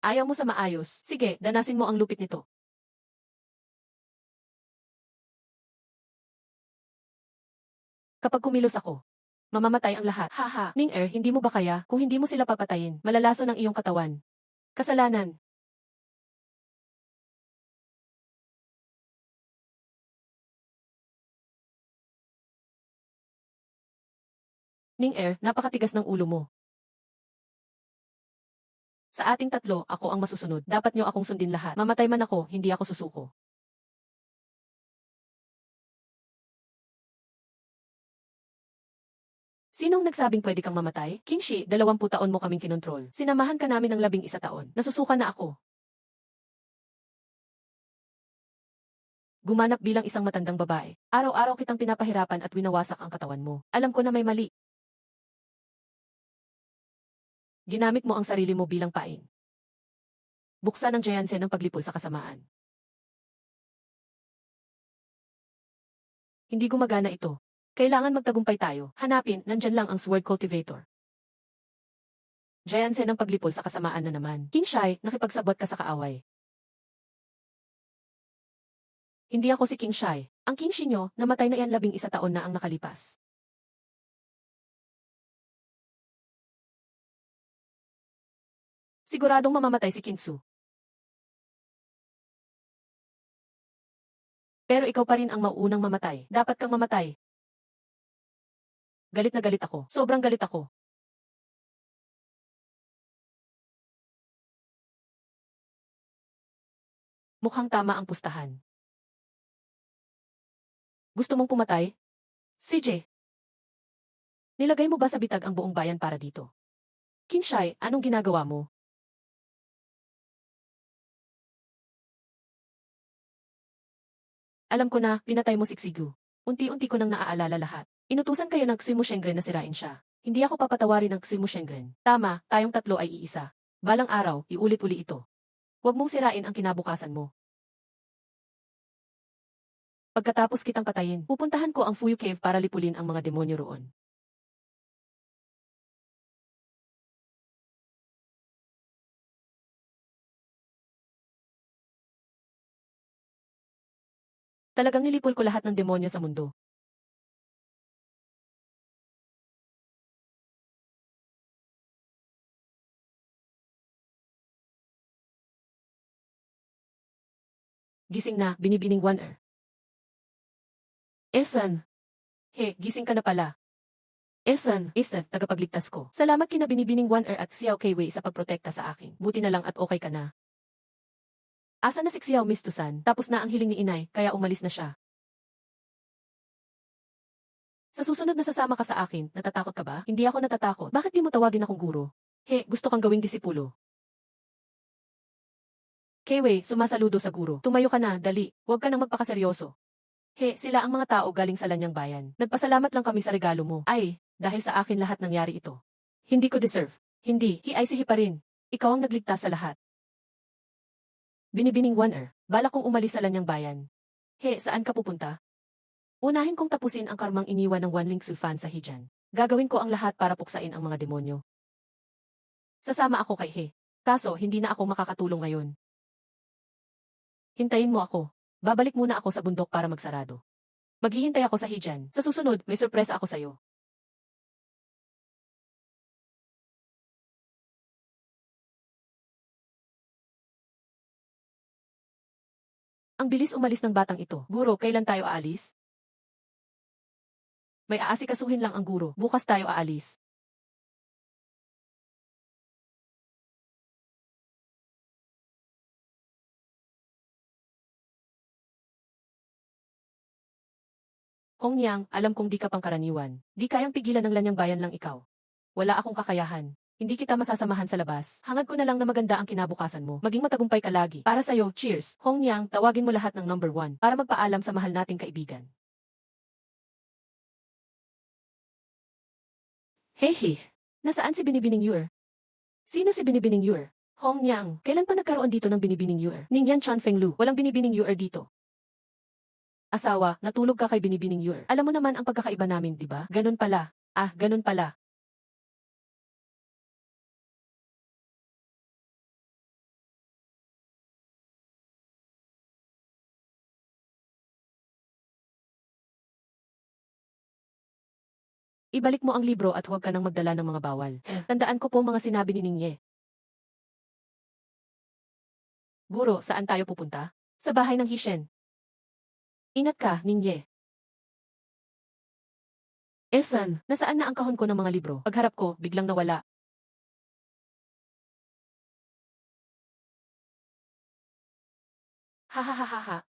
Ayaw mo sa maayos. Sige, danasin mo ang lupit nito. Kapag kumilos ako, mamamatay ang lahat. Haha, Ning-er, hindi mo ba kaya, kung hindi mo sila papatayin, malalason ang iyong katawan. Kasalanan. Ning-er, napakatigas ng ulo mo. Sa ating tatlo, ako ang masusunod. Dapat niyo akong sundin lahat. Mamatay man ako, hindi ako susuko. Sinong nagsabing pwede kang mamatay? Kingshi, 20 taon mo kaming kinontrol. Sinamahan ka namin ng 11 taon. Nasusuka na ako. Gumanap bilang isang matandang babae. Araw-araw kitang pinapahirapan at winawasak ang katawan mo. Alam ko na may mali. Ginamit mo ang sarili mo bilang pain. Buksan ang Jayansen ng paglipol sa kasamaan. Hindi gumagana ito. Kailangan magtagumpay tayo. Hanapin, nandyan lang ang Sword Cultivator. Jayansen ng paglipol sa kasamaan na naman. Kingshai, nakipagsabot ka sa kaaway. Hindi ako si Kingshai. Ang Kingshi nyo, namatay na yan 11 taon na ang nakalipas. Siguradong mamamatay si Kingsu. Pero ikaw pa rin ang mauunang mamatay. Dapat kang mamatay. Galit na galit ako. Sobrang galit ako. Mukhang tama ang pustahan. Gusto mong pumatay? CJ, nilagay mo ba sa bitag ang buong bayan para dito? Kingshai, anong ginagawa mo? Alam ko na, pinatay mo si Xigu. Unti-unti ko nang naaalala lahat. Inutusan kayo ng Ximu Shengren na sirain siya. Hindi ako papatawarin ng Ximu Shengren. Tama, tayong tatlo ay iisa. Balang araw, iulit-uli ito. Huwag mong sirain ang kinabukasan mo. Pagkatapos kitang patayin, pupuntahan ko ang Fuyu Cave para lipulin ang mga demonyo roon. Talagang nilipol ko lahat ng demonyo sa mundo. Gising na, binibining One-er. Esan. He, gising ka na pala. Esan, tagapagligtas ko. Salamat kina binibining One-er at Xiao Keiwei sa pagprotekta sa akin. Buti na lang at okay ka na. Asa na si Xiao Mistusan, tapos na ang hiling ni inay, kaya umalis na siya. Sa susunod na sasama ka sa akin, natatakot ka ba? Hindi ako natatakot. Bakit di mo tawagin akong guro? He, gusto kang gawing disipulo. Keiwei, sumasaludo sa guro. Tumayo ka na, dali. Huwag ka nang magpakaseryoso. He, sila ang mga tao galing sa Lanyang Bayan. Nagpasalamat lang kami sa regalo mo. Ay, dahil sa akin lahat nangyari ito. Hindi ko deserve. Hindi, hi pa rin. Ikaw ang nagligtas sa lahat. Binibining One-er, balak kong umalis sa Lanyang Bayan. He, saan ka pupunta? Unahin kong tapusin ang karmang iniwan ng Wanling Sulfan sa Hijan. Gagawin ko ang lahat para puksain ang mga demonyo. Sasama ako kay He. Kaso, hindi na ako makakatulong ngayon. Hintayin mo ako. Babalik muna ako sa bundok para magsarado. Maghihintay ako sa Hijan. Sa susunod, may sorpresa ako sa'yo. Ang bilis umalis ng batang ito. Guro, kailan tayo aalis? May aasikasuhin lang ang guro. Bukas tayo aalis. Hong Yang, alam kong di ka pangkaraniwan. Di kayang pigilan ng Lanyang Bayan lang ikaw. Wala akong kakayahan. Hindi kita masasamahan sa labas. Hangad ko na lang na maganda ang kinabukasan mo. Maging matagumpay ka lagi. Para sa'yo, cheers. Hong Yang, tawagin mo lahat ng number 1 para magpaalam sa mahal nating kaibigan. Hehe. Nasaan si Binibining Yuer? Sino si Binibining Yuer? Hong Yang, kailan pa nagkaroon dito ng Binibining Yuer? Ningyan Chan Fenglu, walang Binibining Yuer dito. Asawa, natulog ka kay Binibining Yuer. Alam mo naman ang pagkakaiba namin, di ba? Ganun pala. Ah, ganun pala. Ibalik mo ang libro at huwag ka nang magdala ng mga bawal. Tandaan ko po mga sinabi ni Ningye. Guro, saan tayo pupunta? Sa bahay ng Hishen. Ingat ka, Ningye. Esan, nasaan na ang kahon ko ng mga libro? Pagharap ko, biglang nawala. Hahaha.